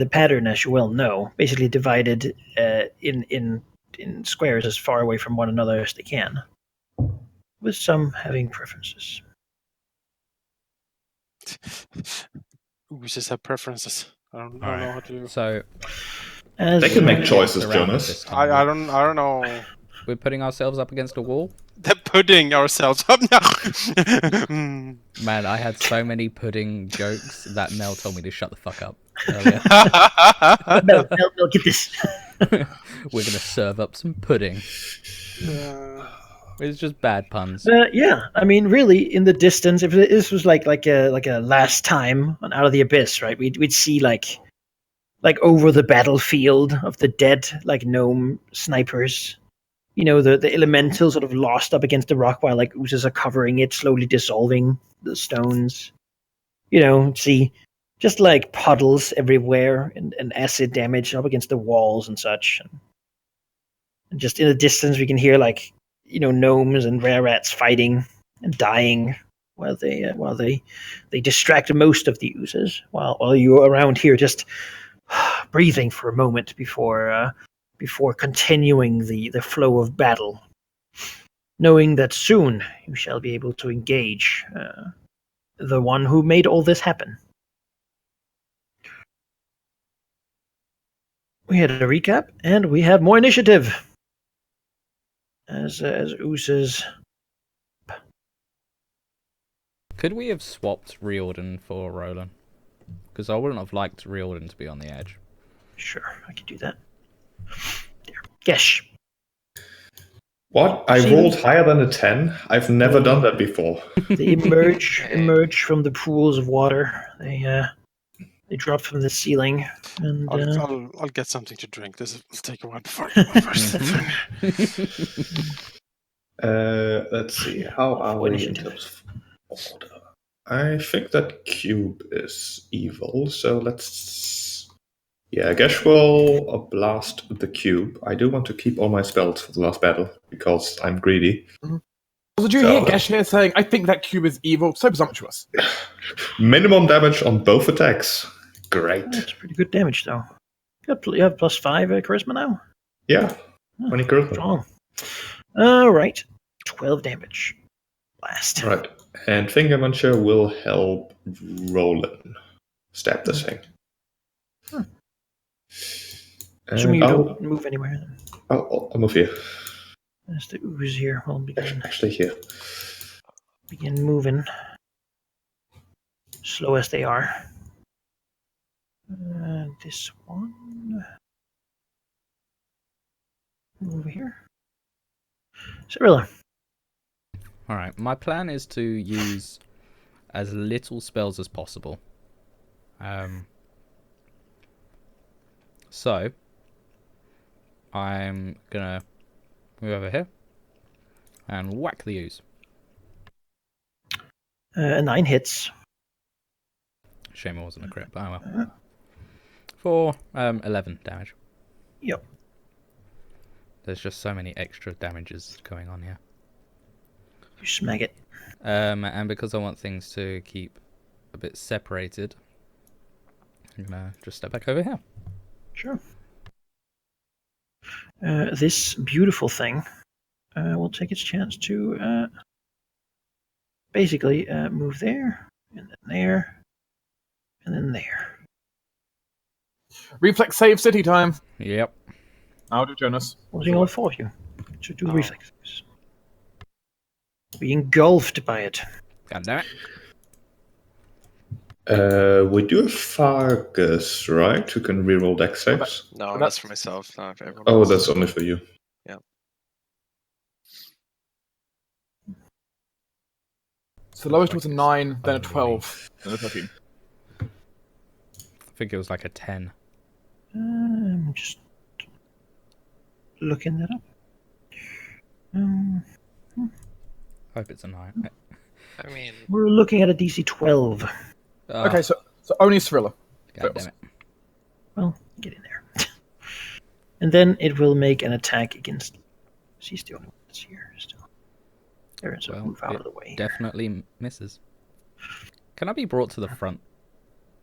the pattern, as you well know, basically divided in squares as far away from one another as they can, with some having preferences. We just have preferences. I don't know how to. So As They can make choices, around Jonas. this time. I don't know. We're putting ourselves up against a wall. They're putting ourselves up now. Man, I had so many pudding jokes that Mel told me to shut the fuck up earlier. no, get this. We're gonna serve up some pudding. It's just bad puns. Yeah, I mean, really, in the distance, if this was like a last time on Out of the Abyss, right? We'd see like over the battlefield of the dead, like gnome snipers. You know, the elemental sort of lost up against the rock while like oozes are covering it, slowly dissolving the stones. You know, see just like puddles everywhere and acid damage up against the walls and such. And just in the distance, we can hear like, you know, gnomes and rare rats fighting and dying while they distract most of the oozes, while you're around here just breathing for a moment before continuing the flow of battle, knowing that soon you shall be able to engage the one who made all this happen. We had a recap, and we have more initiative. As oozes. Could we have swapped Riordan for Roland? Because I wouldn't have liked Riordan to be on the edge. Sure, I can do that. There. Gesh. What? I rolled higher than a 10? I've never done that before. They emerge from the pools of water. They drop from the ceiling. And I'll get something to drink. This will take a while before I get my first thing. Let's see. How are we in terms of order? I think that cube is evil, so let's... Yeah, Gesh will blast the cube. I do want to keep all my spells for the last battle, because I'm greedy. Mm-hmm. Did you hear Gesh here saying, I think that cube is evil? So presumptuous. Minimum damage on both attacks. Great. That's pretty good damage, though. You have +5 charisma now? Yeah, 20 charisma. Strong. Alright. 12 damage. Blast. Right. And Finger Muncher will help Roland stab this thing. Assuming you don't move anywhere. Then. I'll move here. There's the ooze here. We'll begin. Actually, here. Begin moving. Slow as they are. This one. Over here. Cyrilla. Alright, my plan is to use as little spells as possible. So, I'm gonna move over here and whack the ooze. 9 hits. Shame it wasn't a crit, but oh well. For 11 damage. Yep. There's just so many extra damages going on here. You smack it. And because I want things to keep a bit separated, I'm gonna just step back over here. Sure. This beautiful thing will take its chance to basically move there, and then there, and then there. Reflex save city time. Yep. I'll do Jonas. Wasn't all 4 of you to do reflexes. Be engulfed by it. God damn it. We do have Fargus, right? Who can reroll dex saves? No, that's for myself. Oh, that's only for you. Yeah. So the lowest was a 9, then a 12, then a 13. I think it was like a 10. I'm just looking that up. Hope it's a 9. I mean, we're looking at a DC 12. Okay, so only Cyrilla. God damn it. Well, get in there. And then it will make an attack against... She's the only one that's here still. There is a move out of the way. Definitely misses. Can I be brought to the front?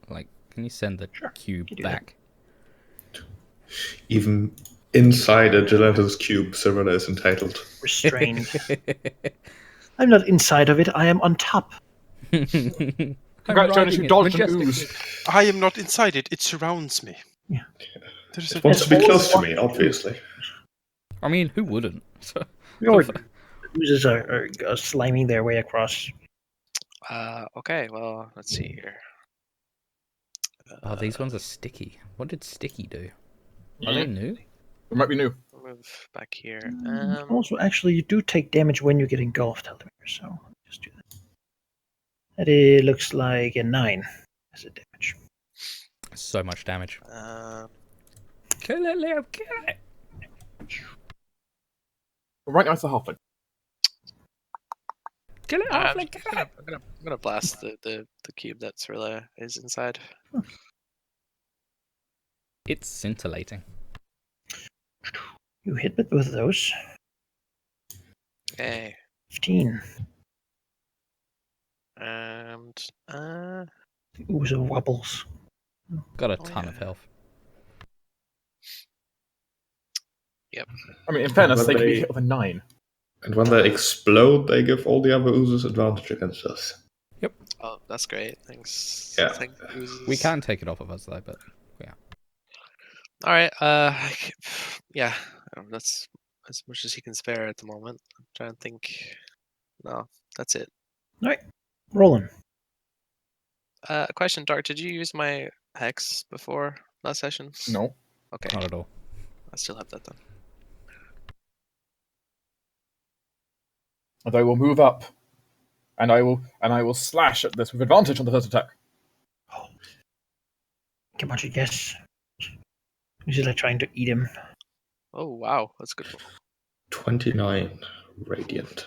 Like, can you send the cube back? Even inside a gelatinous cube, Cyrilla is entitled. Restrained. I'm not inside of it. I am on top. Congratulations, you dodged an ooze. I am not inside it. It surrounds me. Yeah. There's It wants to be close to me, obviously. I mean, who wouldn't? Your oozes are sliming their way across. Okay, well, let's see here. Oh, these ones are sticky. What did sticky do? Are they new? It might be new. Move back here. Also, actually, you do take damage when you get engulfed, Halldamir, so just do that. That it looks like a 9 as a damage. So much damage. Kill it, Leo, kill it! Right now it's the halfling. Kill it, I'm gonna blast the cube that Cyrilla is inside. It's scintillating. You hit with both of those. Okay. 15. And The ooze wobbles. Got a ton of health. Yep. I mean, in fairness, When they can be they- hit with a 9. And when they explode, they give all the other oozes advantage against us. Oh, that's great. Thanks. Yeah. Thanks, oozes. We can take it off of us though, but All right. Yeah. That's as much as he can spare at the moment. I'm trying to think. No, that's it. Rolling. Question, Dark. Did you use my hex before last session? No. Okay. not at all. I still have that then. And I will move up. And I will slash at this with advantage on the first attack. Come on, you guess. He's like trying to eat him. Oh wow, that's a good roll. 29 radiant.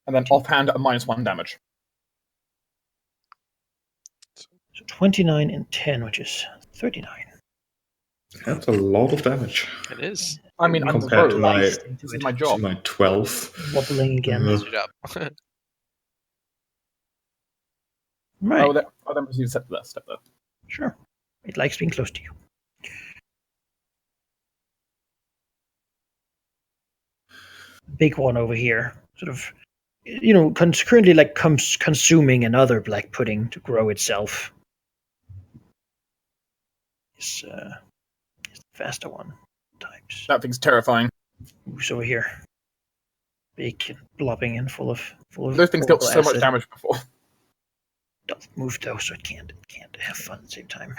And then offhand a -1 damage. So 29 and 10, which is 39. That's a lot of damage. It is. I mean, I'm the Compared to rogue. my- This is my job. My 12. Wobbling again. Mhm. That's your job. Right. I'll then proceed to step there. Sure. It likes being close to you. Big one over here, sort of, currently like consuming another black pudding to grow itself. It's the faster one. Types. That thing's terrifying. Who's over here? Big and blobbing and full of. Those things dealt horrible so much acid. damage before. Doesn't move though, so it can't have fun at the same time.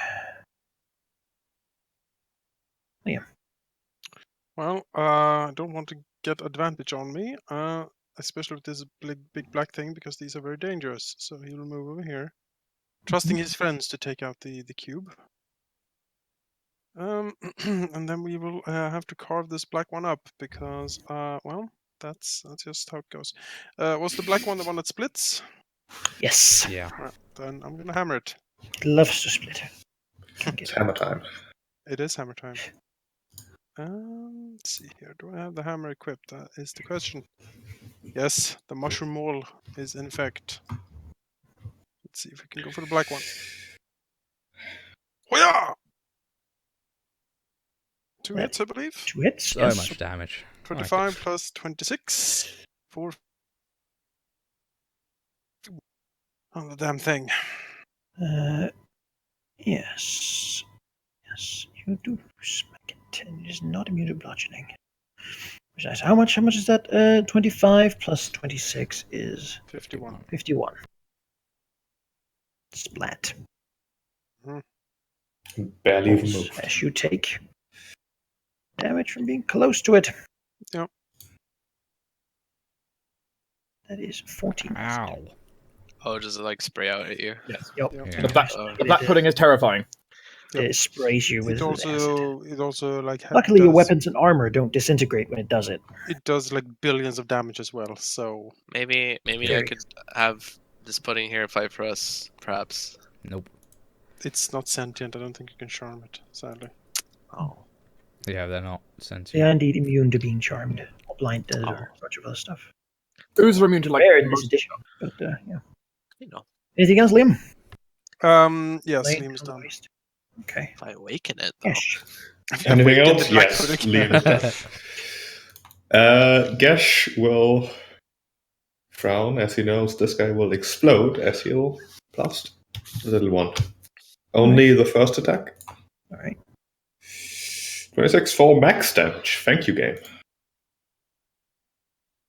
Well, I don't want to get advantage on me, especially with this big black thing, because these are very dangerous. So he will move over here, trusting his friends to take out the cube. And then we will have to carve this black one up because, well, that's just how it goes. Was the black one the one that splits? Yes. Yeah. Right, then I'm gonna hammer it. It loves to split. Can't It's get hammer time. It is hammer time. Let's see here. Do I have the hammer equipped? That is the question. Yes, the mushroom maul is in effect. Let's see if we can go for the black one. Hoya! 2 hits, I believe. 2 hits. So yes. much damage. 25 plus 26. 4. Oh, the damn thing. Yes. Yes, you do smack it. It is not immune to bludgeoning. Precise. How much is that? 25 plus 26 is 51. 51. Splat. Barely even moved. As you take damage from being close to it. Yep. That is 14. Ow. Oh, does it like spray out at you? Yes. Yep. Yeah. The black pudding is terrifying. It sprays you with It acid. also like Luckily, your does- weapons and armor don't disintegrate when it does it. It does like billions of damage as well. So Maybe I Very could have this pudding here fight for us, perhaps. Nope. it's not sentient. I don't think you can charm it. Sadly. Oh. Yeah, they're not sentient. They are indeed immune to being charmed or blinded or a bunch of other stuff. Oozes are immune to like Rare in this most edition, but yeah. You know, Anything else, Liam? Yes, Lane Liam is done. otherwise. Okay. if I awaken it though. Yes. Anything Awaken the else? black Yes, pudding. Liam is dead. Gesh will frown as he knows this guy will explode as he'll blast the little one. Only the first attack. All right. 26 for max damage. Thank you, game.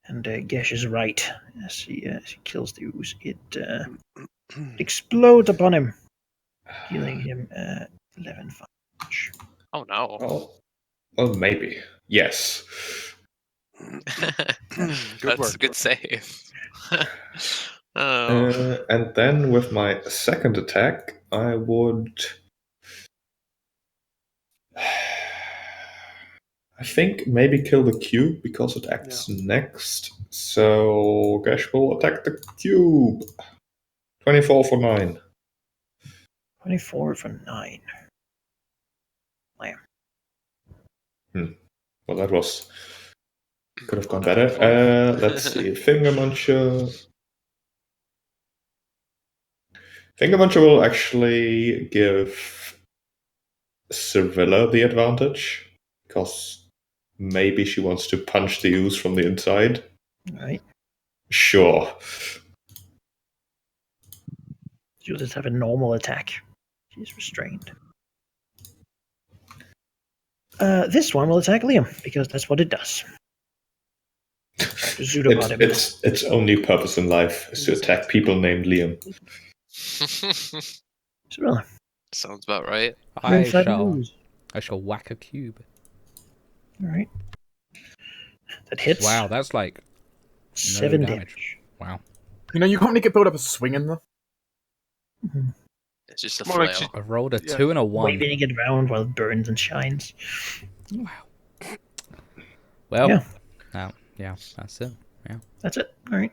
And Gesh is right. As he kills the ooze, it explodes upon him, dealing him 11 damage. Oh no. Well, maybe. Yes. Good That's work. a good save. Oh. And then with my second attack, I would. I think maybe kill the cube because it acts next. So Gesh will attack the cube. 24 for 9. 24 for 9. Well, that was. Could have gone better. Let's see. Finger Muncher. Finger Muncher will actually give Servilla the advantage because maybe she wants to punch the ooze from the inside. All right. Sure. She'll just have a normal attack. She's restrained. This one will attack Liam because that's what it does. Pseudopod him. Its only purpose in life is to attack people named Liam. Servilla. Sounds about right. I Inside the shall ooze. whack a cube. All right. That hits. Wow, that's like 7 damage. damage. wow. You know, you can't really build up a swing in there. It's just a More like flail. I rolled a Yeah. 2 and a 1. Waving it around while it burns and shines. Well, Yeah. yeah, that's it. That's it. All right.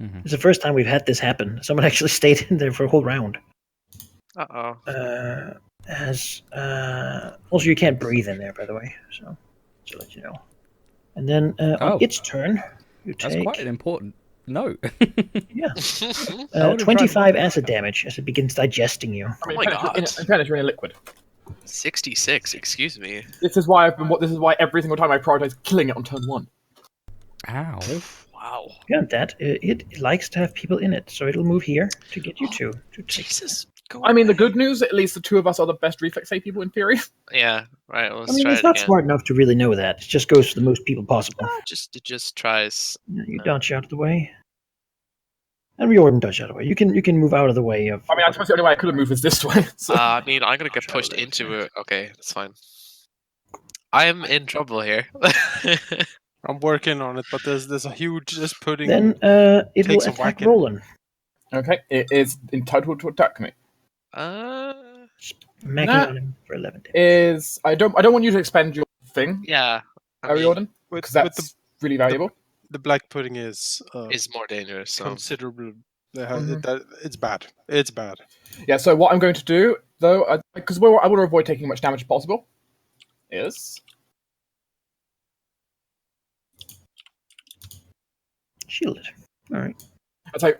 Mhm. It's the first time we've had this happen. Someone actually stayed in there for a whole round. Uh-oh. Also, you can't breathe in there, by the way. So, just to let you know. And then Oh. on its turn, you That's take quite an important note. yeah, I would've 25 acid damage as it begins digesting you. I mean, my in fairness, God. in fairness, you're in a liquid. 66, excuse me. This is why every single time I prioritize killing it on turn 1. Ow. Wow. Beyond that, it likes to have people in it, so it'll move here to get you to take. Jesus. Go I mean, the away. good news, at least the two of us are the best reflex save people in theory. Yeah, right, let's I mean, try it's it not again. smart enough to really know that. It just goes for the most people possible. It just tries. You dodge out of the way. And Riordan dodge out of the way. You can move out of the way of. I mean, I suppose the only way I could have moved is this way. So. I mean, I'm gonna get pushed into it. Okay, that's fine. I'm in trouble here. I'm working on it, but there's a huge pudding. Then it Take will some attack whacking. Roland. Okay, it is entitled to attack me. Macking That on him for 11 damage. Is I don't want you to expend your thing, yeah, I Ariorden, mean, because with that's really valuable. the black pudding is is more dangerous. So considerable. Mhm. It's bad. It's bad. Yeah. So what I'm going to do, though, because I want to avoid taking as much damage as possible, is Shield it. All right.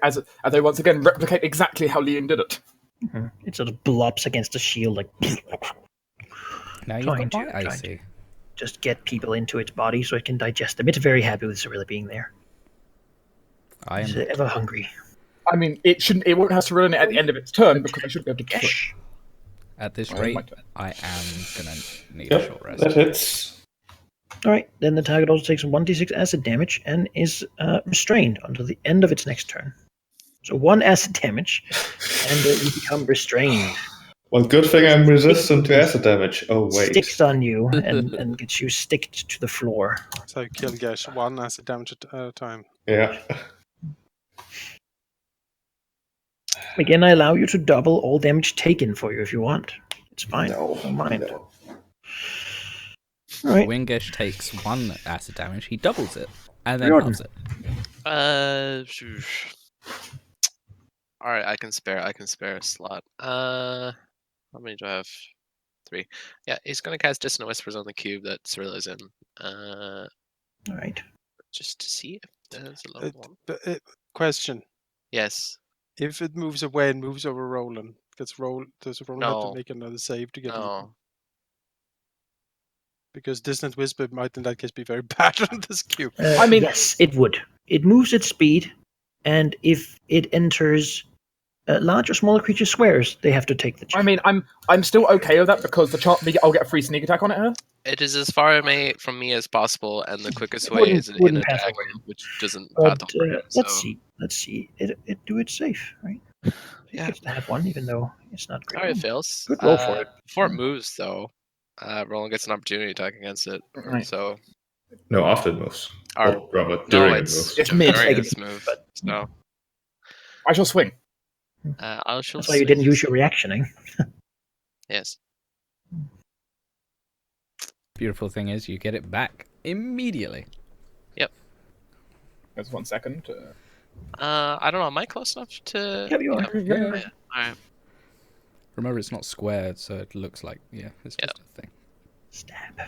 as I once again replicate exactly how Liam did it. It sort of blops against the shield, like Now you've Trying got to, my trying icy. just get people into its body so it can digest them. It's very happy with Cirilla being there. I It's am ever hungry. I mean, it won't have to run it at the end of its turn because I should be able to kill it. Yesh. at this Oh, rate. my turn. I am gonna need a short Yep, rest. that hits. All right. Then the target also takes 1d6 acid damage and is restrained until the end of its next turn. So 1 acid damage, and you become restrained. Well, good thing I'm resistant to acid damage. Oh, wait. Sticks on you and gets you sticked to the floor. So you kill Gesh 1 acid damage at a time. Yeah. Again, I allow you to double all damage taken for you if you want. It's fine. No. Don't mind. No. All right. Wingish takes 1 acid damage, he doubles it, and then Riordan. halves it. All right, I can spare a slot. How many do I have? 3. Yeah, he's gonna cast Dissonant Whispers on the cube that Cirilla's in. All right. Just to see if there's a level 1. Question: Yes. if it moves away and moves over Roland, does Roland have No. to make another save to get? No. Because Distant Whisper might in that case be very bad on this cube. I mean- yes, it would. It moves at speed, and if it enters large or smaller creature squares, they have to take the check. I mean, I'm still okay with that because I'll get a free sneak attack on it here. It is as far from me as possible, and the quickest It way wouldn't- is in wouldn't a pass dagger, over. which doesn't But path over him. let's So, see. Let's see. It do it safe, right? It yeah. gets to have one, even though it's not great. Alright, it fails. Good roll for it. Before it moves, though, Roland gets an opportunity attack against it. Right. So, No, after it moves. Or- Or rather, no, during it it's moves. It's mid. during its move. But- So, I shall swing. I shall. That's why you didn't swing. use your reactioning. Yes. Beautiful thing is, you get it back immediately. There's 1 second. I don't know. Am I close enough to? Yeah, you are. Yeah. All right. Remember, it's not squared, so it looks like it's just a thing. Stab.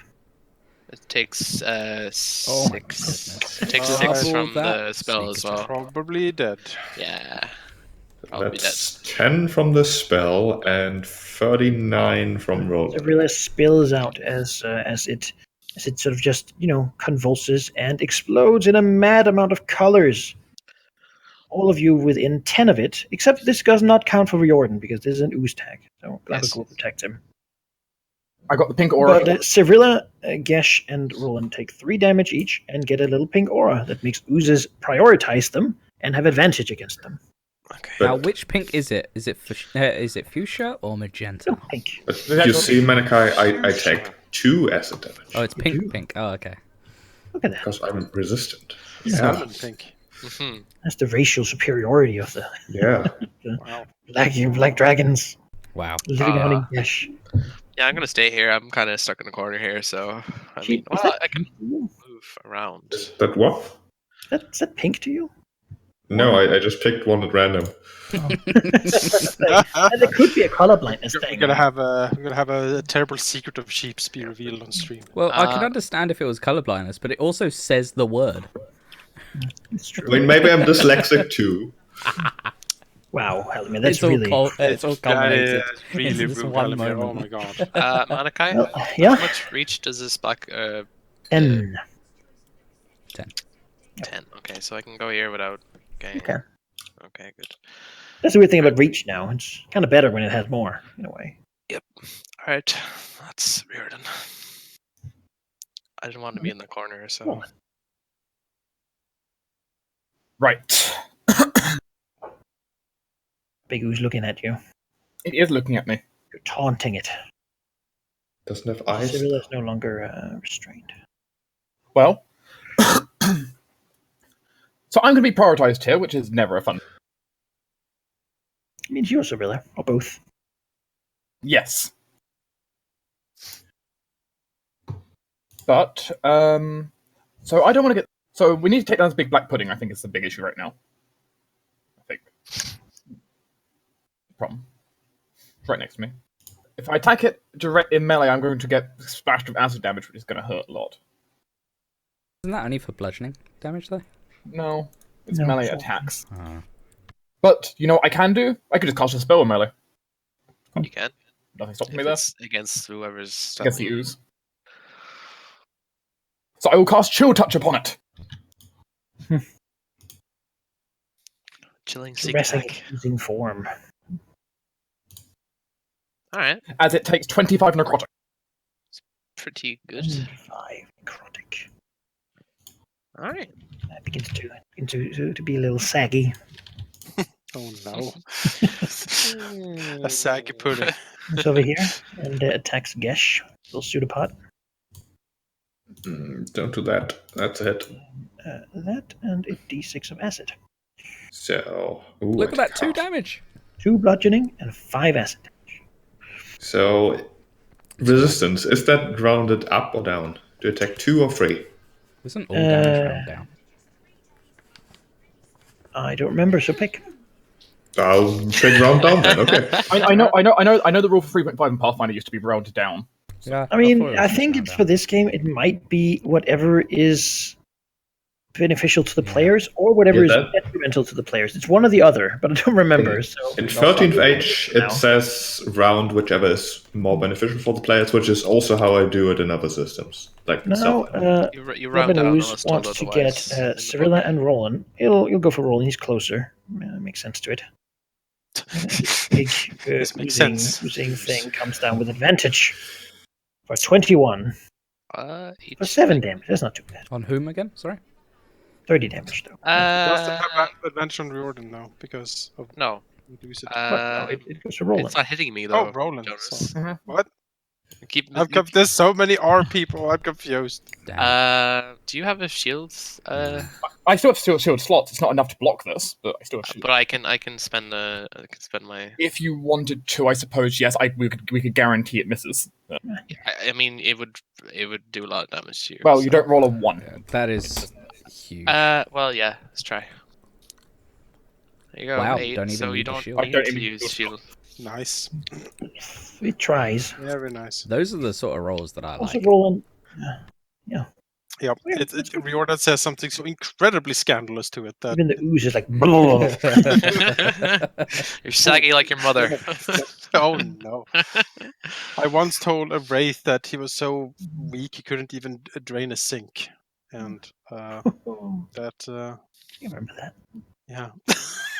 It takes Oh my 6. goodness. It takes Oh, 6 double from the that spell sneak as well. Probably dead. Yeah. Probably That's 10 from the spell and 39 from roll. It really spills out as it sort of just convulses and explodes in a mad amount of colors. All of you within 10 of it, except this does not count for Riordan because this is an ooze tag, so Glavic will protect him. I got the pink aura. But Civrilla, Gesh, and Roland take 3 damage each and get a little pink aura that makes oozes prioritize them and have advantage against them. Okay. But- Now, which pink is it? Is it fuchsia or magenta? No, pink. But you see, Manikai, I take 2 acid damage. Oh, it's You pink. do? Okay. Look at that. Because I'm resistant. Salmon pink. Mhm. That's the racial superiority of the Yeah. Wow. black dragons Wow. living out in Gesh. Yeah, I'm gonna stay here. I'm kind of stuck in the corner here, so I mean, Is well, that I can pink to you? move around. Is that what? Is that pink to you? No, I just picked one at random. And there could be a color blindness We're thing. gonna have a terrible secret of sheeps be revealed on stream. Well, I can Uh, understand if it was colorblindness, but it also says the word. It's true. I mean, maybe I'm dyslexic too. Wow, Halldamir, that's it's all really. it's all That culminated. is really into this rude, one Halldamir. Oh moment. my god. Manakai, Well, how yeah, much reach does this black 10. 10? Okay, so I can go here without getting. Okay. Okay, good. That's the weird thing about reach now. It's kind of better when it has more, in a way. All right, that's Riordan. I didn't want to be in the corner, so. Oh. Right. Big Oo's looking at you. It is looking at me. You're taunting it. Doesn't have eyes. Cyrilla is no longer restrained. Well. So I'm going to be prioritized here, which is never a fun. It means you're Cyrilla, or both. Yes. But, so I don't want to get... So we need to take down this big black pudding, I think is the big issue right now. I think. Problem. It's right next to me. If I attack it direct in melee, I'm going to get splashed with acid damage, which is going to hurt a lot. Isn't that only for bludgeoning damage, though? No, it's No, melee it's all- attacks. Oh. But, you know what I can do? I could just cast a spell with melee. You can. Nothing stopping If me there. it's against whoever's. Against the ooze. So I will cast Chill Touch upon it. Chilling sick Dressing attack. its oozing form. Alright, As it takes 25 necrotic. pretty good. 5 necrotic. Alright. That begins to be a little saggy. Oh no. A saggy pudding. It's over here and attacks Gesh, little pseudopod. Don't do that. That's it. That and a d6 of acid. So. Ooh, Look I at that, 2 cast. damage. 2 bludgeoning and 5 acid. So, resistance, is that rounded up or down? Do you attack 2 or 3? Wasn't all damage round down? I don't remember, so pick. I'll take round down then, okay. I know the rule for 3.5 in Pathfinder used to be rounded down. Yeah, I mean, thought it I was think round it's down. for this game, it might be whatever is beneficial to the Yeah. players or whatever Yeah, is that- detrimental to the players. It's one or the other, but I don't remember. In, So in I'll stop 13th looking Age, now. it says round whichever is more beneficial for the players, which is also how I do it in other systems. Like Now, Southern. You round Robin down Ooze unless told wants to get otherwise. in the Cyrilla book. and Roland. You'll go for Roland. He's closer. Makes sense to it. Big This makes sense. oozing thing comes down with advantage for 21 Each for 7 thing. damage. That's not too bad. On whom again? Sorry. 30 damage though. Does it have advantage on Riordan now because of No. reduce it? No, it goes to Roland. It's not hitting me though. Oh, Roland. Jonas. So. What? Keep. There's so many R people. I'm confused. Damn. Do you have a shield? I still have shield slots. It's not enough to block this, but I still have shield. But I can spend my. If you wanted to, I suppose yes. We could guarantee it misses. I mean, it would do a lot of damage to you. Well, so. you don't roll a 1. Yeah, that is huge. Well, yeah. Let's try. There you go. Wow, 8, don't even so you need the don't shield. need I don't to even use use shield. Nice. It tries. Very nice. Those are the sort of rolls that I Also like. Roland. Yep. Yeah, Riordan says something so incredibly scandalous to it that Even the ooze is like. You're saggy like your mother. oh no. I once told a wraith that he was so weak he couldn't even drain a sink. And that You remember that? yeah.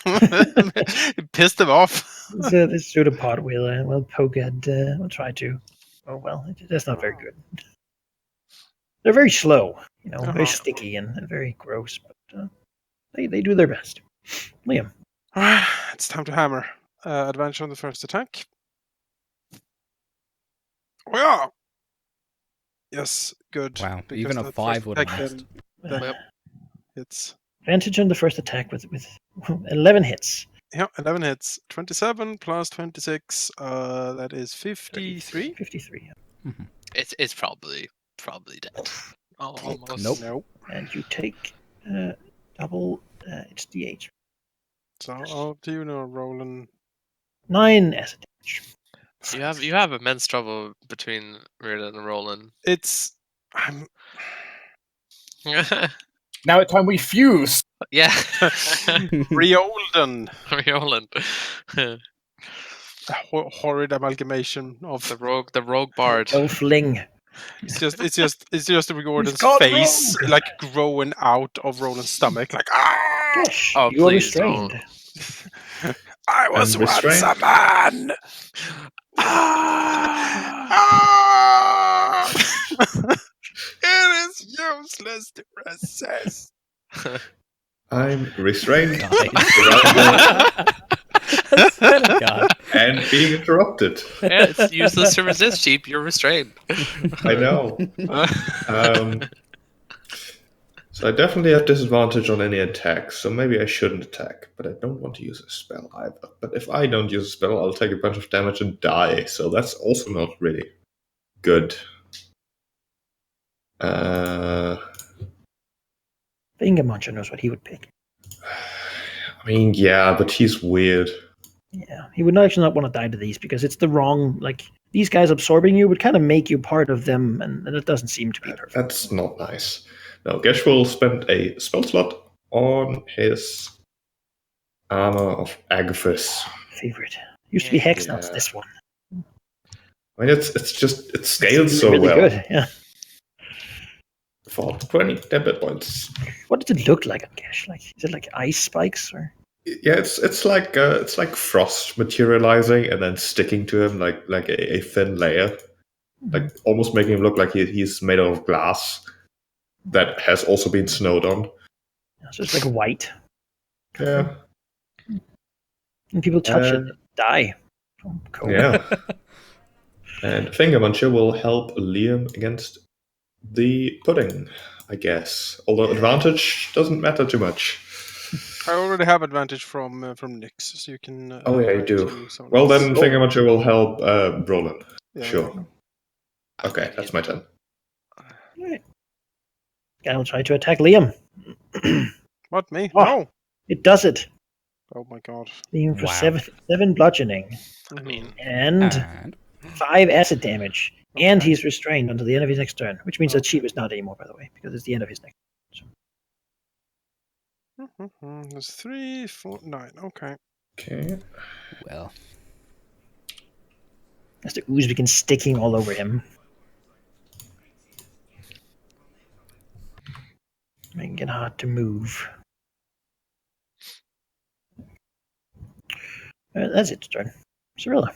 It pissed him off. This pseudopod will poke at. We'll try to. Oh well, that's not very good. They're very slow, very sticky and very gross, but they do their best. Liam. It's time to hammer. Advantage on the first attack. Oh yeah. Yes, good. Wow, because even a that 5 first would have attack missed. then it's Advantage on the first attack with 11 hits. yeah, 11 hits. 27 plus 26. That is 53. 53. Mhm. It's probably dead. Oh, almost. Nope. Nope. And you take double. It's D8. So I'll do Roland. 9 acid damage. You have immense trouble between Riordan and Roland. It's Now it's time we fuse. Yeah. Riordan. Roland. A horrid amalgamation of The rogue bard. Elfling. it's just Riordan's gone face rogue. like growing out of Roland's stomach, like ah! Gosh, Oh, you are please restrained. I was And once restrained. a man. Ah! It is useless to resist. I'm restrained God. and being interrupted. Yeah, it's useless to resist, Sheep. You're restrained. I know. So I definitely have disadvantage on any attacks, so maybe I shouldn't attack, but I don't want to use a spell either. But if I don't use a spell, I'll take a bunch of damage and die, so that's also not really good. Finger Muncher knows what he would pick. I mean, yeah, but he's weird. Yeah, he would actually not want to die to these because it's the wrong. Like these guys absorbing you would kind of make you part of them, and it doesn't seem to be perfect. That's not nice. No, Gesh will spend a spell slot on his Armor of Agathis. Favorite used to be Hex, now Yeah. it's this one. I mean, it scales It's so really well. good. Yeah. For 20 debit points. What does it look like on Gesh? Like, is it like ice spikes or? Yeah, it's like frost materializing and then sticking to him like a thin layer, like almost making him look like he's made out of glass that has also been snowed on. So it's like white, Yeah, and people touch it, die. From cold. yeah. And Finger Muncher will help Liam against the pudding, I guess. Although advantage doesn't matter too much. I already have advantage from Nyx, so you can. Oh yeah, you try do. to someone Well else. then, Finger Muncher will help Roland. Yeah. Sure. Okay, that's my turn. Right. Guy will try to attack Liam. What me? Oh. No. It does it. Oh my god. Liam for Wow. 7 bludgeoning I mean, and And 5 acid damage, and Okay. he's restrained until the end of his next turn, which means that Sheep is not anymore, by the way, because it's the end of his next. There's 3, 4, 9. Okay. Okay. Well, As the ooze begins sticking all over him. Making it hard to move. That's its turn. Cirilla.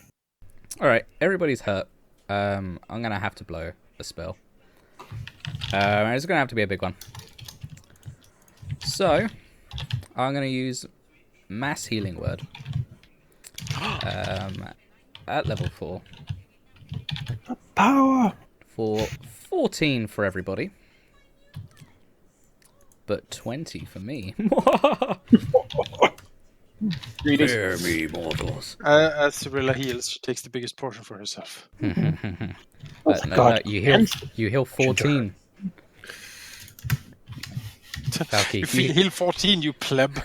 all right. Everybody's hurt. I'm gonna have to blow a spell. It's gonna have to be a big one. So, I'm gonna use Mass Healing Word. At level 4 Power! for 14 for everybody, but 20 for me. Greedy. Hear me, mortals. As Cirilla heals, she takes the biggest portion for herself. Oh, God. You heal 14. Valky, You heal 14, you pleb.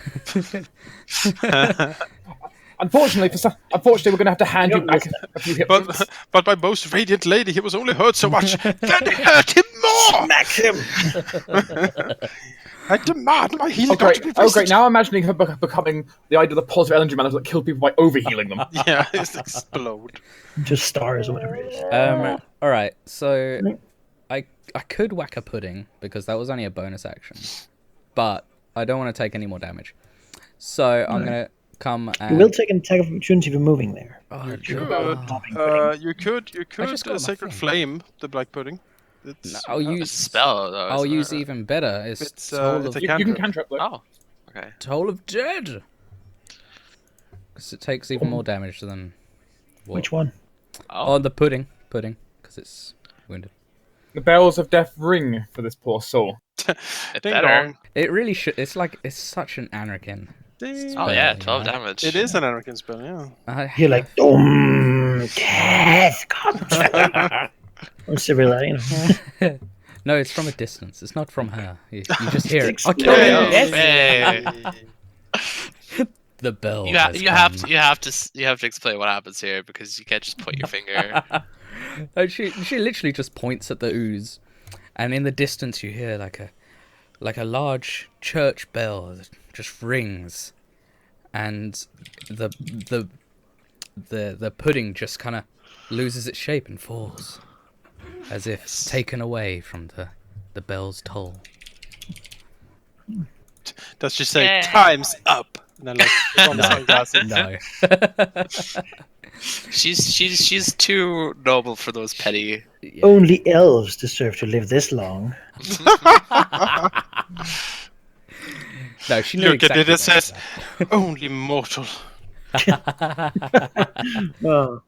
Unfortunately, we're going to have to hand you back a few hit points. But my most radiant lady, he was only hurt so much. Then hurt him more! Smack him! I demand my healing Oh, not to great. be Oh, wasted. great. Now I'm imagining her becoming the idea of the positive energy man that kill people by overhealing them. Yeah, it's explode. Just stars or whatever it is. All right. So I could whack a pudding because that was only a bonus action, but I don't want to take any more damage. So I'm gonna come and You will take an attack of opportunity for moving there. Oh, You God. could just got my Sacred thing. Flame the black pudding. It's, No, I'll It's a use spell, though. I'll isn't use it? even better. It's It's, Toll it's of a You can cantrip. cantrip, though. Oh, okay. Toll of Dead. Because it takes even more damage than what? Which one? Oh, the pudding, because it's wounded. The bells of death ring for this poor soul. It Ding better. dong. It really should. It's such an Anakin. Ding. Oh yeah, you 12 know? damage. It is an Anakin spell, yeah. You're like, death comes. Or Cirilla, you know. No, it's from a distance. It's not from her. You just hear it. Explode. I killed him. Hey. Yes. The bell. You have to explain what happens here because you can't just point your finger. No, she literally just points at the ooze, and in the distance you hear like a large church bell that just rings, and the pudding just kind of loses its shape and falls, as if taken away from the bell's toll. Does she say, Yeah. time's up? And then, like, put on the sunglasses. No. She's too noble for those petty. Yeah. Only elves deserve to live this long. No, she knew Look at exactly it, it what says, was only mortal. Oh.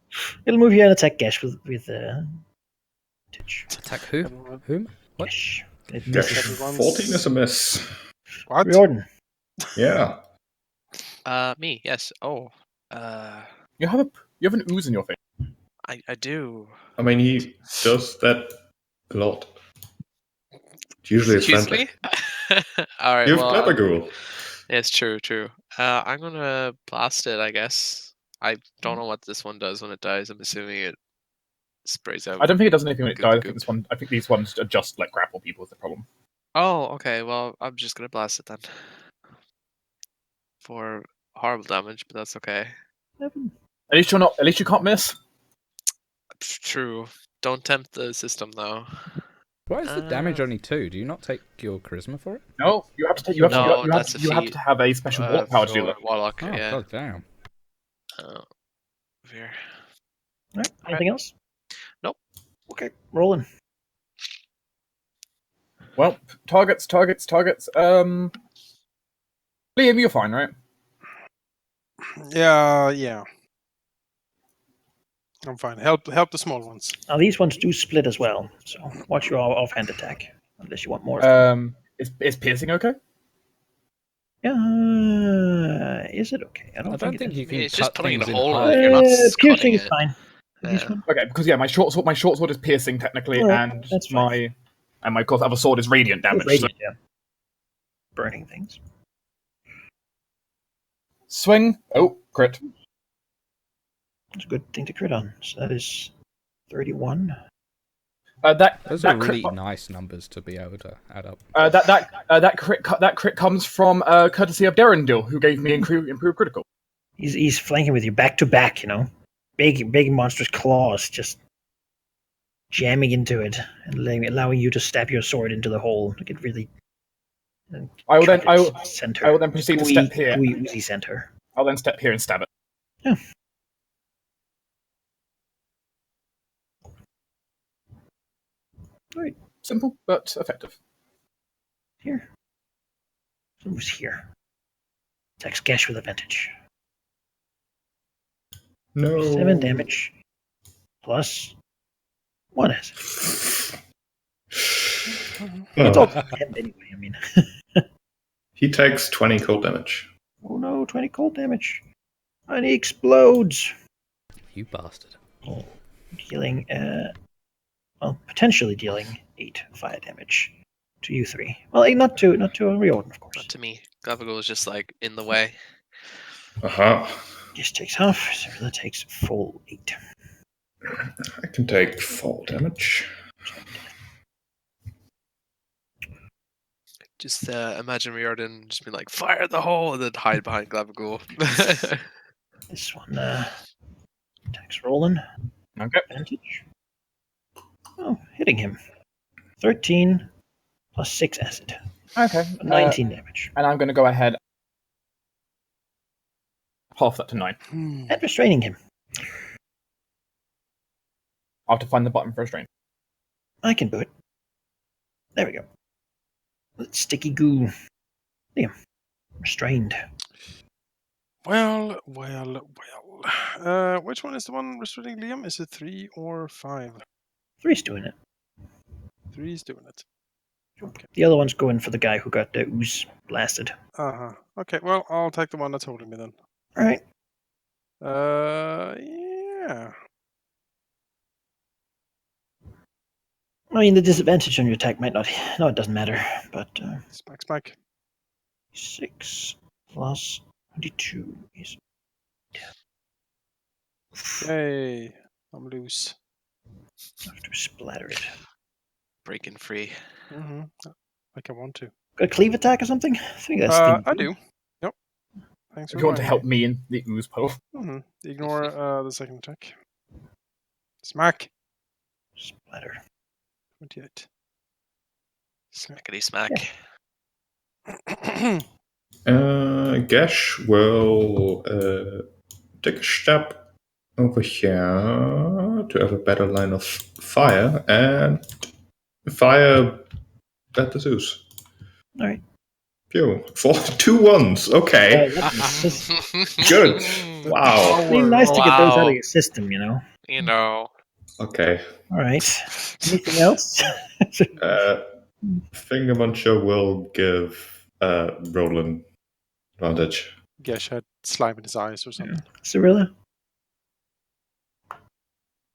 It'll move here and attack Gesh with Titch. Attack who? Whom? What? Gesh. It Gosh, misses. 14 is a miss. What? Riordan. Yeah. Me, yes. Oh, You have an ooze in your face. I do. I mean, he does that a lot. Usually it's Excuse friendly. me. All right. You have Well, Clever Ghoul. it's true. I'm gonna blast it. I guess. I don't know what this one does when it dies. I'm assuming it sprays out. I don't think it does anything when it Goop, dies. I think these ones are just like grapple people is the problem. Oh, okay. Well, I'm just gonna blast it then. For horrible damage, but that's okay. At least you're not. At least you can't miss. True. Don't tempt the system though. Why is the damage only 2? Do you not take your charisma for it? No, you have to take. No, that's a you have feat, to have a special warlock power to do that. Warlock, Oh, yeah. god damn. Here. Alright, anything else? Nope. Okay, rolling. Well, targets. Liam, you're fine, right? Yeah. I'm fine. Help the small ones. Now these ones do split as well, so watch your offhand attack. Unless you want more. Is piercing okay? Is it okay? I don't think it you is. can It's cut just putting things a in hole half. in it. You're not Piercing cutting is it. fine. This Yeah. one? Okay, because my short sword is piercing technically, Alright, and that's fine. my other sword is radiant damage. Radiant, yeah. Burning things. Swing. Oh, crit. It's a good thing to crit on. So that is 31. Those that are crit, really nice numbers to be able to add up. that crit comes from courtesy of Darendil, who gave me improved critical. He's flanking with you back to back. Big monstrous claws just jamming into it and allowing you to stab your sword into the hole. Like it really. I will then center. I will then proceed to step here. Gooey center. I'll then step here and stab it. Yeah. Right. Simple but effective. Here. So who's here? Attacks Gash with advantage. No. 7 damage. Plus 1 acid. It's all 10 anyway, I mean. He takes 20 cold damage. Oh no, 20 cold damage. And he explodes. You bastard. Dealing, potentially dealing 8 fire damage to you 3. Well, not to Riordan, of course. Not to me. Gavago is just like in the way. Uh-huh. Just takes half, Cyrilla takes full 8. I can take fall damage. Just imagine Riordan just being like, fire the hole, and then hide behind Gavago. This one attacks Roland. Okay. Advantage. Oh, hitting him. 13 plus 6 acid. Okay. 19 damage. And I'm going to go ahead. Half that to 9. And restraining him. I'll have to find the button for restraint. I can do it. There we go. Sticky goo. Liam. Restrained. Well. Which one is the one restraining Liam? Is it 3 or 5? 3's doing it. 3's doing it. Okay. The other one's going for the guy who got the ooze blasted. Uh-huh. Okay, well, I'll take the one that's holding me then. Alright. Yeah. I mean, the disadvantage on your attack might not... No, it doesn't matter, but... Smack. 6 plus 22 is... Yay. I'm loose. I have to splatter it. Breaking free. Mm-hmm. Like I want to. Got a cleave attack or something? I think that's I do. Yep. Thanks for If you want to reminding help me in the ooze puddle. Mm-hmm. Ignore the second attack. Smack. Splatter. 28. Smackety smack. Gash will take a step over here to have a better line of fire and fire at the Zeus. Alright. Phew. 2 1s. Okay. Good. Wow. Be nice to get those out of Wow. your system, you know? You know. Okay. Alright. Anything else? Fingermuncher will give Roland advantage. Gesh had slime in his eyes or something. Cyrilla?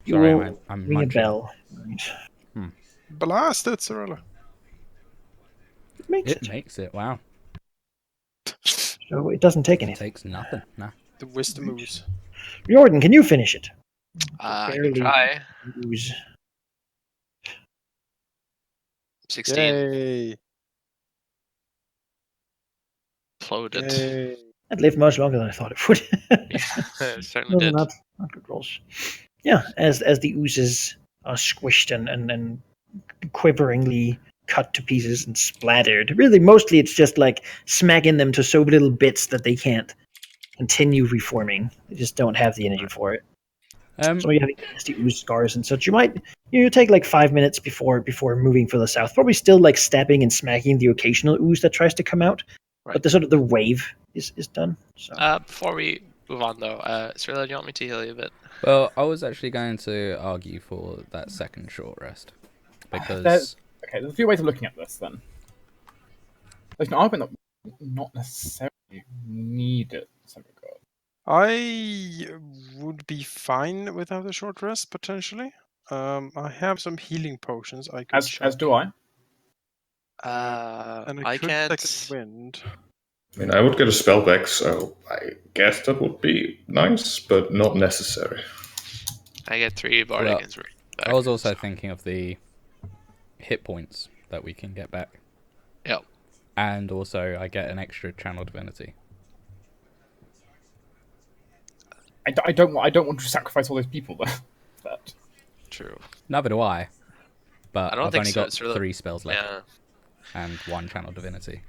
You Sorry, will I'm ring a munching. bell. Right. Blast it, Cyrilla. It makes It it. makes it. Wow. So it doesn't take It anything. takes nothing. No. The wisdom ooze. Riordan, can you finish it? I Barely can try. Ooze. 16. Yay. Exploded. Yay. That lived much longer than I thought it would. Yeah, it certainly Those are did. not good rolls. Yeah, as the oozes are squished and quiveringly cut to pieces and splattered. Really, mostly it's just like smacking them to so little bits that they can't continue reforming. They just don't have the energy for it. So you have nasty ooze scars and such. You take like 5 minutes before moving further south. Probably still like stabbing and smacking the occasional ooze that tries to come out. Right. But the sort of the wave is done. So Before we move on though, Cyrilla, do you want me to heal you a bit? Well, I was actually going to argue for that second short rest because There's a few ways of looking at this then. There's an argument that not necessarily need it in some regard. I would be fine without a short rest, potentially. I have some healing potions I could As do I. and I could can't. second wind. I mean, I would get a spell back, so I guess that would be nice, but not necessary. I get 3 bardic Well, inspiration I was back, also so- thinking of the hit points that we can get back. Yep. And also, I get an extra channel divinity. I don't want to sacrifice all those people though. But True. Neither do I. But I don't I've think only so. got It's really, 3 spells left yeah. and 1 channel divinity.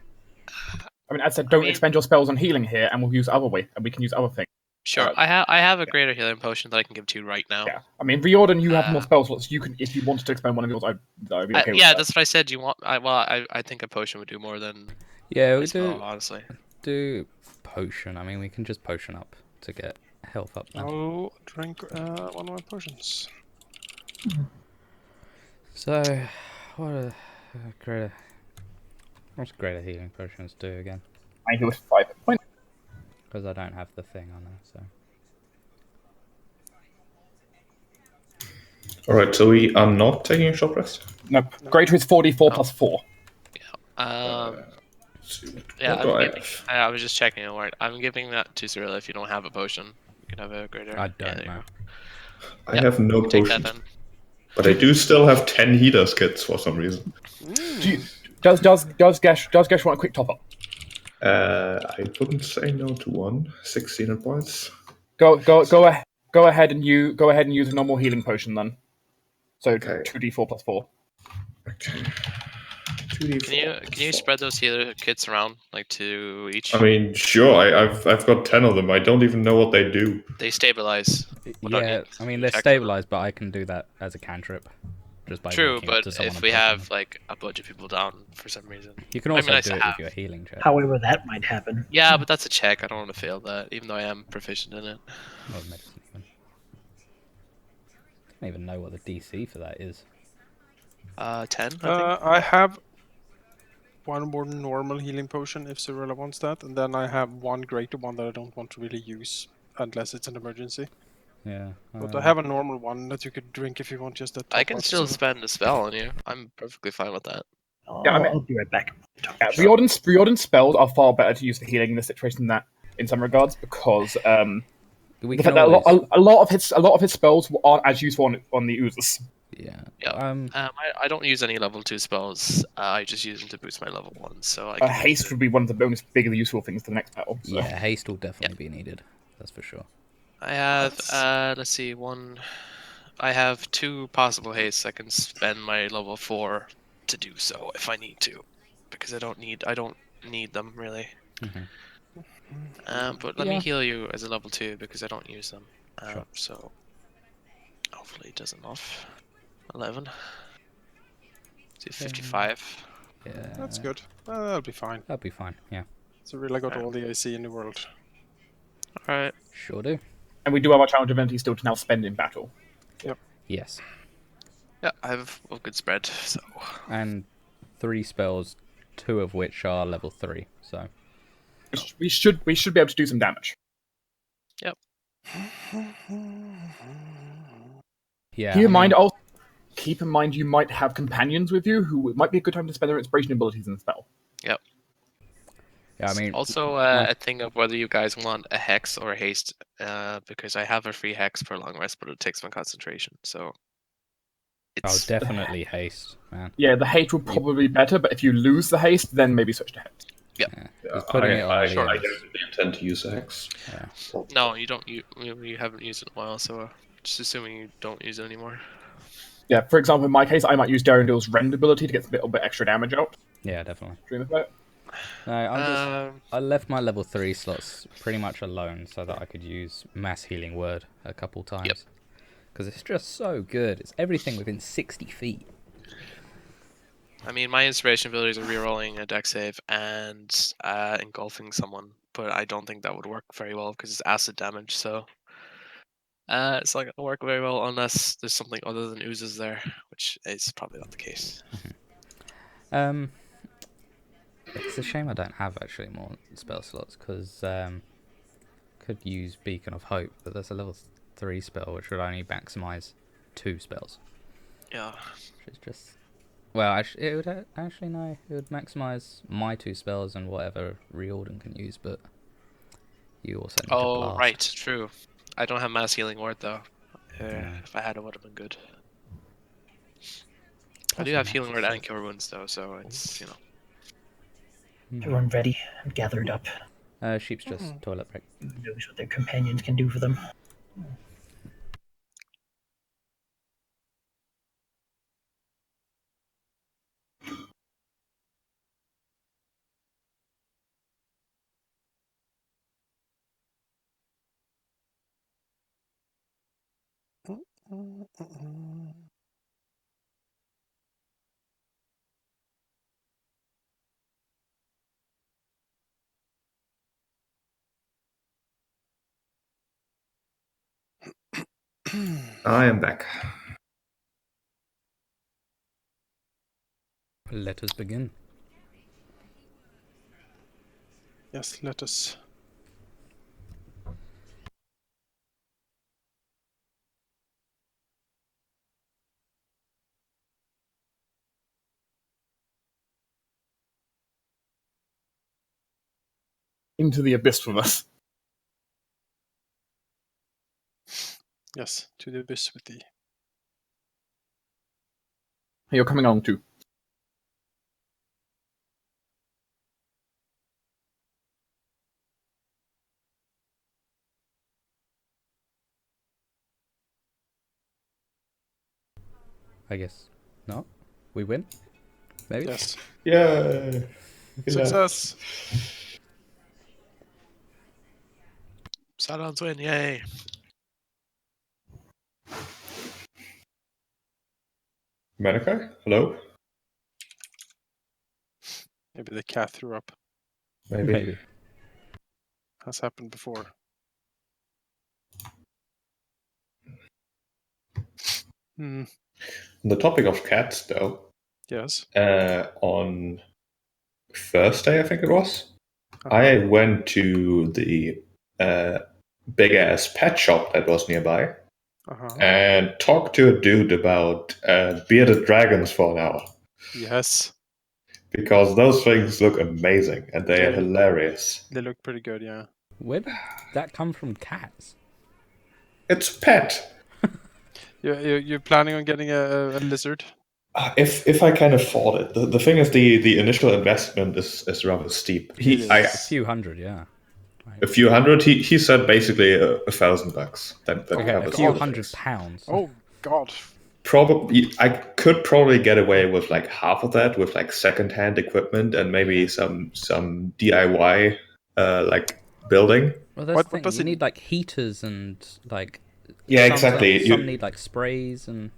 I mean, as I said, don't mean- expend your spells on healing here, and we'll use other way, and we can use other things. Sure. I have a greater healing potion that I can give to you right now. Yeah, I mean, Riordan, you have more spell slots. You can, if you wanted to expend one of yours, I'd be okay with yeah, that. that's what I said. You want? I think a potion would do more than Yeah, a we spell, honestly. do potion. I mean, we can just potion up to get health up then. I'll drink one of my potions. So, what's greater healing potions do again? I do with 5 points. Because I don't have the thing on there, so. Alright, so we are not taking a short rest? No, greater is 4d4 plus 4. Yeah, What do I giving, have? I was just checking it. Right. I'm giving that to Cyrilla if you don't have a potion. You can have a greater. I don't there you know. go. I Yep, have no Take that potions. then. But I do still have 10 healers kits for some reason. Does Gesh want a quick top up? I wouldn't say no to one. 16 hit points. Go ahead and use a normal healing potion then. So Okay. 2d4 plus 4. Okay. 2d4. Can you spread those healer kits around, like 2 each? I mean, sure. I've got 10 of them. I don't even know what they do. They stabilize. Yeah, I mean, they're check stabilized, but I can do that as a cantrip. Just by True, walking up but to someone if and we poking have them. like a bunch of people down for some reason, You can I also mean, nice do to it have. with your healing check. However, that might happen. Yeah, but that's a check. I don't want to fail that, even though I am proficient in it. Or medicine even. I don't even know what the DC for that is. 10, I think. I have one more normal healing potion if Cyrilla wants that, and then I have one greater one that I don't want to really use unless it's an emergency. Yeah. But I have a normal one that you could drink if you want just a top I can up, still so- spend a spell on you. I'm perfectly fine with that. I'll be right back. Yeah, Riordan's spells are far better to use for healing in this situation than that, in some regards, because We the can fact that always... a lot of his spells aren't as useful on the oozes. Yeah. Yeah. I don't use any level 2 spells. I just use them to boost my level 1. So I can use Haste it. would be one of the bonus bigger useful things for the next battle. So. Yeah, haste will definitely be needed. That's for sure. I have let's see, I have 2 possible hastes. I can spend my level 4 to do so if I need to, because I don't need them really. But let me Yeah. heal you as a level 2 because I don't use them. Sure. So hopefully it does enough. 11 to 55. Yeah. That's good. That'll be fine. That'll be fine, yeah. Cyrilla got all the AC in the world. All right. Sure do. And we do have our challenge divinity still to now spend in battle. Yes. Yeah, I have a good spread. So And 3 spells, 2 of which are level 3, so... We should be able to do some damage. yep. Yeah. Keep in mind you might have companions with you who it might be a good time to spend their inspiration abilities in the spell. Yep. Yeah, I mean... Also, a thing of whether you guys want a hex or a haste, because I have a free hex per long rest, but it takes my concentration. So Oh, it's definitely haste, man. Yeah, the haste will probably be better, but if you lose the haste, then maybe switch to haste. Yeah. Just putting it on I Leon's. definitely intend to use a hex. Yeah. no, you don't. You haven't used it in a while, so just assuming you don't use it anymore. Yeah, for example, in my case, I might use Darrendel's rend ability to get a little bit extra damage out Yeah, definitely. during the fight. No, I left my level 3 slots pretty much alone so that I could use mass healing word a couple times. Because it's just so good. It's everything within 60 feet. I mean, my inspiration abilities are rerolling a dex save and engulfing someone, but I don't think that would work very well because it's acid damage. So it's not gonna work very well unless there's something other than oozes there, which is probably not the case. It's a shame I don't have actually more spell slots because could use Beacon of Hope, but that's a level 3 spell which would only maximize 2 spells. Yeah. Which is just... Well, it would actually no. It would maximize my 2 spells and whatever Riordan can use, but you also need to blast. Right, true. I don't have mass healing word though. If I had, it would have been good. I do have healing word and cure wounds though, so it's Everyone ready and gathered up. Sheep's just toilet break. Who knows what their companions can do for them? I am back. Let us begin. Yes, let us. Into the abyss with us. Yes, to the abyss with thee. You're coming along too. I guess not. We win. Maybe. Yes. Yay! Success! Saladin's win, yay! Malachi? Hello? Maybe the cat threw up. Maybe. Has happened before. Hmm. On the topic of cats, though, Yes. on Thursday, I think it was, Uh-huh. I went to the big ass pet shop that was nearby Uh-huh. and talked to a dude about bearded dragons for an hour. Yes. Because those things look amazing and they are hilarious. They look pretty good, yeah. Where did that come from? Cats. It's pet. You're planning on getting a lizard? If I can afford it. The thing is, the initial investment is rather steep. A few hundred, yeah. A few hundred. He said basically $1,000. That Okay, covers a few all the hundred things. pounds. Oh God. Probably, I could probably get away with like half of that with like secondhand equipment and maybe some DIY like building. Well, that's What the thing. does You it- need like heaters and like. Yeah, some, exactly. Some need like sprays and.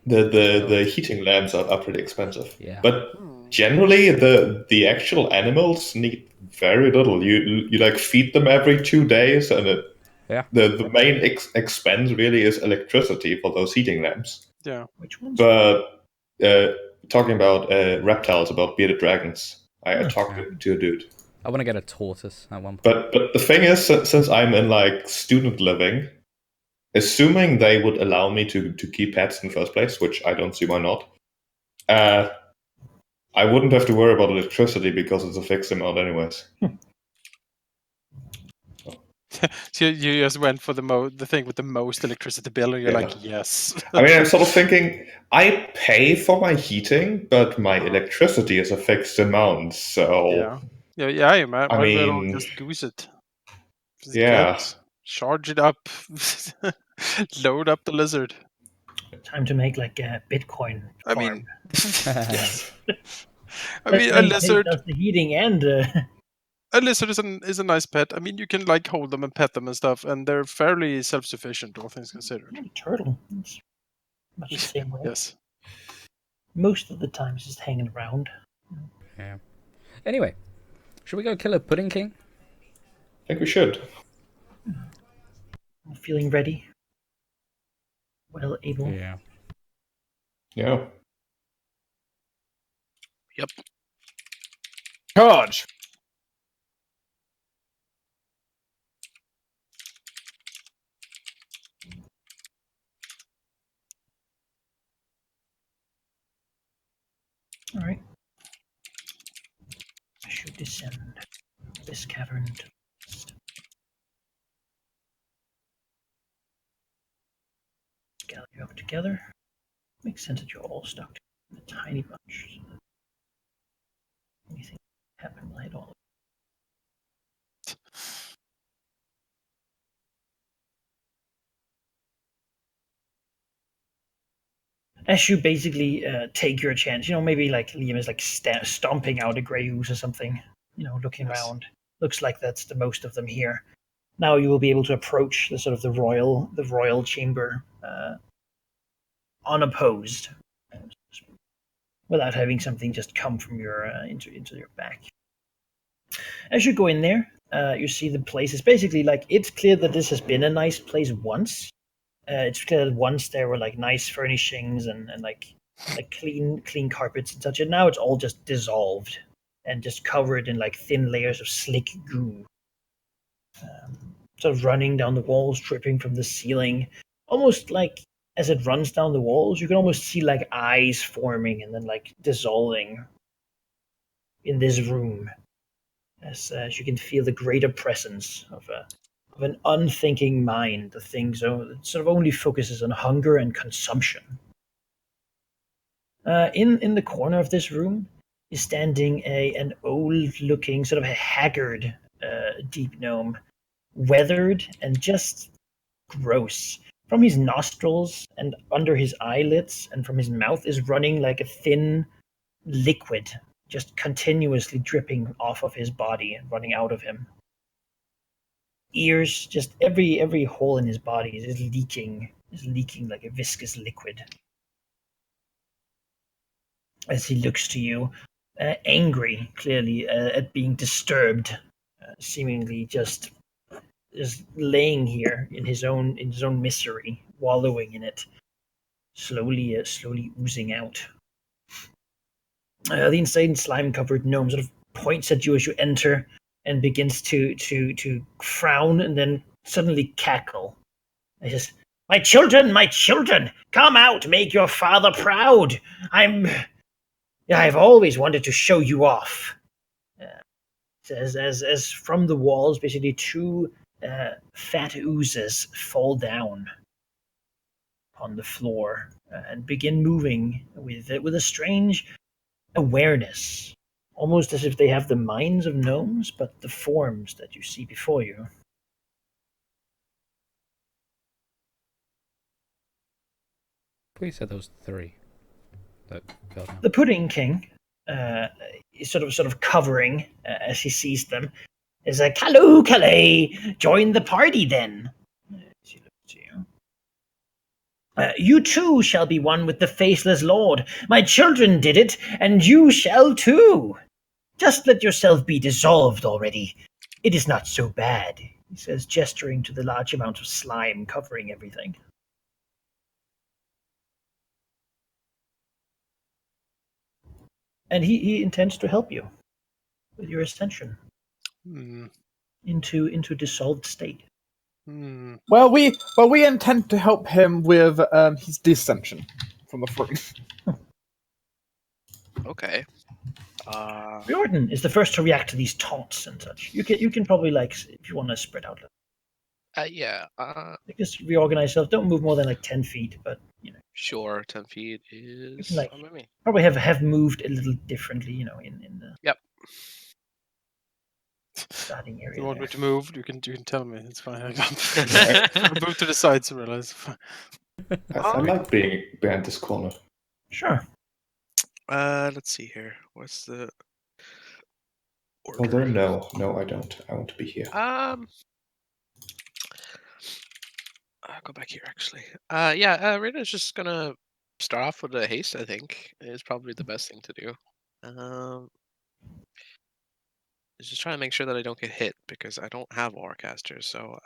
The heating lamps are pretty expensive. Yeah. But generally, the actual animals need very little. You like feed them every 2 days, and Yeah. the main expense really is electricity for those heating lamps. Yeah. Which ones? But talking about reptiles, about bearded dragons, I talked to a dude. I want to get a tortoise at one point. But the thing is, since I'm in like student living, assuming they would allow me to keep pets in the first place, which I don't see why not, I wouldn't have to worry about electricity because it's a fixed amount anyways. So you just went for the thing with the most electricity bill, and you're Yeah. like, yes. I mean, I'm sort of thinking, I pay for my heating, but my electricity is a fixed amount, so... Yeah. You might I as well mean, just goose it. Just yeah. charge it up. Load up the lizard. Time to make like a Bitcoin I farm. mean, yes. I mean, a Bitcoin lizard. does the heating and A lizard is a nice pet. I mean, you can like hold them and pet them and stuff, and they're fairly self-sufficient, all things considered. a turtle. It's much the same way. Yes. Most of the time, it's just hanging around. Yeah. Anyway, should we go kill a pudding king? I think we should. Feeling ready. Well able. Yeah. Yeah. Yep. Charge! All right. I should descend this cavern. Gather you up together. Makes sense that you're all stuck. tiny bunch. Anything happen? I don't. As you basically take your chance, maybe like Liam is like stomping out a grey ooze or something, looking Yes. around. Looks like that's the most of them here. Now you will be able to approach the royal chamber unopposed, without having something just come from your into your back. As you go in there, you see the place is basically like it's clear that this has been a nice place once. It's clear that once there were like nice furnishings and like clean carpets and such, and now it's all just dissolved and just covered in like thin layers of slick goo, sort of running down the walls, dripping from the ceiling, almost like as it runs down the walls, you can almost see like eyes forming and then like dissolving in this room, as you can feel the greater presence of an unthinking mind, the thing that sort of only focuses on hunger and consumption. In the corner of this room is standing an old-looking, sort of a haggard deep gnome, weathered and just gross. From his nostrils and under his eyelids and from his mouth is running like a thin liquid, just continuously dripping off of his body and running out of him. Ears, just every hole in his body is leaking like a viscous liquid. As he looks to you, angry, clearly, at being disturbed, seemingly just laying here in his own misery, wallowing in it, slowly oozing out. The insane slime-covered gnome sort of points at you as you enter and begins to frown and then suddenly cackle. He says, my children, come out, make your father proud. I've always wanted to show you off. As from the walls, basically two fat oozes fall down on the floor and begin moving with a strange awareness, almost as if they have the minds of gnomes, but the forms that you see before you. Please said those three that fell down. The Pudding King is sort of covering as he sees them. Is like, hello, Calais, join the party then. She looks to you. You too shall be one with the faceless lord. My children did it, and you shall too. Just let yourself be dissolved already. It is not so bad, he says, gesturing to the large amount of slime covering everything. And he intends to help you with your ascension into dissolved state. Well, we intend to help him with his descension from the throne. Okay. Riordan is the first to react to these taunts and such. You can probably, like, if you want to spread out, Yeah. just reorganize yourself. Don't move more than like 10 feet, but Sure. 10 feet you is can like fine by me. probably have moved a little differently, in the Yep. starting area. If you want there. me to move, you can tell me. It's fine. I move to the side, so realize. I like being behind this corner. Sure. Let's see here. What's the order? Although no, I don't. I want to be here. I'll go back here actually. Rita's just gonna start off with a haste. I think is probably the best thing to do. Just trying to make sure that I don't get hit because I don't have Warcaster. So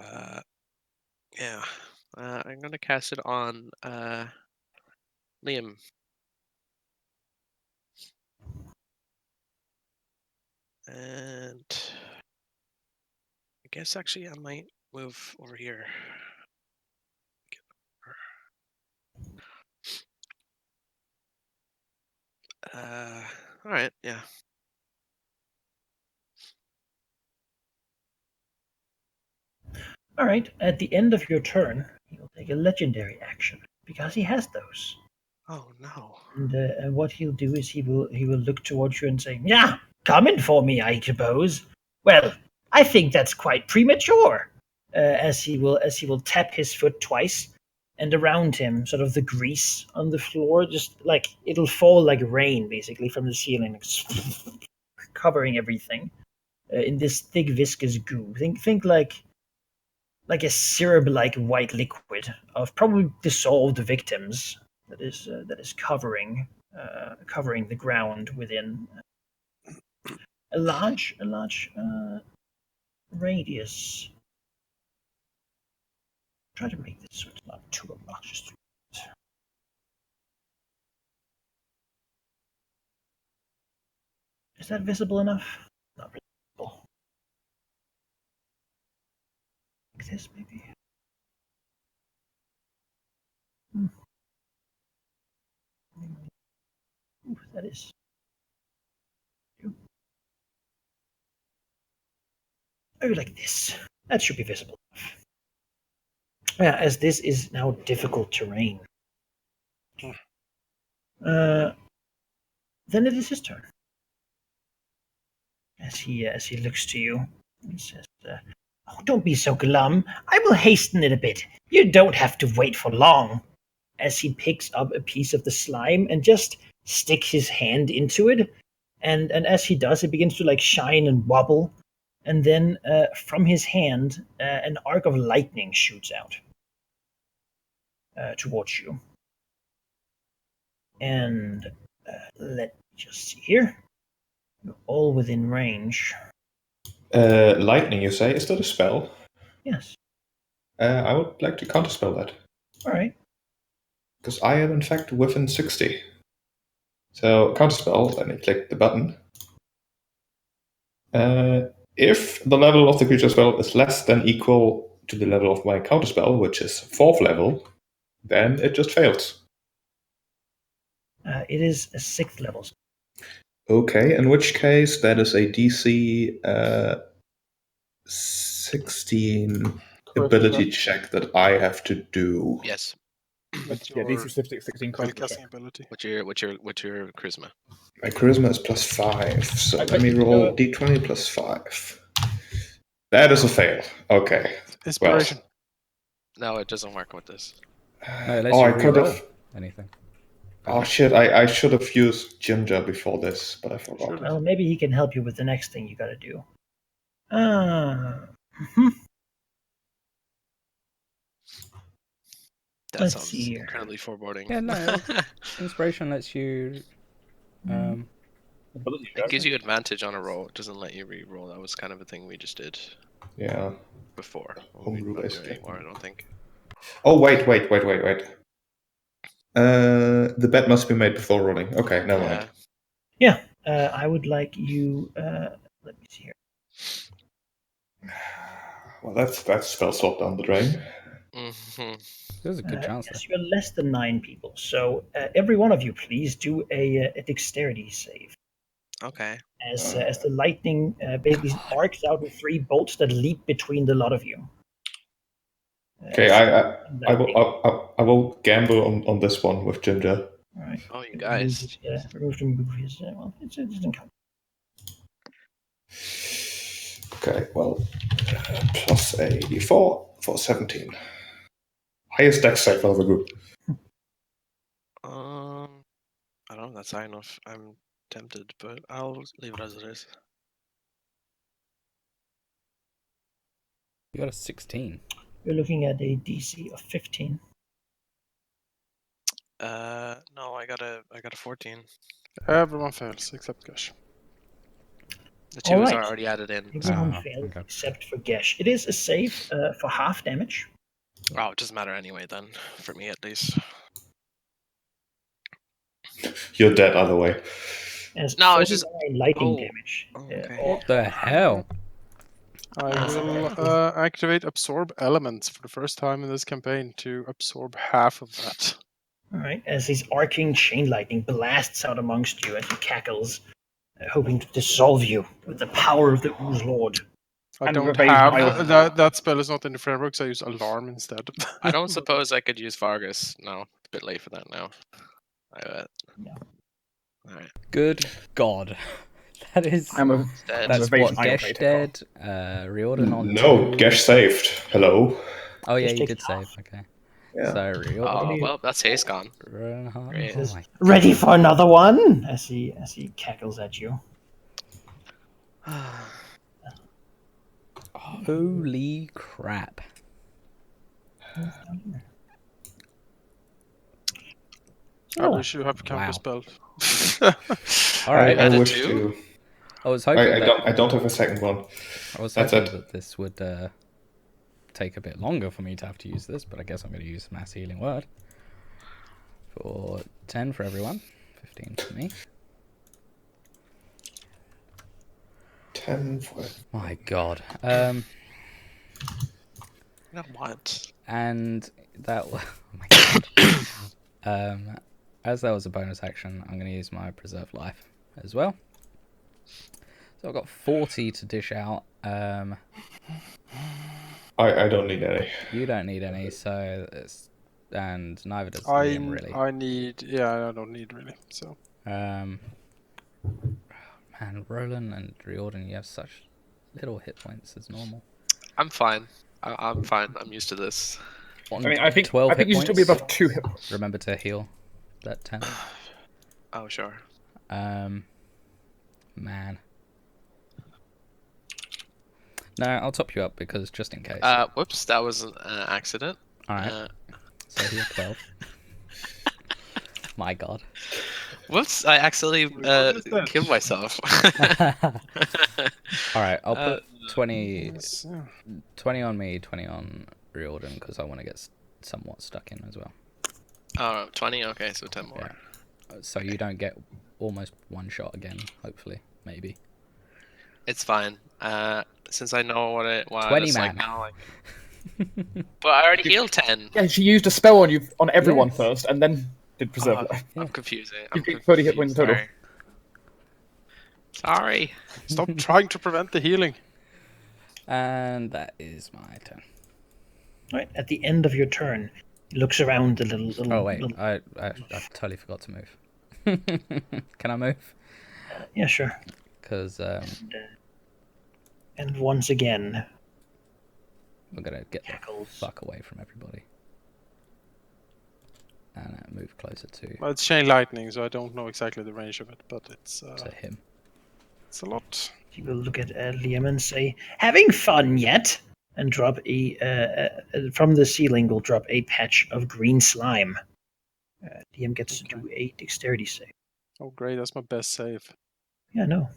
yeah, I'm gonna cast it on Liam. And I guess actually I might move over here. All right, yeah. All right. At the end of your turn, he'll take a legendary action because he has those. Oh no. And what he'll do is he will look towards you and say, "Yeah, coming for me, I suppose. Well, I think that's quite premature." As he will tap his foot twice, and around him, sort of the grease on the floor, just like it'll fall like rain, basically from the ceiling, covering everything in this thick viscous goo. Think like a syrup-like white liquid of probably dissolved victims that is covering the ground within a large radius. Try to make this so it's not too obnoxious. Is that visible enough? Not visible. Like this, maybe. Ooh, that is. Oh, like this. That should be visible enough. Yeah, as this is now difficult terrain. Then it is his turn. As he looks to you, he says, "Oh, don't be so glum. I will hasten it a bit. You don't have to wait for long." As he picks up a piece of the slime and just sticks his hand into it, and as he does, it begins to like shine and wobble, and then from his hand, an arc of lightning shoots out towards you. And let me just see here. You're all within range. Lightning, you say? Is that a spell? Yes. I would like to counterspell that. All right. Because I am in fact within 60. So counterspell, let me click the button. If the level of the creature spell is less than equal to the level of my counterspell, which is 4th level, then it just fails. It is a 6th level. Okay, in which case that is a DC 16 ability check that I have to do. Yes. Yeah, DC 16 charisma Spellcasting check. ability. What's your charisma? My charisma is +5, so let me roll d20 +5. That is a fail. Okay. Inspiration. No, it doesn't work with this. No, unless Oh, you I could reroll have. anything. Oh shit! I should have used Ginger before this, but I forgot. Should've. Well, maybe he can help you with the next thing you got to do. Mhm. That Let's sounds see here. incredibly foreboding. Yeah, no. Inspiration lets you. Ability It check. gives you advantage on a roll. It doesn't let you re-roll. That was kind of a thing we just did Yeah. before. We're Homebrew not doing basically. it anymore, I don't think. Oh wait. The bet must be made before rolling. Okay, never mind. Yeah, I would like you. Let me see here. Well, that's spell slot down the drain. Mm-hmm. There's a good chance Yes, you're less than 9 people. So every one of you, please do a dexterity save. Okay. As the lightning basically arcs out with 3 bolts that leap between the lot of you. Okay, I will gamble on this one with Ginger. All right. Oh, you guys. Remove his. Well, it doesn't count. Okay, well, plus a d4 for 17. Highest dex save of the group. I don't know if that's high enough. I'm tempted, but I'll leave it as it is. You got a 16. You're looking at a DC of 15. No, I got a 14. Everyone fails except Gush. The 2s Alright. are already added in. Everyone Ah, fails okay. except for Gesh. It is a save for half damage. Oh, it doesn't matter anyway then, for me at least. You're dead either way. As No, it's just 49 lightning oh. damage. Oh, okay. What the hell? I will activate Absorb Elements for the first time in this campaign to absorb half of that. Alright, as his arcing chain lightning blasts out amongst you as he cackles, hoping to dissolve you with the power of the Ooze Lord. I And don't repay have my- that spell is not in the framework, so I use Alarm instead. I don't suppose I could use Vargas. No, it's a bit late for that now. I bet. Yeah. Alright. Good God. That is. I'm a Dead. That's evasion what I Gesh already take dead. Riordan on No, 2. Gesh saved. Hello. Oh yeah, Just you take did it save. off. Okay. Yeah. So Riordan. Oh, well, that's haste gone. Great. Oh my. Ready for another one? As he cackles at you. Holy crap. I wish you have counter Wow. spell. All right. Add I a wish 2? to. I was hoping I don't have a second one. That's it. that this would take a bit longer for me to have to use this, but I guess I'm going to use Mass Healing Word for 10 for everyone, 15 for me. 10 for. My God. Not what? And that. Oh my God. As that was a bonus action, I'm going to use my Preserve Life as well. So I've got 40 to dish out. I don't need any. You don't need any, so it's, and neither does I Liam really. I don't need really. So Man, Roland and Riordan, you have such little hit points as normal. I'm fine. I'm fine. I'm used to this. On I mean, I think 12 I think hit you should still be points. above 2 hit points. Remember to heal that 10. Oh, sure. Man. No, I'll top you up because just in case. Whoops, that was an accident. Alright, so heal 12. My God. Whoops, I accidentally What is that? killed myself. Alright, I'll put 20 yes, yeah. 20 on me, 20 on Riordan because I want to get somewhat stuck in as well. Oh, 20? Okay, so 10 more. Yeah. So you don't get almost one shot again, hopefully. Maybe. It's fine. Since I know what 20 it's like man. now, but I already healed 10. Yeah, she used a spell on you on everyone Yes. first, and then did preserve Oh, life. I'm confusing. You've got 30 hit points total. Sorry. Stop trying to prevent the healing. And that is my turn. Right, at the end of your turn, he looks around the little. Oh wait, little- I totally forgot to move. Can I move? Yeah, sure. Because And once again, we're gonna get the cackles. fuck away from everybody. And move closer to Well, it's chain lightning, so I don't know exactly the range of it, but it's him. it's a lot. He will look at Liam and say, "Having fun yet?" And drop from the ceiling. Will drop a patch of green slime. Liam gets to do a dexterity save. Oh, great! That's my best save. Yeah, no.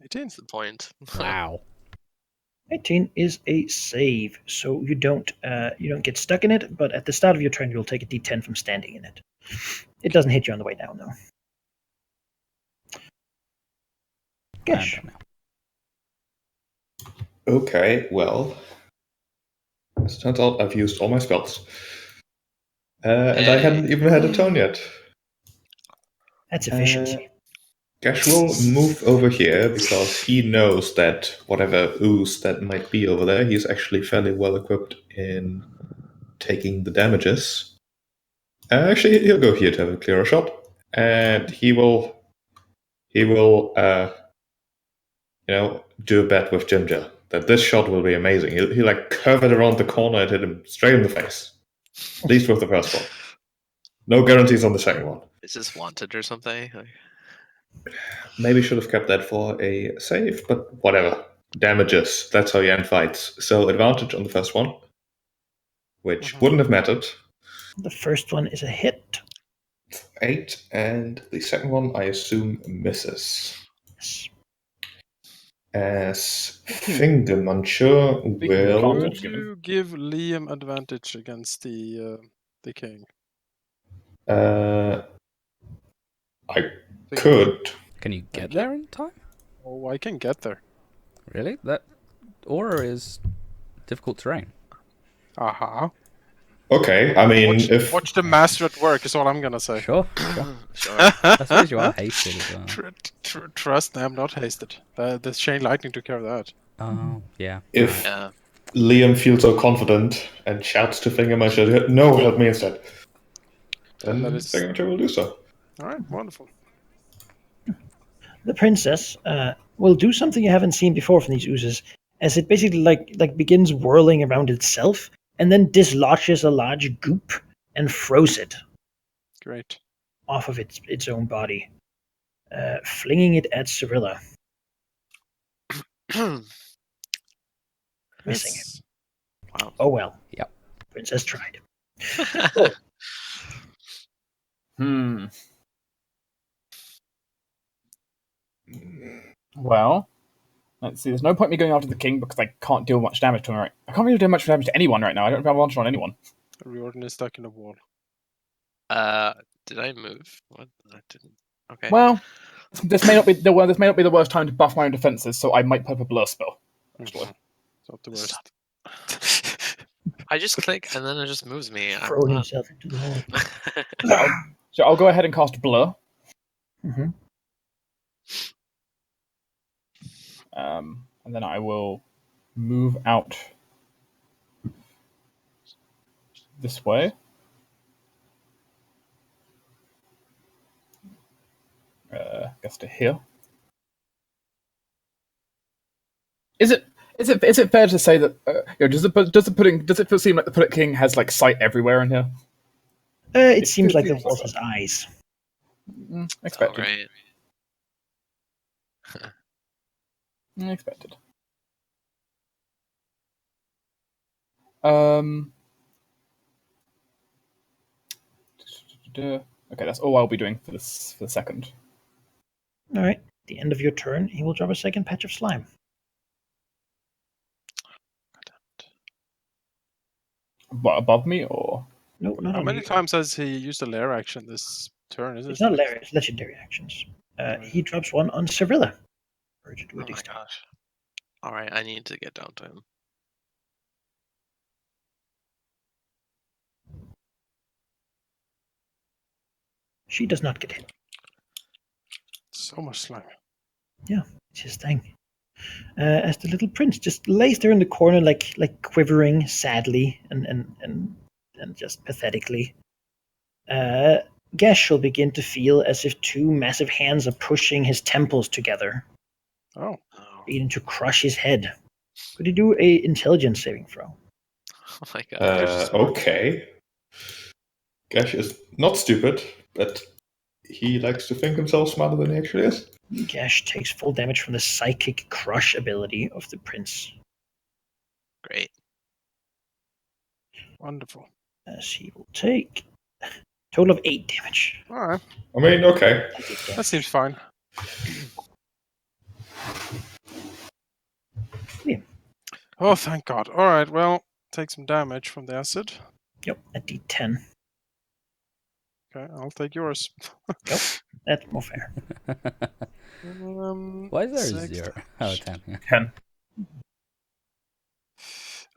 18. That's the point. Wow. 18 is a save, so you don't get stuck in it. But at the start of your turn, you'll take a D10 from standing in it. It doesn't hit you on the way down, though. Gosh. And now. Okay, well. As it turns out, I've used all my spells. And I hadn't even had a turn yet. That's efficiency. Gash will move over here because he knows that whatever ooze that might be over there, he's actually fairly well equipped in taking the damages. Actually, he'll go here to have a clearer shot, and he will, do a bet with Ginger that this shot will be amazing. He'll like curve it around the corner and hit him straight in the face. At least with the first one. No guarantees on the second one. Is this wanted or something? Maybe should have kept that for a save, but whatever. Damages, that's how you end fights. So advantage on the first one, which wouldn't have mattered. The first one is a hit. 8, and the second one, I assume, misses. Yes. As Finger Muncher will... advantage. Would you give Liam advantage against the king? I could. Can you get there in time? Oh, I can get there. Really? That aura is difficult terrain. Aha. Okay, I mean, if... Watch the master at work is all I'm gonna say. Sure. Sure. I suppose you are hasted as well. Trust me, I'm not hasted. The chain lightning took care of that. Oh, yeah. If Yeah. Liam feels so confident and shouts to Fingermuncher, "No, help me instead." And That is- Fingermuncher will do so. All right, wonderful. The princess will do something you haven't seen before from these oozes, as it basically like begins whirling around itself and then dislodges a large goop and throws it Great. off of its own body, flinging it at Cyrilla, missing it. Yes. Wow. Oh well. Yep. Princess tried. Hmm. Well, let's see. There's no point me going after the king because I can't deal much damage to him. Right? I can't really do much damage to anyone right now. I don't have advantage on anyone. Riordan is stuck in the wall. Did I move? What? I didn't. Okay. Well, this may not be the worst time to buff my own defenses, so I might put up a blur spell. Actually, It's not the worst. I just click and then it just moves me. I'm Throwing not- himself into the wall. so I'll go ahead and cast blur. Mm-hmm. And then I will move out this way. I guess to here. Is it fair to say that does it seem like the Puppet King has like sight everywhere in here? It seems like there seems was like his eyes. Expected. Alright. Expected. Okay, that's all I'll be doing for this for the second. All right. At the end of your turn, he will drop a second patch of slime. What, above me or? No, not How on many you. times has he used a lair action this turn? Is It's it? not Larry, it's legendary actions. He drops one on Cyrilla. Urgent Oh my Witting Stone. gosh. Alright, I need to get down to him. She does not get hit. So much slime. It's his thing. As the little prince just lays there in the corner, like quivering sadly and just pathetically. Gesh will begin to feel as if two massive hands are pushing his temples together, Oh, Oh, beginning to crush his head. Could he do a intelligence saving throw? oh my god. Okay. Gash is not stupid, but he likes to think himself smarter than he actually is. Gesh takes full damage from the psychic crush ability of the prince, Great. wonderful. as he will take a total of 8 damage. All right, I mean, okay. Psychic that damage. seems fine. Liam. Oh, thank God. All right, well, take some damage from the acid. Yep, a d10. Okay, I'll take yours. That's more fair. Why is there a 6 0? damage. Oh, 10. Yeah. 10.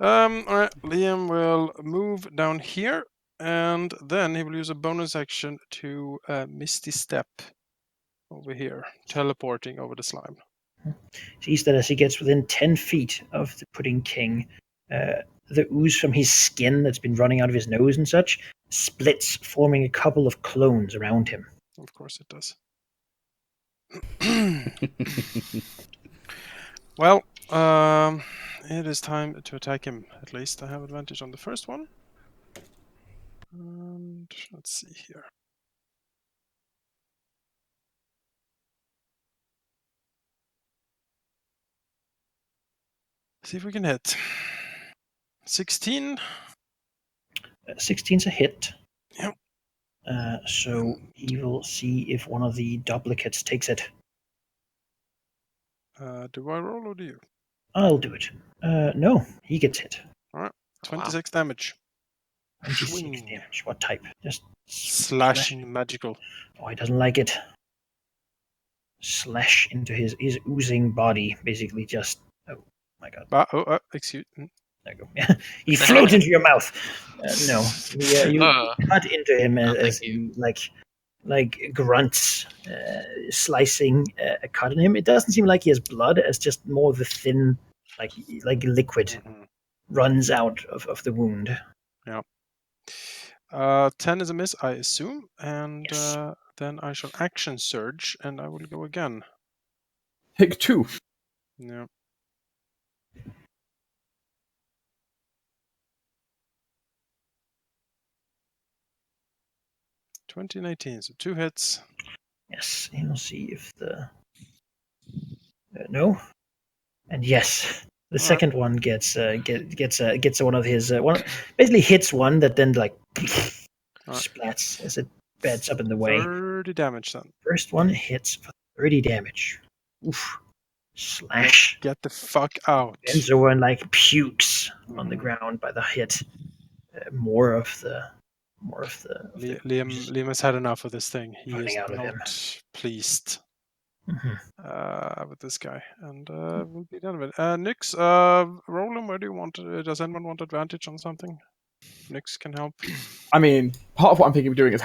All right, Liam will move down here, and then he will use a bonus action to Misty Step over here, teleporting over the slime. Sees that as he gets within 10 feet of the Pudding King, the ooze from his skin that's been running out of his nose and such splits, forming a couple of clones around him. Of course it does. Well, it is time to attack him. At least I have advantage on the first one. And let's see here. See if we can hit. 16. 16's a hit. Yep. So he will see if one of the duplicates takes it. Do I roll or do you? I'll do it. No, he gets hit. 26 damage. 26 Swing. damage. What type? Just Slashing magical. Oh, he doesn't like it. Slash into his oozing body, basically just. Oh my god. Excuse me. There you go. He floats into your mouth. No, you Oh. cut into him Oh, as thank you. like grunts, slicing a cut in him. It doesn't seem like he has blood, as just more of a thin, like liquid, Mhm. runs out of the wound. 10 is a miss, I assume, and Yes. then I shall action surge, and I will go again. Take 2. Yeah. $20 so 2 hits. Yes, and we'll see if the no, and yes, the All right. second one gets one of his basically hits one that then like All right. splats as it beds up in the way. 30 damage then. First one hits for 30 damage. Oof. Slash. Get the fuck out. Bends over and like pukes on the Mhm. ground by the hit. More of the Liam has had enough of this thing. He running is out of him. not pleased Mhm. with this guy, and we'll be done with it. Nyx, Roland, where do you want? Does anyone want advantage on something? Nyx can help. I mean, part of what I'm thinking of doing is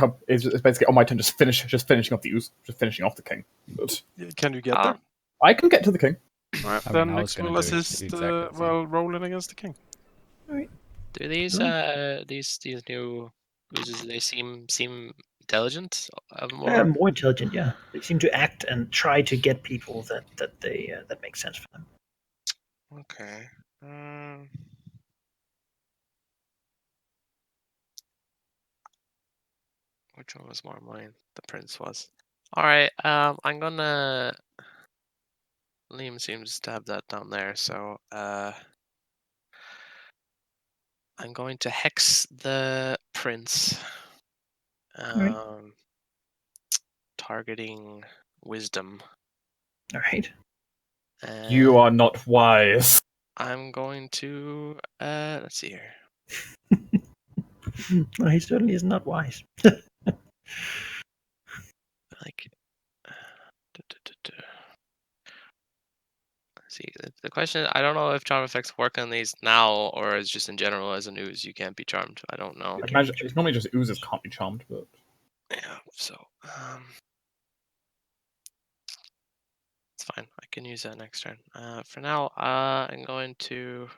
basically on my turn just finishing off the ooze, just finishing off the king. But Can you get there? I can get to the king. All right, I then mean, I was Nyx gonna will do assist. exactly the same. Roland against the king. Do these new oozes, they seem intelligent? More. More intelligent, yeah. They seem to act and try to get people that makes sense for them. Okay. Which one was more mine? The prince was. All right. I'm gonna. Liam seems to have that down there, so I'm going to hex the prince. Right. Targeting wisdom. All right. You are not wise. I'm going to let's see here. No, he certainly is not wise. Like, see, the question is, I don't know if charm effects work on these now or is just in general as an ooze you can't be charmed. I don't know. I imagine it's normally just oozes can't be charmed, but Yeah, so it's fine. I can use that next turn. For now, I'm going to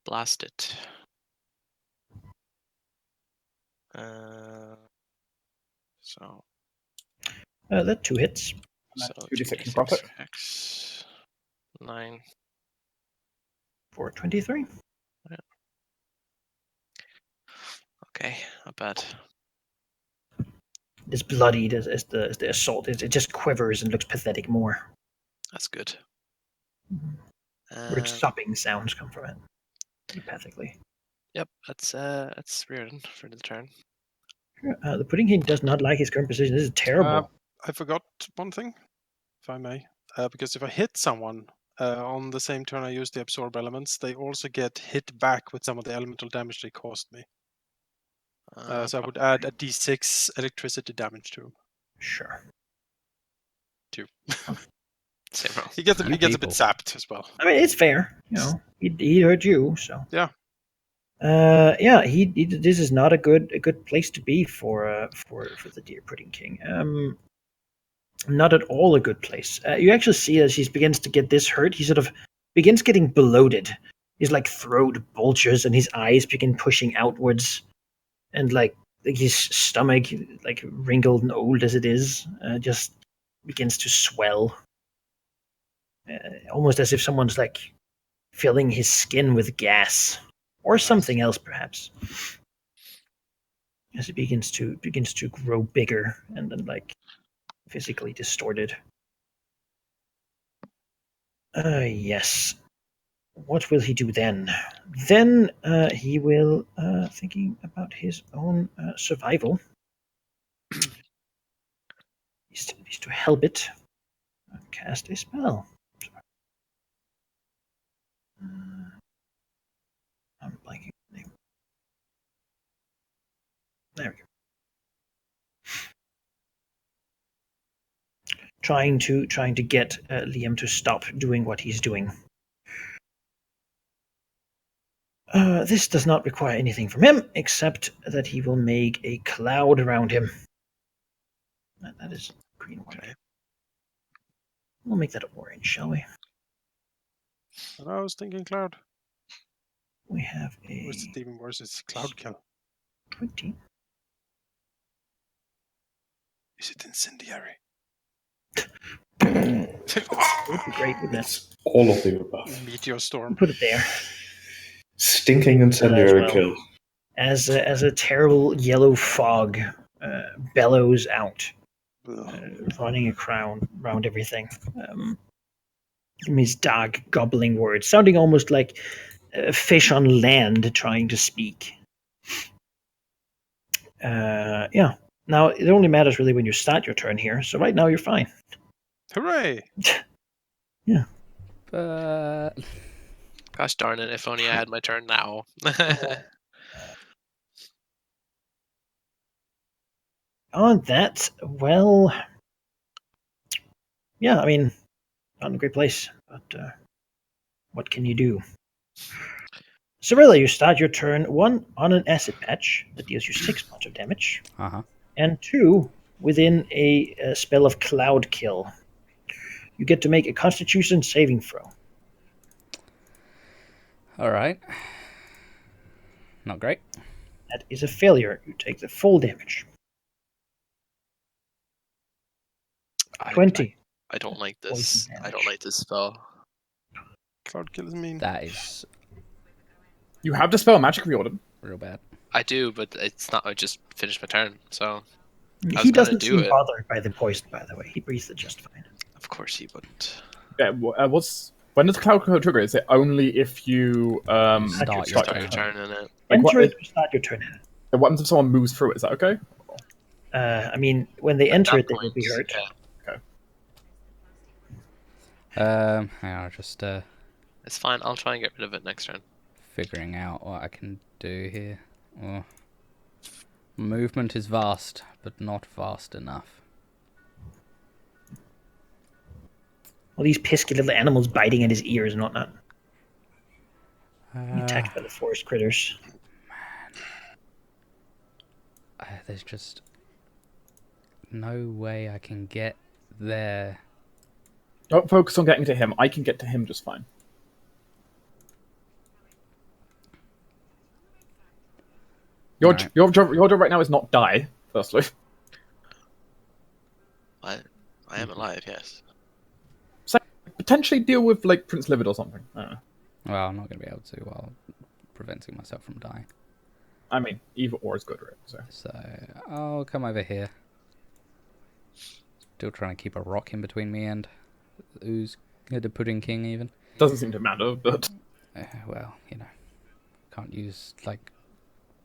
blast it. So That 2 hits. so 2d6 2d6 necrotic. x 9 For 23. Okay, not bad. It's bloodied as the assault. It just quivers and looks pathetic more. That's good. Weird sopping sounds come from it. Telepathically. Yep, that's Reardon for the turn. The Pudding King does not like his current position. This is terrible. I forgot one thing, if I may. Because if I hit someone on the same turn I use the absorb elements, they also get hit back with some of the elemental damage they caused me. So I would add a d6 electricity damage to him. Sure. 2. Same roll. He gets a bit people. zapped as well. I mean, it's fair. You know, he hurt you, so Yeah. yeah. He this is not a good place to be for the Deer Pudding King. Not at all a good place. You actually see as he begins to get this hurt, he sort of begins getting bloated. His like throat bulges and his eyes begin pushing outwards, and like his stomach, like wrinkled and old as it is, just begins to swell. Almost as if someone's like filling his skin with gas or Nice. something else, perhaps. As it begins to grow bigger and then like physically distorted. Yes. What will he do then? Then he will, thinking about his own survival, he's to help it cast a spell. I'm blanking on the name. There we go. Trying to get Liam to stop doing what he's doing. This does not require anything from him except that he will make a cloud around him. That is green one. Okay. We'll make that orange, shall we? And I was thinking cloud. We have Or a is it even worse? It's Cloud Kill. 20. Is it Incendiary? It would be great, wouldn't it? It's all of the above. Meteor Storm. Put it there. Stinking incendiary well. kill. As a terrible yellow fog bellows out, running around everything. His dog gobbling words, sounding almost like a fish on land trying to speak. Yeah. Now, it only matters really when you start your turn here, so right now you're fine. Hooray! Yeah. Gosh darn it! If only I had my turn now. On that, well, yeah, I mean, not in a great place, but what can you do? Cirilla, you start your turn 1 on an acid patch that deals you 6 points of damage, Uh-huh. and 2 within a spell of Cloud Kill. You get to make a Constitution saving throw. All right. Not great. That is a failure. You take the full damage. 20. I don't like Poison this. I don't damage. like this spell. Cloud Kill is mean. That is You have to spell magic reorder. real bad. I do, but it's not. I just finished my turn, so He gonna doesn't do seem it. bothered by the poison, by the way. He breathes it just fine. of course he wouldn't. Yeah, when does Cloud Kill trigger? Is it only if you Start Start your your turn. turn in it. Like, Enter what- it or start your turn in it. what happens if someone moves through it? Is that okay? I mean, when they enter that it, they will be point, hurt. yeah. Hang on, just It's fine. I'll try and get rid of it next turn. figuring out what I can do here. Oh. Movement is vast, but not vast enough. All these pesky little animals biting at his ears and whatnot. Attacked by the forest critters. There's just no way I can get there. Don't focus on getting to him. I can get to him just fine. Your Right. your job right now is not die. Firstly, I am alive. Yes. potentially deal with like Prince Livid or something. I don't know. Well, I'm not going to be able to while preventing myself from dying. I mean, either or is good, right? So I'll come over here. Still trying to keep a rock in between me and Ooze, the Pudding King even. Doesn't seem to matter, but Well, you know, can't use like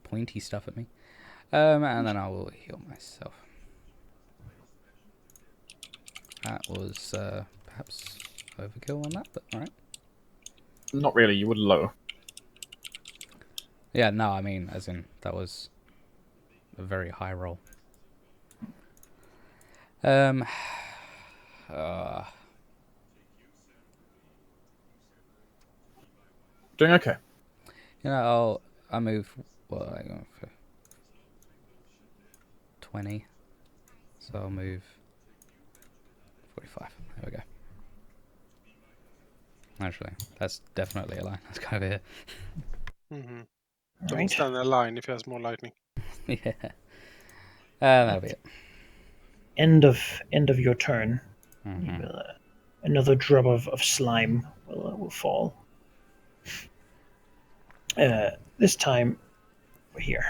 pointy stuff at me. And then I will heal myself. That was perhaps overkill on that, but alright. not really. You would low. Yeah, no, I mean, as in, that was a very high roll. Doing okay. You know, I'll move. Well, I go for 20, so I'll move 45. There we go. Actually, that's definitely a line. That's kind of it. Mm-hmm. Don't Right. stand in line if he has more lightning. Yeah. That'll be it. End of your turn. Mhm. You will, another drop of slime will fall. This time, we're here.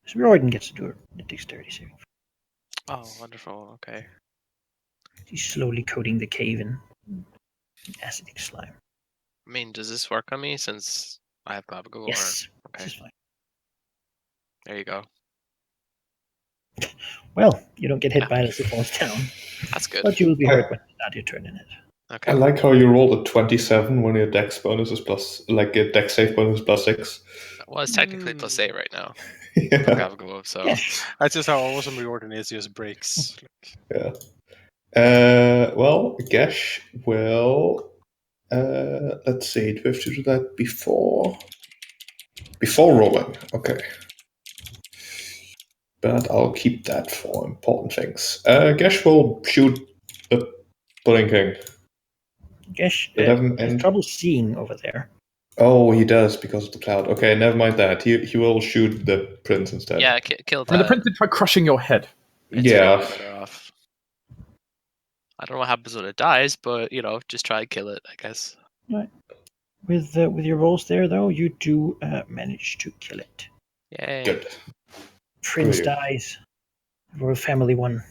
So Riordan gets to do a dexterity saving. Oh, wonderful. Okay. He's slowly coating the cave in acidic slime. I mean, does this work on me since I have Gabagool? Yes, Or... Okay. this is fine. There you go. Well, you don't get hit Yeah. by it as it falls down, That's good. but you will be hurt when you start your turn in it. Okay. I like how you rolled a 27 when your dex bonus is plus, like a dex save bonus is +6. Well, it's technically +8 right now. Yeah. Gabagool, so Yes. That's just how awesome Riordan is. He just breaks. Yeah. Well, Gesh will. Let's see. Do we have to do that before rolling? Okay. But I'll keep that for important things. Gesh will shoot the Pudding King. Gesh Eleven has and- trouble seeing over there. Oh, he does because of the cloud. Okay, never mind that. He will shoot the prince instead. Yeah, kill I mean, the that. prince did try crushing your head. It's Yeah. probably better off. I don't know what happens when it dies, but just try and kill it, I guess. Right. With your rolls there, though, you do manage to kill it. Yay. Good. Prince Brilliant. dies. Royal family one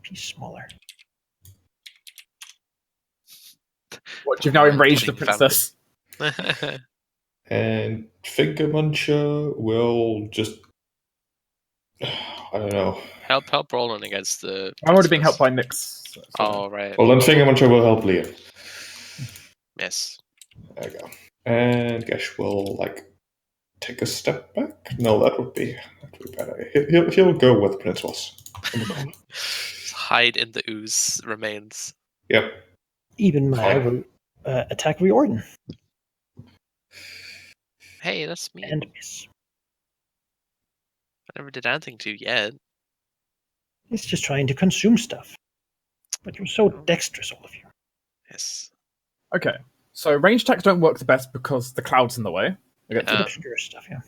piece smaller. What, you've now Royal enraged the pudding princess. And Finger Muncher will just. I don't know. help Roland against the. I'm already being princess. helped by Nyx. So, Oh right. Well, then Finger Muncher will help Liam. Miss. There you go. And Gesh will take a step back. No, that would be better. He'll go where the prince was. In the corner. Just hide in the ooze remains. Yep. Even Maya Fine. will attack Riordan Hey, that's me. and miss. I never did anything to you yet. It's just trying to consume stuff. But you're so dexterous, all of you. Yes. okay, so ranged attacks don't work the best because the cloud's in the way. Yeah. Obscure stuff, yeah.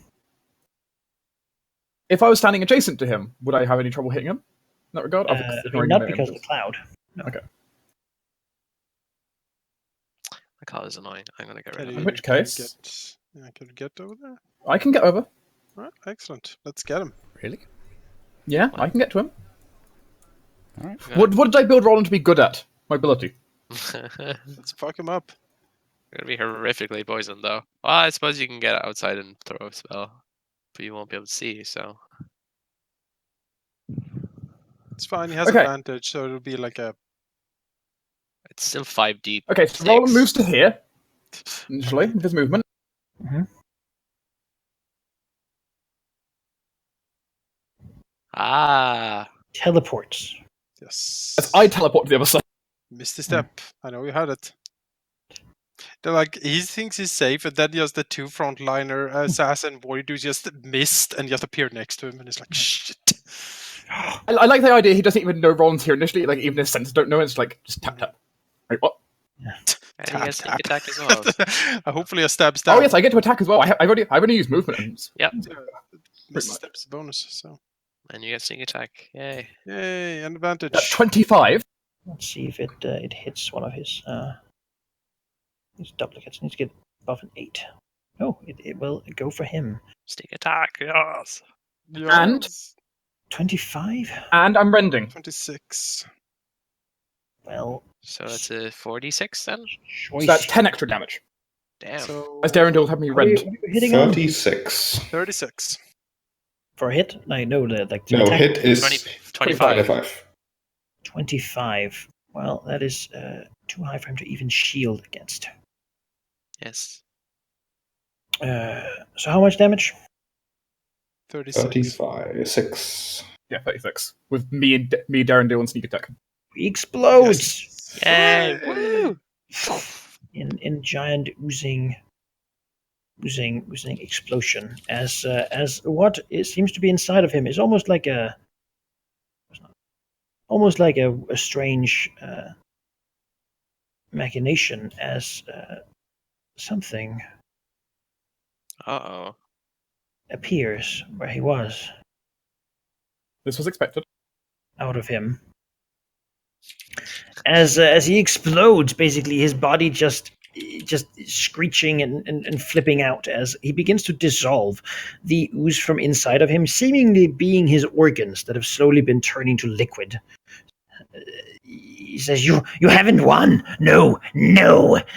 If I was standing adjacent to him, would I have any trouble hitting him? In that regard? Not because of the cloud. No. Okay. My call is annoying. I'm gonna get rid of In it. which case- Can you get over there? I can get over. All right, excellent. Let's get him. Really? Yeah, I can get to him. All right. Okay. What did I build Roland to be good at? Mobility. Let's fuck him up. Gonna be horrifically poisoned though. Well, I suppose you can get outside and throw a spell, but you won't be able to see. So It's fine. He has Okay. advantage, so it'll be like a. it's still 5d. Okay, so Roland moves to here, initially, with his movement. Ah, Teleports. Yes. As I teleport to the other side. Missed the step. I know you had it. They're like, he thinks he's safe, and then just the two frontliner assassin warrior dudes just missed and just appeared next to him, and it's like, shit. I like the idea he doesn't even know Roland's here initially, like even his senses don't know, it's like, just tap tap. Wait, what? and he gets sneak attack as well. Hopefully a stab. Oh yes, I get to attack as well. I've already used movement. And Yep, Miss steps bonus. So and you get sneak attack. Yay! yay, an advantage. that's 25. Let's see if it hits one of his duplicates. Needs to get above an 8. No, it will go for him. Sneak attack. Yes. And? Yes. 25? And I'm rending. 26. Well, So that's a 46 then. So that's 10 extra damage. Damn. So As Darren will have me what are you rend. hitting on? 36. 36. For a hit? I know the No, attack. hit is 25. 25. 25. Well, that is too high for him to even shield against. Yes. So how much damage? 36. 35. 6. Yeah, 36. With me and Darren doing sneak attack. He explodes Yay! Hooray! Woo! in giant oozing explosion as what seems to be inside of him is almost like a strange machination as something Uh-oh. appears where he was This was expected. out of him. As he explodes, basically his body just screeching and flipping out as he begins to dissolve. The ooze from inside of him, seemingly being his organs that have slowly been turning to liquid. He says, "You haven't won. No.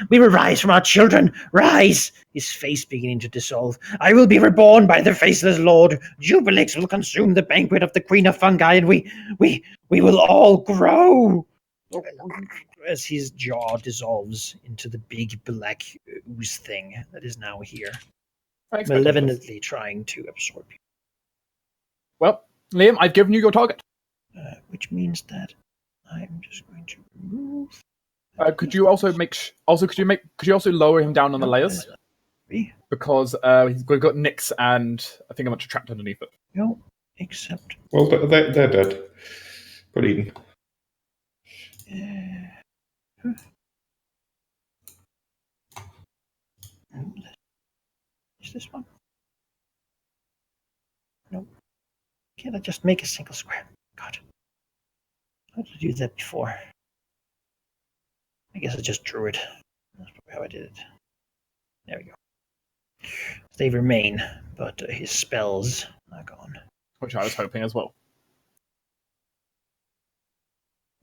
We will rise from our children. Rise." His face beginning to dissolve. "I will be reborn by the faceless Lord. Jubilix will consume the banquet of the Queen of Fungi, and we will all grow." As his jaw dissolves into the big black ooze thing that is now here, I expected this. malevolently trying to absorb you. Well, Liam, I've given you your target. Which means that I'm just going to remove. Could you also could you also lower him down on the layers? Because we've got Nyx and I think I'm much trapped underneath it. No, except Well, they're dead. Got eaten. this one? Nope. Can't I just make a single square? God. How did I do that before? I guess I just drew it. That's probably how I did it. There we go. They remain, but his spells are gone. Which I was hoping as well.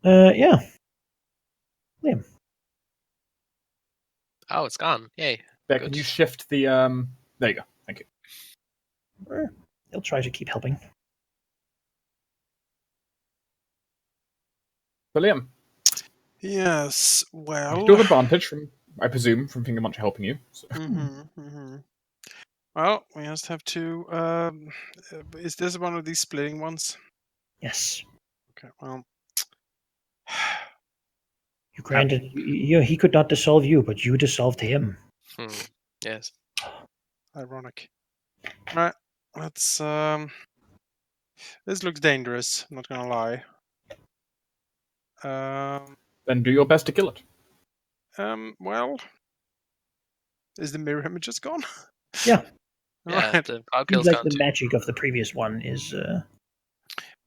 Yeah. Liam. Oh, it's gone. Yay. Yeah, Good. can you shift the There you go. Thank you. He'll try to keep helping. William, Yes. you Well. still have advantage from, I presume, from Finger Muncher helping you. So. Well, we just have to. Is this one of these splitting ones? Yes. Okay. Well. You granted he could not dissolve you, but you dissolved him. Yes. Ironic. Right. Let's. This looks dangerous. I'm not gonna lie. Then do your best to kill it. Well. Is the mirror image just gone? Yeah. Yeah, Alright. the cloud Seems kill's like gone the too. magic of the previous one is.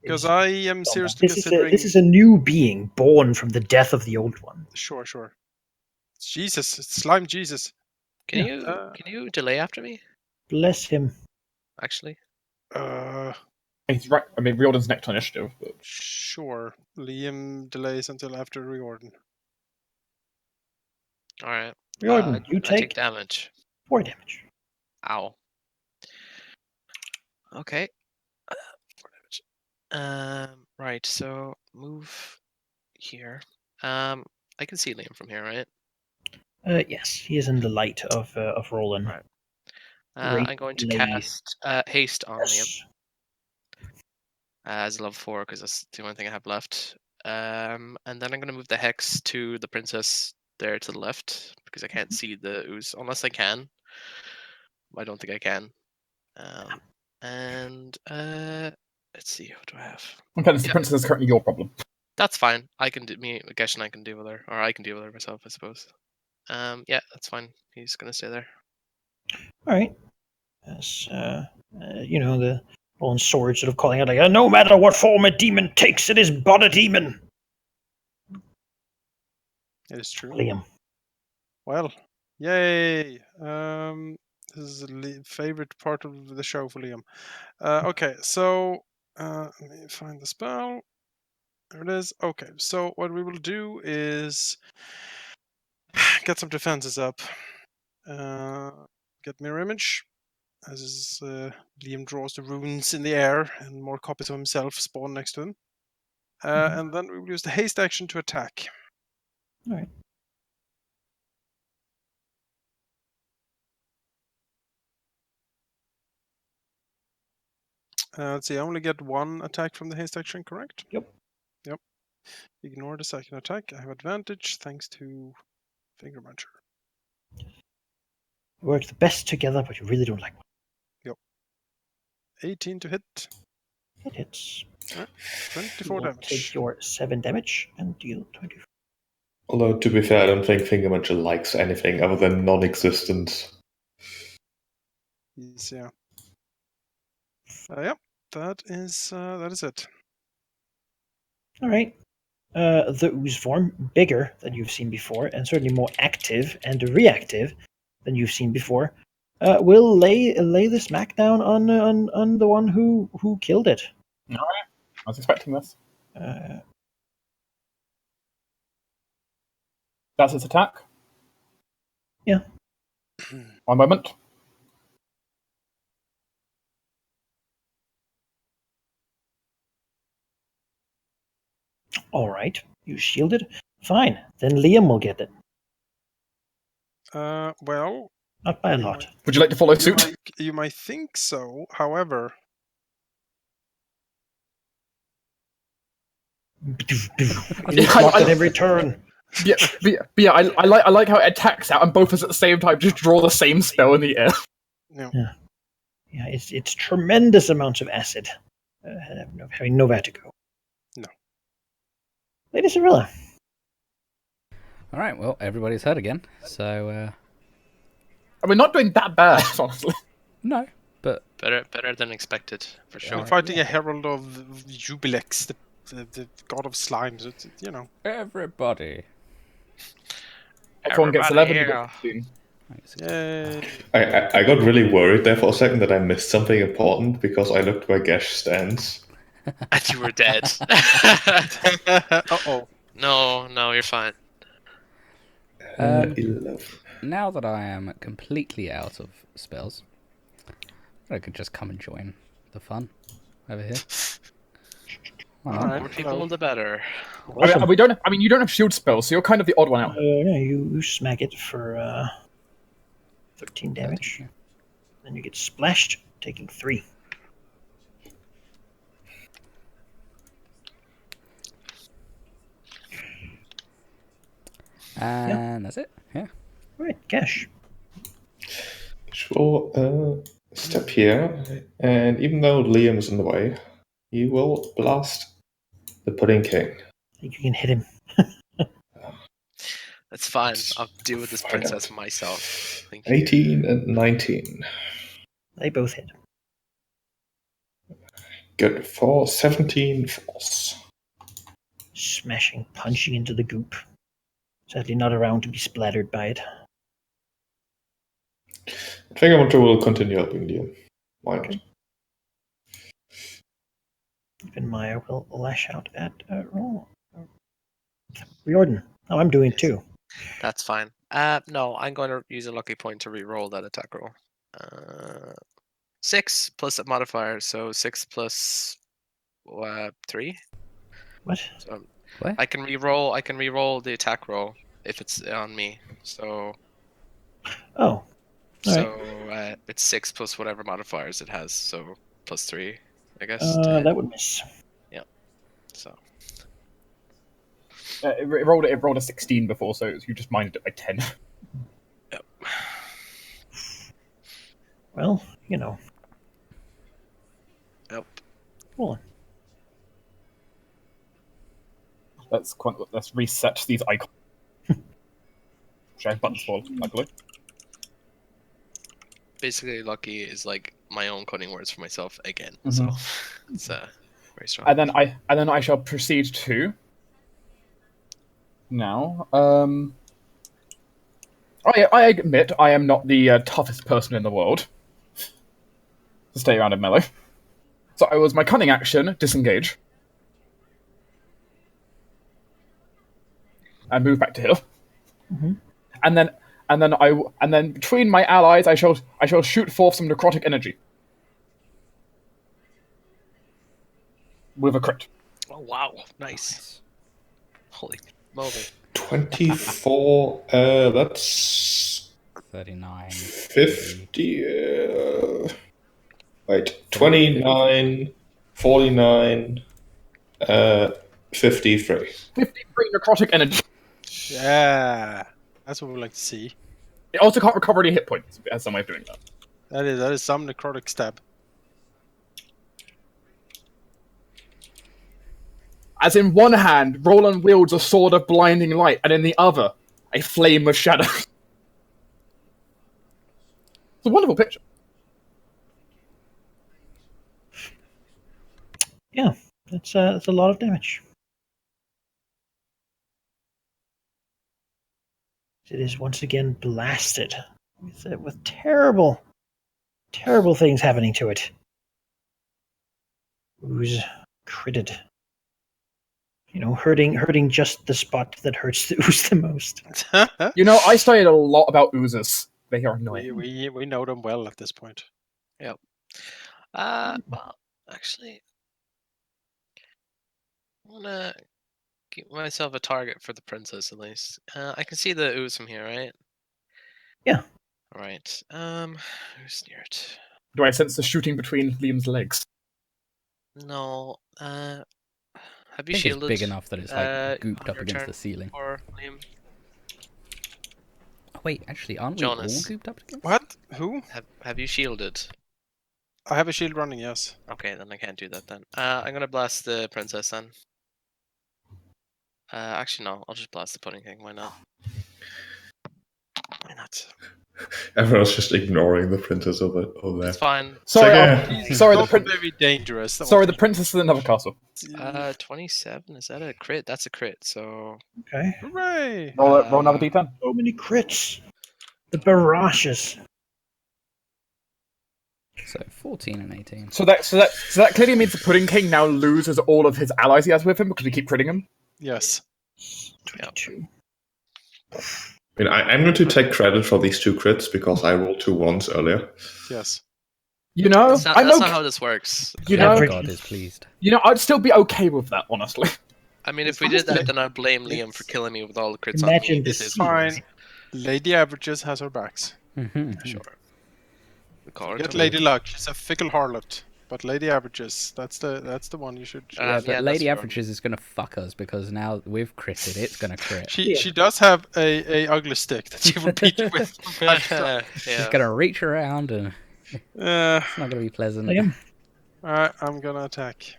Because I am seriously this considering. This is a new being born from the death of the old one. Sure. It's Jesus. It's slime Jesus. Can Yeah. you delay after me? Bless him. Actually, He's right. I mean, Riordan's next on initiative. But... Sure. Liam delays until after Riordan. all right. Riordan, you I take take damage. 4 damage. Ow. Okay. 4 damage. Right. So move here. I can see Liam from here, right? Yes, he is in the light of Roland. Right. Great I'm going to blaze. cast haste on Liam Yes. as level 4 because that's the only thing I have left. And then I'm going to move the hex to the princess there to the left because I can't see the ooze unless I can. I don't think I can. And let's see, what do I have? Okay, the princess is currently your problem. That's fine. I can do me. Gesh and I can deal with her, or I can deal with her myself, I suppose. Yeah, that's fine. He's gonna stay there. All right. Yes. The Roland sword sort of calling out like, no matter what form a demon takes, it is but a demon. It is true. Liam. Well, yay! This is the favorite part of the show for Liam. Okay, so let me find the spell. There it is. Okay, so what we will do is get some defenses up. Get mirror image. As Liam draws the runes in the air and more copies of himself spawn next to him. And then we will use the haste action to attack. All right. Let's see, I only get 1 attack from the haste action, correct? Yep. Ignore the second attack. I have advantage thanks to Finger Muncher. You work the best together, but you really don't like one. 18 to hit. It hits. 24 You damage. take your 7 damage and deal 24. Although, to be fair, I don't think Finger Muncher likes anything other than non-existence. Yeah. Yep. That is it. All right. The ooze form, bigger than you've seen before, and certainly more active and reactive than you've seen before, will lay the smackdown on the one who killed it. All right. I was expecting this. That's its attack. Yeah. 1 moment. All right. You shielded. Fine. Then Liam will get it. Well, Not by a lot. Would you like to follow suit? you might think so. However, It's not at every turn. Yeah, I like how it attacks out and both of us at the same time just draw the same spell in the air. no. Yeah, it's tremendous amounts of acid. Having nowhere to go. No. Lady Cirilla. All right, well, everybody's hurt again. So, And we're not doing that bad, honestly. No, but Better than expected, for You're sure. fighting a herald of Jubilex, the god of slimes. It's, you know. everybody. Everyone gets Everybody 11. You here. get 15. Yay. I got really worried there for a second that I missed something important because I looked where Gesh stands. And you were dead. Uh-oh. No, you're fine. 11. Now that I am completely out of spells, I could just come and join the fun over here. Why not? Alright. More people, the better. Awesome. We don't. I mean, you don't have shield spells, so you're kind of the odd one out. Yeah, you smack it for 13 damage. Yeah. Then you get splashed, taking 3. And that's it. Yeah. Right, Cash. Gesh will step here, and even though Liam is in the way, he will blast the Pudding King. I think you can hit him. That's fine. I'll deal with this Find princess out. myself. Thank you. 18 and 19. They both hit. Good for 17 force. Smashing, punching into the goop. Sadly not around to be splattered by it. I think I want to continue helping Liam. Why not? Even Maya will lash out at roll. Riordan. Oh, I'm doing it too. That's fine. No, I'm going to use a lucky point to re-roll that attack roll. 6 plus a modifier, so 6 plus 3. What? So What? I can re-roll. I can re-roll the attack roll if it's on me. So Oh, it's 6 plus whatever modifiers it has. So plus 3, I guess. that would miss. So It rolled a 16 before, so you just minded it by 10. yep. Well, you know. Yep. Hold on. Let's reset these icons. Which I have buttons for, luckily. Basically, lucky is like my own cunning words for myself again. Mhm. So it's very strong. And then I shall proceed to now. I admit I am not the toughest person in the world to stay around in melee. So I was my cunning action, disengage, and move back to heal. Mm-hmm. And then between my allies, I shall shoot forth some necrotic energy with a crit. Oh wow, nice! Holy moly! 24, that's 39. 50. Wait, 29, 49, 53. 53 necrotic energy. Yeah. That's what we like to see. It also can't recover any hit points. It has some way of doing that. That is some necrotic stab. As in one hand, Roland wields a sword of blinding light, and in the other, a flame of shadow. It's a wonderful picture. Yeah, that's a lot of damage. It is once again blasted with terrible, terrible things happening to it. Ooze critted. You know, hurting just the spot that hurts the ooze the most. You know, I studied a lot about oozes. They are annoying. we know them well at this point. Yep. Well, actually, I wanna give myself a target for the princess at least. I can see the ooze from here, right? Yeah. All right. Who's near it? Do I sense the shooting between Liam's legs? No. Have I you think shielded? it's big enough that it's like gooped on up your against turn the ceiling. Or Liam? Oh, wait, actually, aren't we Jonas. all gooped up against? What? Who? Have you shielded? I have a shield running, yes. Okay, then I can't do that then. I'm gonna blast the princess then. Actually no, I'll just blast the pudding king. Why not? Why not? Everyone's just ignoring the princess over there. It's fine. Sorry, Second. sorry, the Not prince. very dangerous. Sorry, the princess is another castle. 27. Is that a crit? That's a crit. So Okay. Hooray! Roll another d10. So many crits. The barrages. So 14 and 18. So that clearly means the Pudding King now loses all of his allies he has with him because we keep critting him. Yes. 22. I mean, I'm going to take credit for these 2 crits because I rolled 2 ones earlier. Yes. You know, that's not how this works. You The know, Average. God is pleased. you know, I'd still be okay with that, honestly. I mean, if we did that, then I'd blame Liam for killing me with all the crits Imagine on me. this It is Fine. Lady Averages has her backs. sure. We call her Get to- Lady Luck. She's a fickle harlot. But Lady Averages, that's the one you should. Yeah, but yeah, Lady that's Averages is going to fuck us because now we've critted, it's going to crit. She does have a ugly stick that she will beat you with. from time to time. She's yeah. going to reach around and Uh, it's not going to be pleasant. Liam. Alright, I'm gonna attack.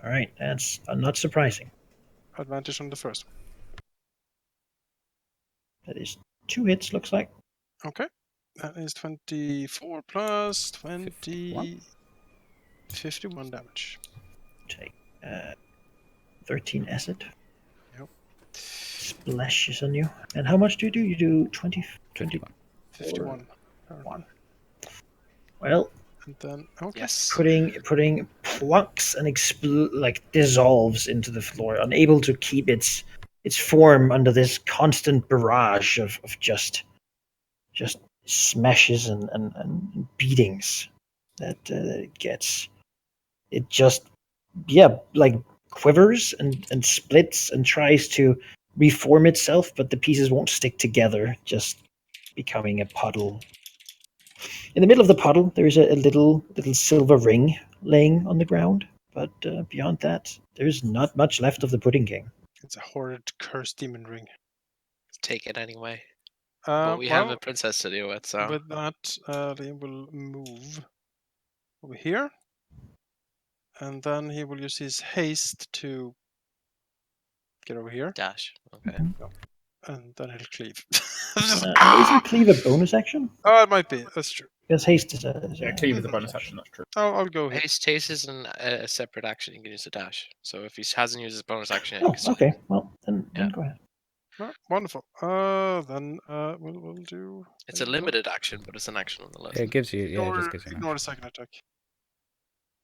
All right, that's not surprising. Advantage on the first one. That is 2 hits, looks like. Okay. That is 24 plus 20. 51 damage. Take 13 acid. Yep. Splashes on you. And how much do you do? You do 20. 51. Well, And then okay. Yes. putting plucks and dissolves into the floor, unable to keep its form under this constant barrage of just smashes and beatings that it gets. It just quivers and splits and tries to reform itself, but the pieces won't stick together, just becoming a puddle. In the middle of the puddle, there is a little silver ring laying on the ground, but beyond that, there is not much left of the Pudding King. It's a horrid cursed demon ring. Take it anyway. But we have a princess to deal with, so. With that, Liam will move over here. And then he will use his haste to get over here. Dash. Okay. And then he'll cleave. Isn't cleave a bonus action? Oh, it might be. That's true. Because haste is a Yeah, cleave is a bonus action. That's true. I'll go here. Haste is a separate action. You can use a dash. So if he hasn't used his bonus action yet, Oh, he can still- okay. Well, then Yeah. go ahead. Right, wonderful. Then we'll do. It's a limited action, but it's an action nonetheless. It gives you, yeah, it Ignore, just gives you ignore the second attack.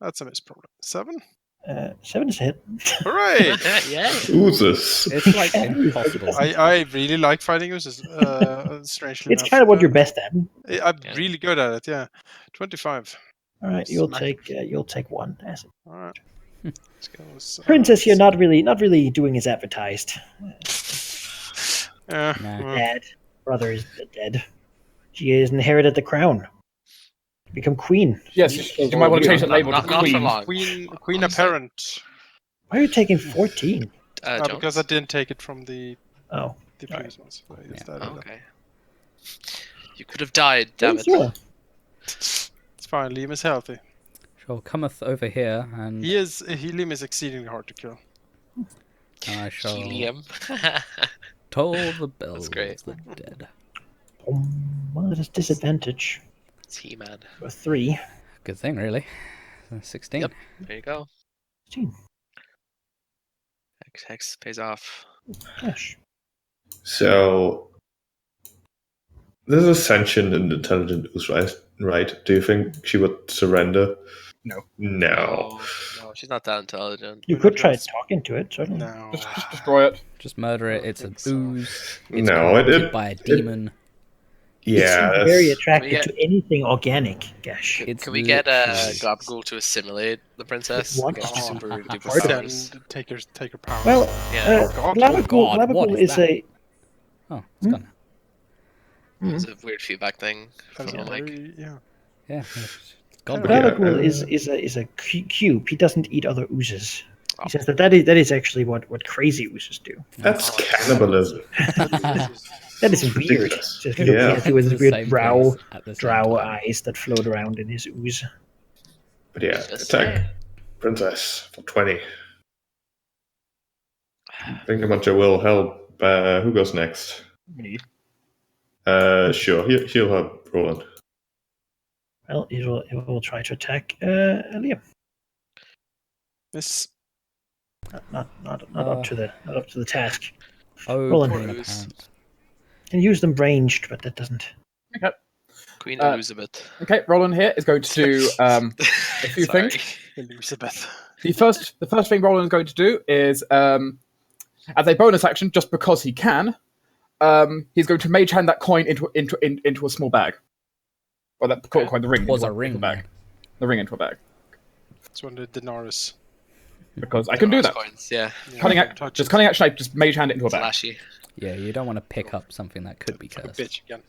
That's a miss, problem. 7. 7 is a hit. Hooray! yeah. Oozes. It's like impossible. I really like fighting uses. Strangely It's enough. kind of what you're best at. I'm Yeah. really good at it. Yeah, 25. All right, you'll Smack. take 1 acid. All right. Let's go with, Princess here, not really doing as advertised. Yeah. Nah. well, Dad, brother is dead. She has inherited the crown. Become queen. Yes, you might want to change that label to Not for Queen. long. Queen Honestly. apparent. Why are you taking 14? Because I Jones? didn't take it from the Oh, previous ones. So I used that in Okay. You could have died, damn it. yeah. It's fine. Liam is healthy. Sure, cometh over here and Liam is exceedingly hard to kill. I shall Helium. toll the bells great. of the dead. Well, it is disadvantage It's He-Man. for 3. Good thing, really. 16. Yep. There you go. 16. Hex pays off. Gosh. So, this is a sentient and intelligent ooze, right? Do you think she would surrender? No. No. No, she's not that intelligent. You could try talking to it, certainly. No. Just destroy it. Just murder it. It's I an think so. ooze. It's No, corrupted by a demon. Yeah. It's very that's- attracted Yeah. to anything organic, Gash. It's Can we get literally- Gabagool to assimilate the princess? What? Get super Oh, duper hard to powers. Then take her power. Well, Yeah, God. God, what Glabagool is is that? a... Oh, it's gone. it's a weird feedback thing That's from like. very- yeah. Yeah. It's gone. Yeah. Glabagool is a cube. He doesn't eat other oozes. He says that is actually what crazy oozes do. That's cannibalism. That is weird. Ridiculous. Just Yeah. looking with his The weird same drow place at the same time. eyes that float around in his ooze. But yeah, Just attack saying. princess for 20. Think how much I will help. Who goes next? Me. Sure. He'll have Roland. Well, it will try to attack Liam. Miss. Not up to the task. Oh, Roland. Queen Ooze. apparent. Can use them ranged, but that doesn't. Okay. Queen Elizabeth. Okay, Roland here is going to do a few Sorry. things. Elizabeth. The first thing Roland is going to do is, as a bonus action, just because he can, he's going to mage hand that coin into a small bag. Or that coin, the ring. Was into a ring. into a bag. The ring into a bag. It's one of the Denarius. Because I can do that. Coins, yeah. Cunning action, I just mage hand it into a bag. Flashy. Yeah, you don't want to pick up something that could be Like a cursed. bitch again.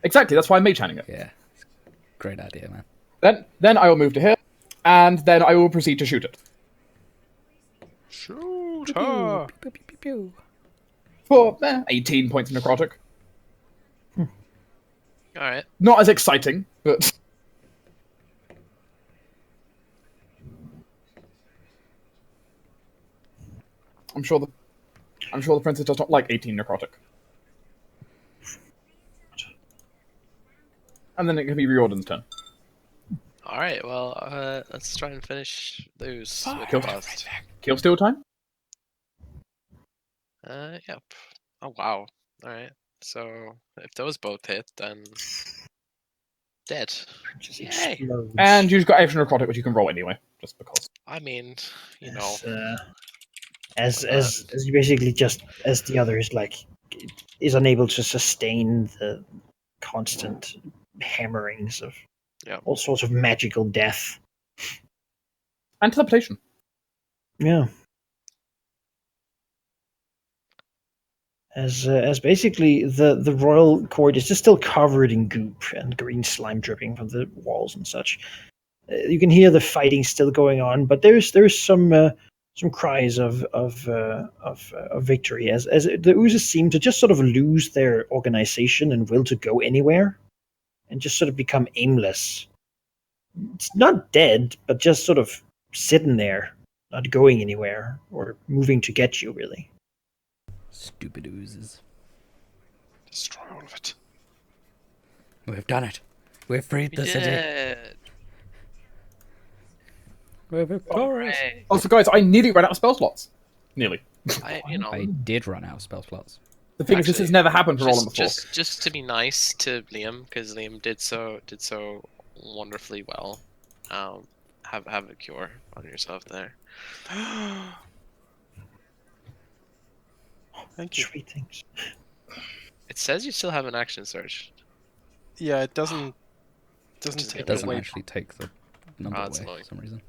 Exactly, that's why I'm mage handing it. Yeah. Great idea, man. Then I will move to here, and then I will proceed to shoot it. Shoot her! Pew, pew, pew, pew. For 18 points of necrotic. Alright. Not as exciting, but I'm sure the princess does not like 18 necrotic. And then it can be Riordan's turn. Alright, well, let's try and finish those with Kill, fast. kill steal time? Yep. Oh, wow. Alright. So, if those both hit, then... Dead. Just Yay. explodes. And you've got extra necrotic, which you can roll anyway, just because. I mean, you know. As you basically just as the others is unable to sustain the constant hammerings of all sorts of magical death. And teleportation. Yeah. As basically the royal court is just still covered in goop and green slime dripping from the walls and such. You can hear the fighting still going on, but there's some cries of victory as the oozes seem to just sort of lose their organization and will to go anywhere, and just sort of become aimless. It's not dead, but just sort of sitting there, not going anywhere or moving to get you, really. Stupid oozes. Destroy all of it. We've done it. We've freed the city. Dead. We're victorious. Hooray. Also, guys, I nearly ran out of spell slots. Nearly. I did run out of spell slots. The thing is, this has never happened for Roland before. Just to be nice to Liam, because Liam did so wonderfully well. Have a cure on yourself there. Thank you. Sweet things. It says you still have an action surge. Yeah, it doesn't take It doesn't away. actually take the number Oh, that's away annoying. for some reason.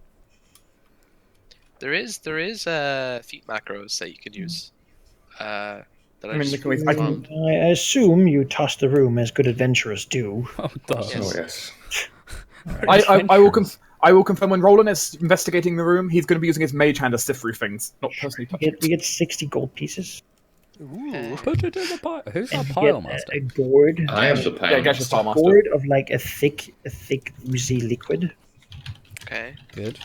There is feat macros that you can use. That I mean, just I can- I assume you toss the room as good adventurers do. Oh, duh. Yes. Oh yes. I will confirm when Roland is investigating the room, he's going to be using his mage hand to sift through things, not personally touch We get 60 gold pieces. Ooh. Put it in the pile. Who's our And we pile get master? a gourd. I am the Yeah, pile. Gash is Pile A Master. gourd of like a thick oozy liquid. Okay. Good.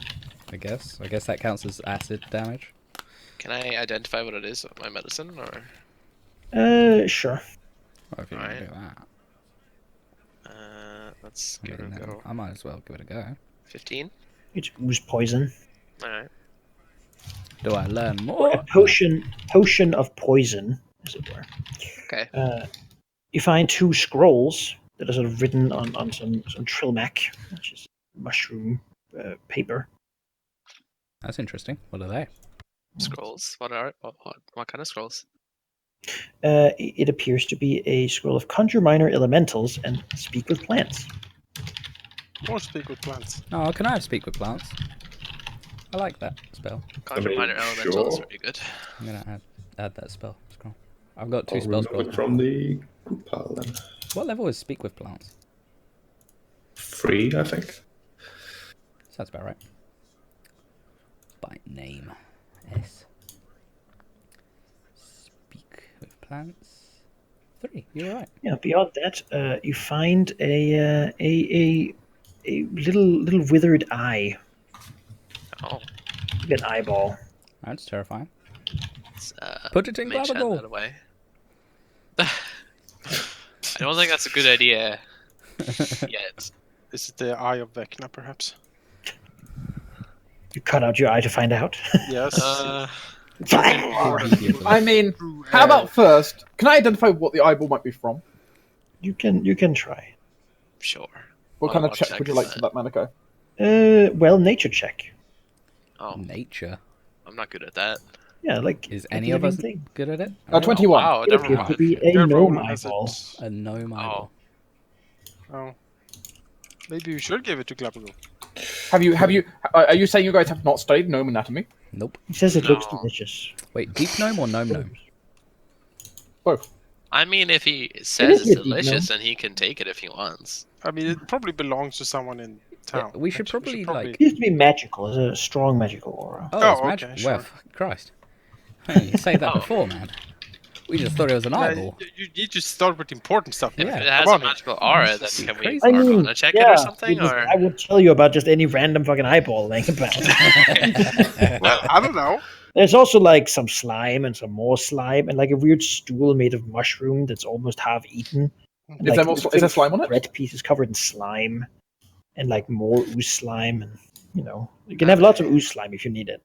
I guess that counts as acid damage. Can I identify what it is with my medicine, or Sure. Or if you want to do Alright. that. let's I give it a mean, go. I might as well give it a go. 15. It's ooze poison. All right. Do I learn Or more? a potion of poison, as it were. Okay. You find 2 scrolls that are sort of written on some trilmac, which is mushroom paper. That's interesting. What are they? Scrolls. What kind of scrolls? It appears to be a scroll of conjure minor elementals and speak with plants. Or speak with plants. Oh, can I have speak with plants? I like that spell. Conjure mean, minor elemental is sure. very good. I'm gonna add that spell scroll. I've got 2 I'll spell remove scrolls. it from the group pile then. What level is speak with plants? 3, I think. Sounds about right. By name. S. Speak with plants. 3. You're right. Yeah. Beyond that, you find a little withered eye, Oh. an eyeball. That's terrifying. Let's, Put it in mage hand Glavagal. that away. I don't think that's a good idea yet. Is it the Eye of Vecna, perhaps? You cut out your eye to find out. Yes. I mean, how about first? Can I identify what the eyeball might be from? You can try. Sure. What kind of I'll check would you check like for that, Maniko? Well, nature check. Oh, Nature. I'm not good at that. Yeah, like Is like any a of us living thing. good at it? 21. Wow, It never appears mind. to be a Yeah, gnome Roland has eyeball. it. A gnome eyeball. Oh. Maybe you should give it to Glabagoo. Are you saying you guys have not studied gnome anatomy? Nope. He says it looks No. delicious. Wait, deep gnome or gnome gnome? Both. I mean, if he says is it's a deep delicious, gnome. then he can take it if he wants. I mean, it probably belongs to someone in town. we should actually. probably, like- It used to be magical. It's a strong magical aura. Oh, Oh, it's magic. okay, Well, sure. Christ. Hey, you say that Oh. before, man. We just thought it was an Yeah, eyeball. you need to start with important stuff. If Yeah. it has Come a on. magical aura, then can we crazy. I mean, Arcana check it yeah, or something? because Or I would tell you about just any random fucking eyeball laying about. Well, I don't know. There's also like some slime and some more slime and like a weird stool made of mushroom that's almost half eaten. And, Is like, there more- little is there slime on it? Bread pieces covered in slime and like more ooze slime, and you can have lots of ooze slime if you need it.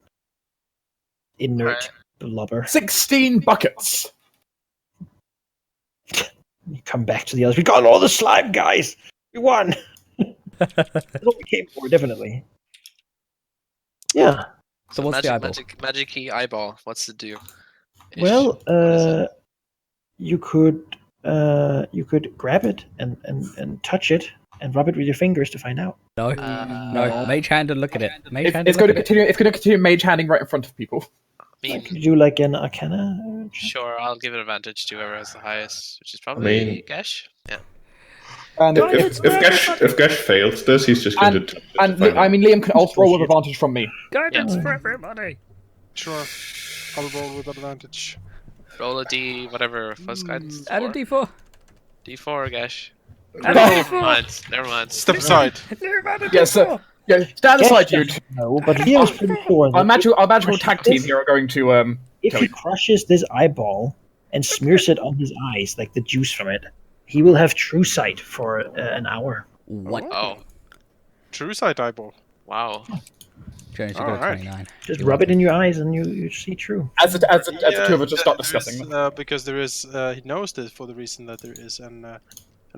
Inert blubber. 16 buckets. You come back to the others. We got all the slime, guys. We won. That's what we came for, definitely. Yeah. So what's magic, the eyeball? magic key eyeball. What's it do? Ish. Well, What is it? you could grab it and touch it and rub it with your fingers to find out. No. No. Mage hand and look at it. Mage hand It's and going look to at it. continue. It's going to continue mage handing right in front of people. I mean, Could you do like an Arcana? Check? sure, I'll give it advantage to whoever has the highest, which is probably mean- Gesh. Yeah. And If Gash fails this, he's just going to. Liam can also roll with advantage from me. Guidance Yeah. for everybody. Sure. I'll roll with advantage. Roll a D, whatever. First guidance. Add a D4. D4. D4, Gesh. Add a Never D4. mind. Never mind. Step aside. Add a Yes, D4. Yeah, stand Guess aside, you. doesn't know, but Liam's pretty sure that Our magical tag team here are going to if he crushes this eyeball and smears it on his eyes, like the juice from it, he will have true sight for an hour. What? Oh, True sight eyeball. wow. Jones, you got a Alright. 29. Just You're rub it welcome. in your eyes and you see true. as the two of us just start discussing. Because there is, he knows this for the reason that there is an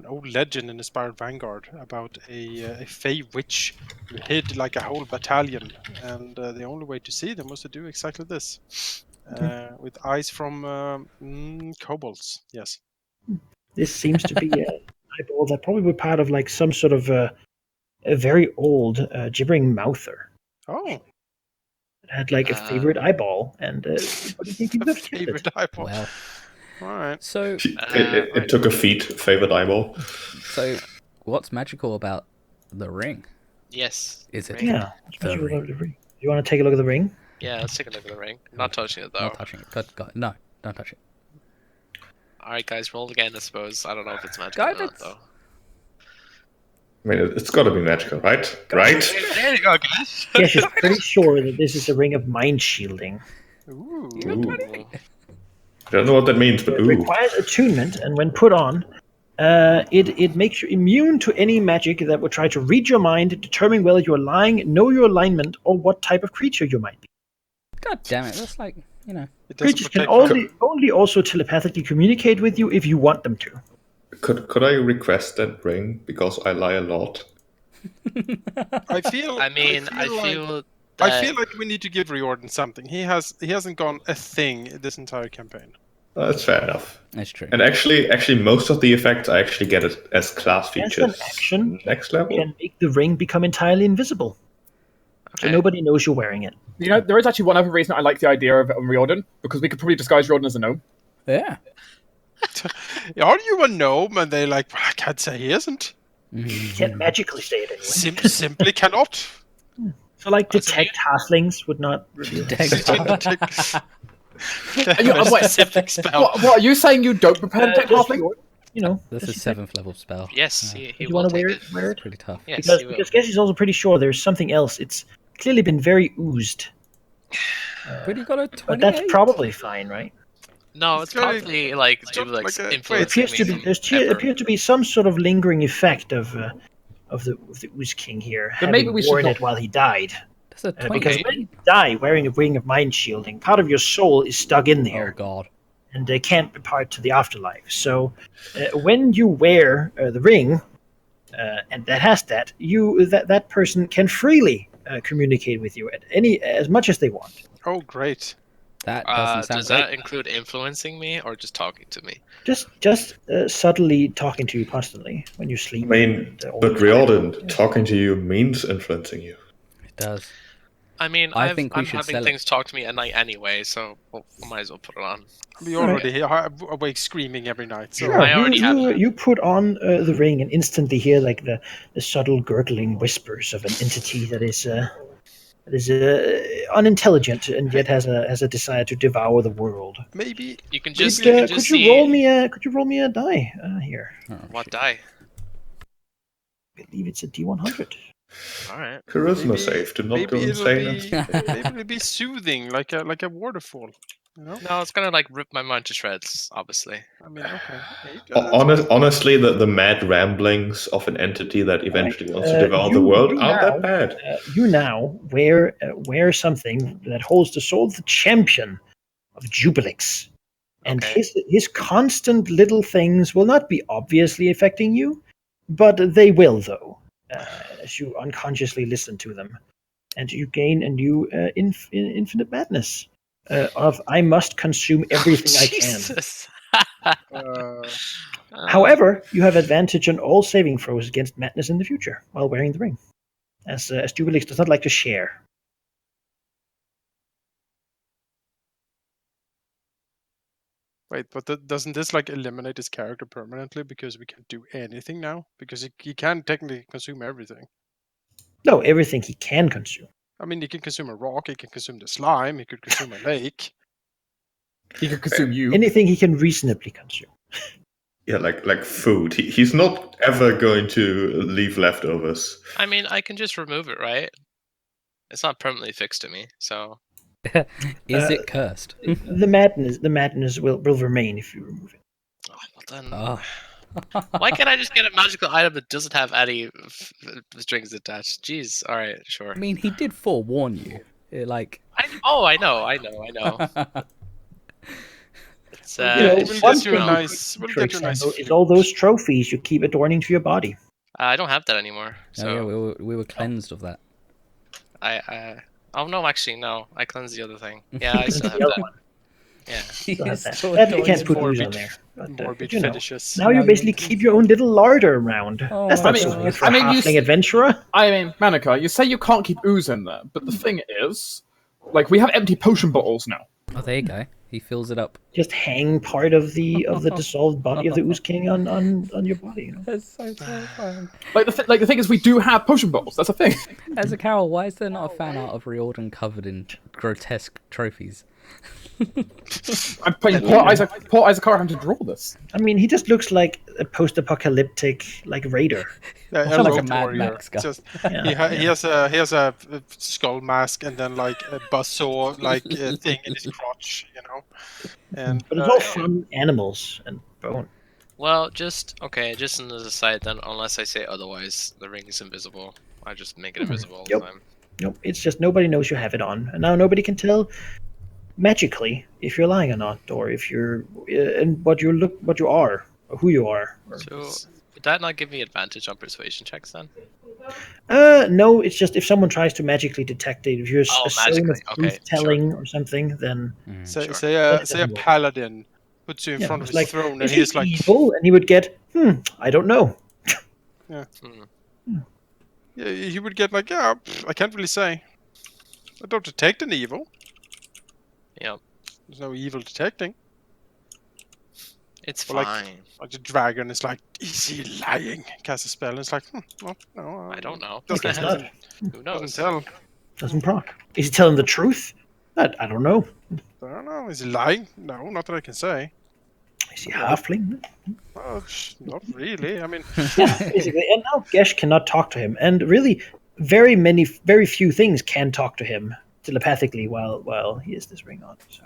old legend in Inspired Vanguard about a fey witch who hid like a whole battalion, and the only way to see them was to do exactly this, with eyes from kobolds. Yes. This seems to be an eyeball that probably were part of like some sort of a very old gibbering mouther. Oh, It had like a favorite eyeball, and what do you think he would have killed it? favorite eyeball. Well, All right. so It took a feat, favorite eyeball. what's magical about the ring? Yes. Is it? Ring. Yeah. The Especially ring. with the ring. You want to take a look at the ring? Yeah, let's take a look at the ring. Not touching it though. Not touching it. No, don't touch it. Alright, guys, roll again, I suppose. I don't know if it's magical or not, Guidance. though. I mean, it's got to be magical, right? Right? There you go, guys. Yes, she's pretty sure that this is a ring of mind shielding. Ooh. Ooh. I don't know what that means, but It ooh. requires attunement, and when put on, it makes you immune to any magic that would try to read your mind, determine whether you're lying, know your alignment, or what type of creature you might be. God damn it! That's like It doesn't Creatures can protect only also telepathically communicate with you if you want them to. Could I request that ring because I lie a lot? I feel. I mean, I like- feel I that... feel like we need to give Riordan something. He hasn't gone a thing this entire campaign. That's fair enough. that's true. And actually, most of the effects I actually get it as class As an features. action, Next You level. can make the ring become entirely invisible, so Okay. nobody knows you're wearing it. You know, there is actually one other reason I like the idea of Riordan, because we could probably disguise Riordan as a gnome. Yeah. Are you a gnome? And they're like, well, I can't say he isn't. You can't magically say it anyway. Simply cannot. So, like, Oh, so detect halflings would not reveal. Wait, Specific spell. What are you saying? You don't prepare to detect just halfling? you know, This is 7th level spell. Yes, Yeah. he you will want to take wear it. it? Wear it. Pretty tough. Yes, Because he will. Gessy's also pretty sure there's something else. It's clearly been very oozed. But you got a But 28. that's probably fine, right? No, It's it's gotta- probably like it's got Jubilix like a- wait, influencing appears to be me. there ever. appears to be some sort of lingering effect of the Ooze King here, Then maybe having we should worn not- it while he died. That's a 20. Because when you die wearing a ring of mind shielding, part of your soul is stuck in Oh there, god. and they can't depart to the afterlife. So, when you wear the ring, and that has that person can freely communicate with you at as much as they want. Oh, great. That doesn't sound Does great. that include influencing me or just talking to me? Just subtly talking to you constantly when you sleep. I mean, and all but the time. Riordan, talking to you means influencing you. It does. I mean, I think we I'm should having sell it. things talk to me at night anyway, so I might as well put it on. We All right. already awake screaming every night. So Sure, I already have that. you put on the ring and instantly hear like the subtle gurgling whispers of an entity that is unintelligent and yet has a desire to devour the world. maybe You can just Could see you roll me a die here? Oh, what shit. die. I believe it's a D100. All right. Charisma Maybe- save. Do not maybe go it'll insane. be maybe it'll be soothing, like a waterfall. You know? No, it's gonna like rip my mind to shreds. Obviously. I mean, okay. Yeah, that's fine. Honestly, the mad ramblings of an entity that eventually wants to devour the you- world you aren't now- that bad. You now wear something that holds the soul of the champion of Jubilix. And Okay. his constant little things will not be obviously affecting you, but they will, though, as you unconsciously listen to them. And you gain a new infinite madness of I must consume everything I can. Jesus. However, you have advantage on all saving throws against madness in the future while wearing the ring, as Jubilix does not like to share. Wait, but doesn't this like eliminate his character permanently because we can't do anything now? Because he can technically consume everything. No, everything he can consume. I mean, he can consume a rock, he can consume the slime, he could consume a lake. He could consume you. Anything he can reasonably consume. Yeah, like food. He's not ever going to leave leftovers. I mean, I can just remove it, right? It's not permanently fixed to me, so Is it cursed? The madness will remain if you remove it. oh, well then. Oh. Why can't I just get a magical item that doesn't have any strings attached? Jeez. All right, sure. I mean, he did forewarn you. Like, I know. It's, You know, We'll one get you a thing, nice. We'll for get you a nice. example, is flute. all those trophies you keep adorning to your body. I don't have that anymore. So oh, yeah, we were cleansed of that. oh no, actually no. I cleansed the other thing. Yeah, I still have The other that. one. Yeah. Still have that. Still That you doing can't it put for these me. on there. Morbid But you know, fetishes. now you Now basically you keep your own little larder around. Oh, That's I not so mean- weird for I a mean, you halfling s- adventurer. I mean, Manika, you say you can't keep ooze in there, but the thing is, like, we have empty potion bottles now. Oh, there you go. He fills it up. Just hang part of the dissolved body of the Ooze King on your body. You know? That's so terrifying. Like the thing is, we do have potion bottles. That's a thing. As a Carol, why is there not a fan art of Riordan covered in grotesque trophies? I'm playing poor Isaac having to draw this. I mean, he just looks like a post-apocalyptic like raider. Yeah, Sounds like a rogue Mad warrior. Max guy. Just, Yeah. he has a skull mask and then like a buzzsaw like thing in his crotch, you know. And But it's all from animals and bone. Well, just as an aside then, unless I say otherwise, the ring is invisible. I just make it invisible all the Yep. time. Nope, it's just nobody knows you have it on, and now nobody can tell magically if you're lying or not, or if you're and what you are, or who you are. Or, So would that not give me advantage on persuasion checks then? no, it's just if someone tries to magically detect it, if you're Oh, a zone magically, of okay, truth telling or something, then say Sure. say That a doesn't work. paladin puts you in yeah, front of it's his like throne and is he's he like, evil, and he would get I don't know. yeah, Hmm. he would get like, yeah, I can't really say. I don't detect an evil. Yep. There's no evil detecting. It's Or like- fine. Like the dragon is like, is he lying? Cast a spell and it's like, well, no, I don't know. I guess not. Who Doesn't knows? tell. Doesn't proc. Is he telling the truth? I don't know. I don't know. Is he lying? No, not that I can say. Is he halfling? Not really. I mean, Basically, and now Gesh cannot talk to him, and really, very few things can talk to him telepathically while he has this ring on. So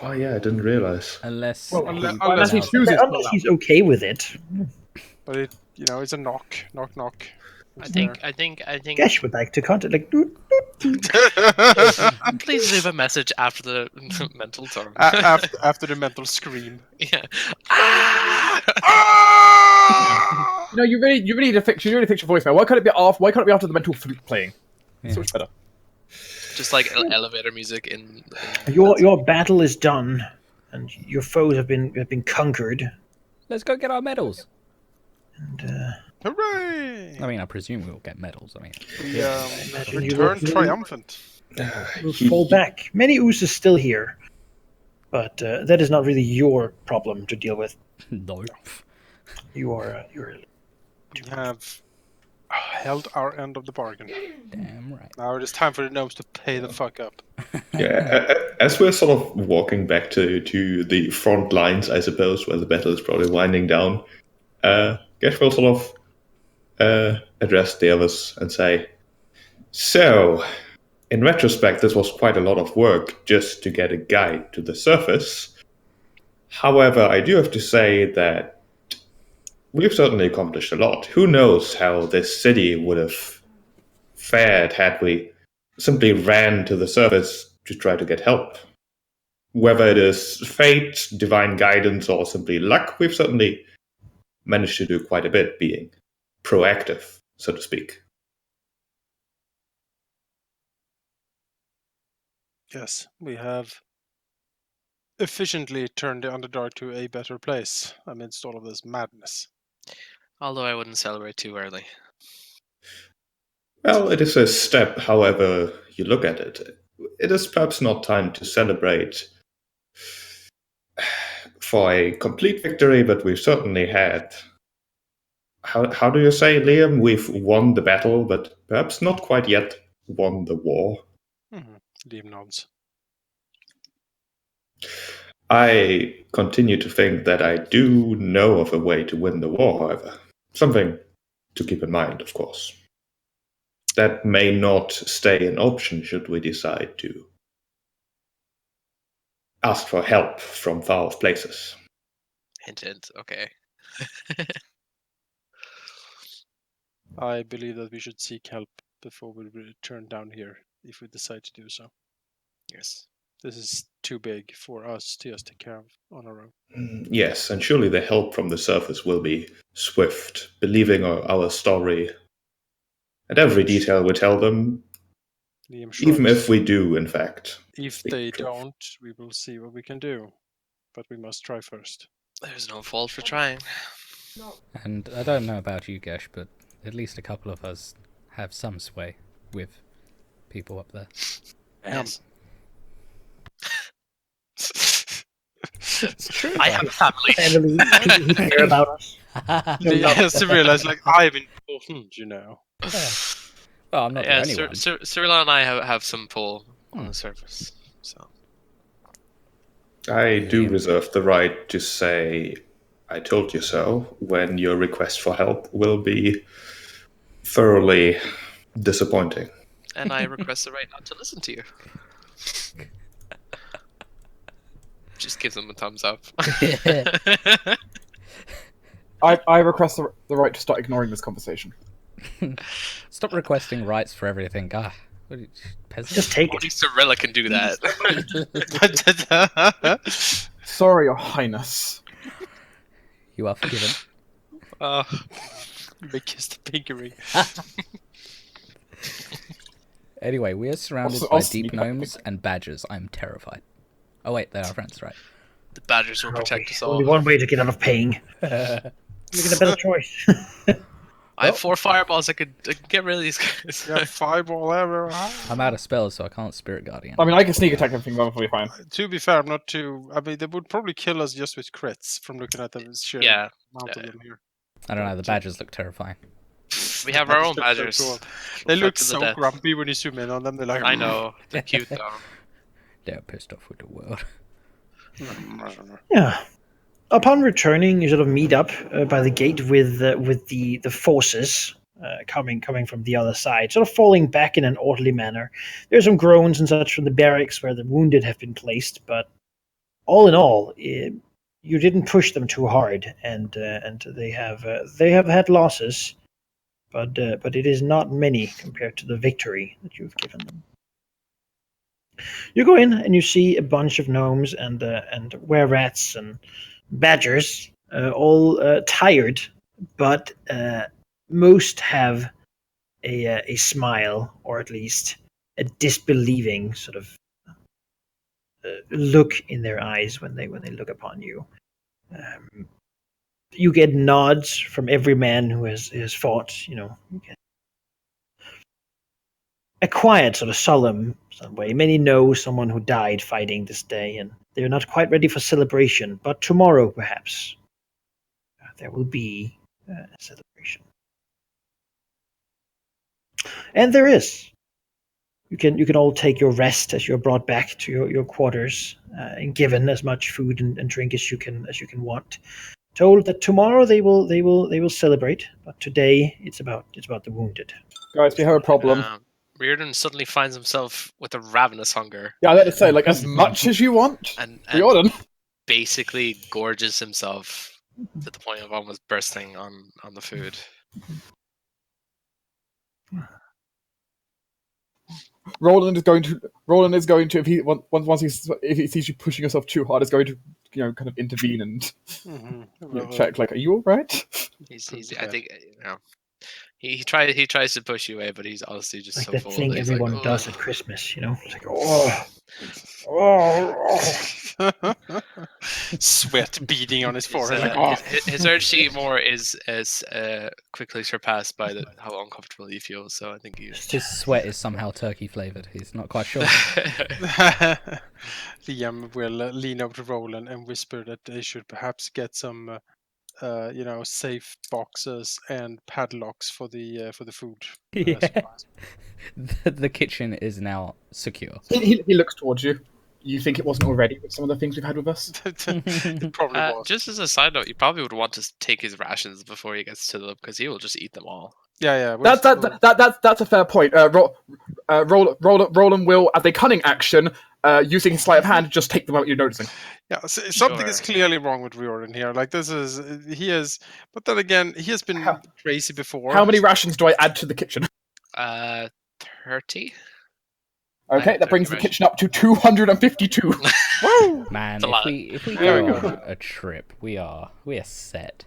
Oh yeah, I didn't realize. Unless Well, he unless he allows chooses it. to Unless allow. he's okay with it. But it's a knock. Knock, knock. I think. Gesh would like to contact, like, Please leave a message after the mental term. after the mental scream. Yeah. You know, you really need to fix your voicemail. Why can't it be after? Why can't it be after the mental flute playing? Yeah. So much better. Just like elevator music in your battle is done, and your foes have been conquered. Let's go get our medals. And Hooray! I mean, I presume we'll get medals. I mean, We imagine you return will- triumphant. will fall back. Many oozes still here, but that is not really your problem to deal with. no. You're We have held our end of the bargain. Damn right. Now it is time for the gnomes to pay the fuck up. Yeah, as we're sort of walking back to the front lines, I suppose, where the battle is probably winding down, Gesh will sort of address the others and say, "So, in retrospect, this was quite a lot of work just to get a guide to the surface. However, I do have to say that we've certainly accomplished a lot. Who knows how this city would have fared had we simply ran to the surface to try to get help. Whether it is fate, divine guidance, or simply luck, we've certainly managed to do quite a bit, being proactive, so to speak." Yes, we have efficiently turned the Underdark to a better place amidst all of this madness. Although I wouldn't celebrate too early. Well, it is a step, however you look at it. It is perhaps not time to celebrate for a complete victory, but we've certainly had. How do you say, Liam? We've won the battle, but perhaps not quite yet won the war. Liam nods. I continue to think that I do know of a way to win the war, however. Something to keep in mind, of course. That may not stay an option should we decide to ask for help from far off places. Hint, hint. Okay. I believe that we should seek help before we return down here, if we decide to do so. Yes. This is too big for us to just take care of on our own. Yes, and surely the help from the surface will be swift, believing our story and every detail we tell them, Liam even shrugs. if we do, in fact. If speak they the truth. don't, we will see what we can do. But we must try first. There's no fault for trying. And I don't know about you, Gesh, but at least a couple of us have some sway with people up there. Yes. It's true. I have a family. family, people who care about us. Liam has to realize, like, I'm important, you know. Well, I'm not the Yeah, only one. Cyrilla and I have some pull on the surface. So I do reserve the right to say, "I told you so," when your request for help will be thoroughly disappointing. and I request the right not to listen to you. Just give them a thumbs up. I request the right to start ignoring this conversation. Stop requesting rights for everything. Ah, what are you, peasant? Just take Only it. Cyrilla can do that. Sorry, Your Highness. You are forgiven. You may kiss the pinky ring. Anyway, we are surrounded I'll by sneak deep up. gnomes and badgers. I'm terrified. Oh wait, they're our friends, right? The badgers will protect us all. Only one way to get out of paying. Making a better choice. I have 4 fireballs. I could get rid of these guys. Yeah, fireball ever. I'm out of spells, so I can't Spirit Guardian. I mean, I can sneak attack everything perfectly fine. To be fair, I'm not too. I mean, they would probably kill us just with crits from looking at the sheer Yeah, amount of them here. I don't know. The badgers look terrifying. we have our own Badgers badgers. look so cool. We'll They fight look to the so death. grumpy when you zoom in on them. They're like, I know. They're cute though. They're pissed off with the world. Yeah. Upon returning, you sort of meet up by the gate with the forces coming from the other side, sort of falling back in an orderly manner. There's some groans and such from the barracks where the wounded have been placed, but all in all, you didn't push them too hard, and they have had losses, but it is not many compared to the victory that you've given them. You go in and you see a bunch of gnomes and were-rats and badgers, all tired, but most have a smile, or at least a disbelieving sort of look in their eyes when they look upon you. You get nods from every man who has fought. You get a quiet, sort of solemn way. Many know someone who died fighting this day, and they're not quite ready for celebration. But tomorrow, perhaps, there will be a celebration, and there is. You can all take your rest as you're brought back to your quarters, and given as much food and drink as you can want. Told that tomorrow they will celebrate, but today it's about the wounded. Guys, we have a problem. Reardon suddenly finds himself with a ravenous hunger. Yeah, I let it say, like, as much as you want. And Riordan. basically gorges himself to the point of almost bursting on the food. Roland is going to if he sees you pushing yourself too hard, is going to kind of intervene and check, like, are you all right? He's I think he tries to push you away, but he's honestly just like so that full. thing He's everyone like, does at Christmas, It's like, Sweat beading on his forehead. His urge to eat more is quickly surpassed by how uncomfortable he feels. So I think his sweat is somehow turkey flavored. He's not quite sure. Liam will lean over to Roland and whisper that they should perhaps get some safe boxes and padlocks for the food. The kitchen is now secure. He looks towards you. You think it wasn't already with some of the things we've had with us? It probably was. Just as a side note, you probably would want to take his rations before he gets to them, because he will just eat them all. Yeah. That's a fair point. Roland will, as a cunning action, using his sleight of hand, just take them out. You're noticing. Yeah, something is clearly wrong with Riordan here. Like, but then again, he has been crazy before. How many rations do I add to the kitchen? 30. Okay, that brings the kitchen up to 252. Woo! Man, if we go on a trip, we are set.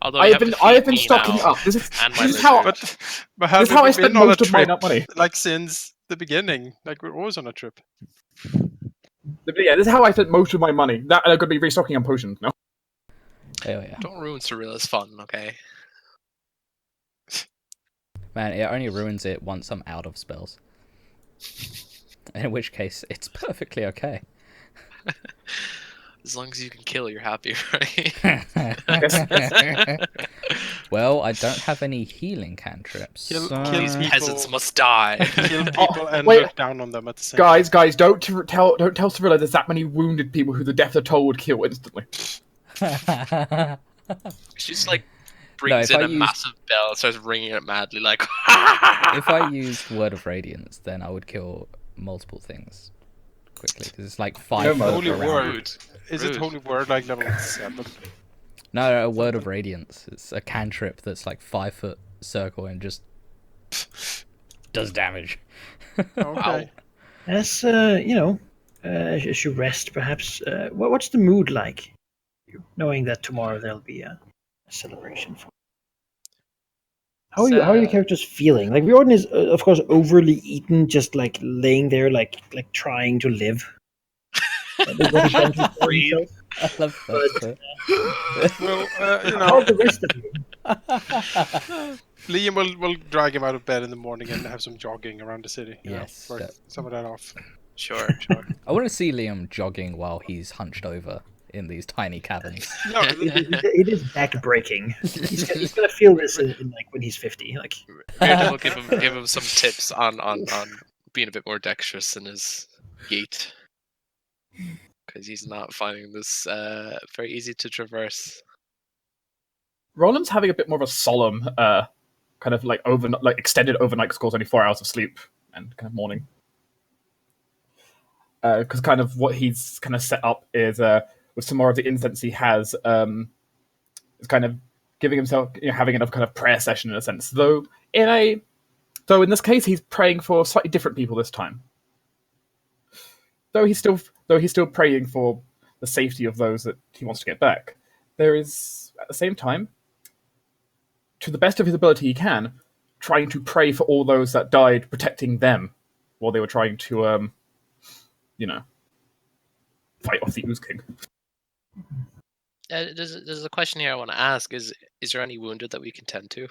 Although I have been stocking up. This is how I spend most of my money. Like, since the beginning, like, we're always on a trip. But yeah, this is how I spent most of my money. That I'm going to be restocking on potions. No. Hell yeah. Don't ruin Cirilla's fun, okay? Man, it only ruins it once I'm out of spells. In which case, it's perfectly okay. As long as you can kill, you're happy, right? Well, I don't have any healing cantrips. Kill These people. peasants must die. Kill people and wait. look down on them at the same Guys, don't tell Cirilla there's that many wounded people who the death of Toll would kill instantly. She's like brings in a massive bell and starts ringing it madly, like. If I used Word of Radiance, then I would kill multiple things quickly, because it's like 5 foot Holy around. word. Is it Holy Word like level 7? No, Word of Radiance. It's a cantrip that's like 5 foot circle and just does damage. Okay. As as you rest, perhaps. What's the mood like? Knowing that tomorrow there'll be a celebration for. How are your characters feeling? Like, Riordan is, of course, overly eaten, just like laying there, like trying to live. I love that. Well, How's the rest of you? Liam will drag him out of bed in the morning and have some jogging around the city. Yes, Work some of that off. Sure. I want to see Liam jogging while he's hunched over in these tiny caverns. No, It is back breaking. He's gonna feel this in like when he's 50. Like, Maybe we'll give him some tips on being a bit more dexterous in his gait, because he's not finding this very easy to traverse. Roland's having a bit more of a solemn, kind of like extended overnight, because only 4 hours of sleep and kind of morning. because kind of what he's kind of set up is with some more of the incense he has, is kind of giving himself, having enough kind of prayer session in a sense. Though in this case, he's praying for slightly different people this time. Though he's still praying for the safety of those that he wants to get back. There is, at the same time, to the best of his ability he can, trying to pray for all those that died, protecting them while they were trying to, fight off the Ooze King. There's a question here I want to ask: Is there any wounded that we can tend to?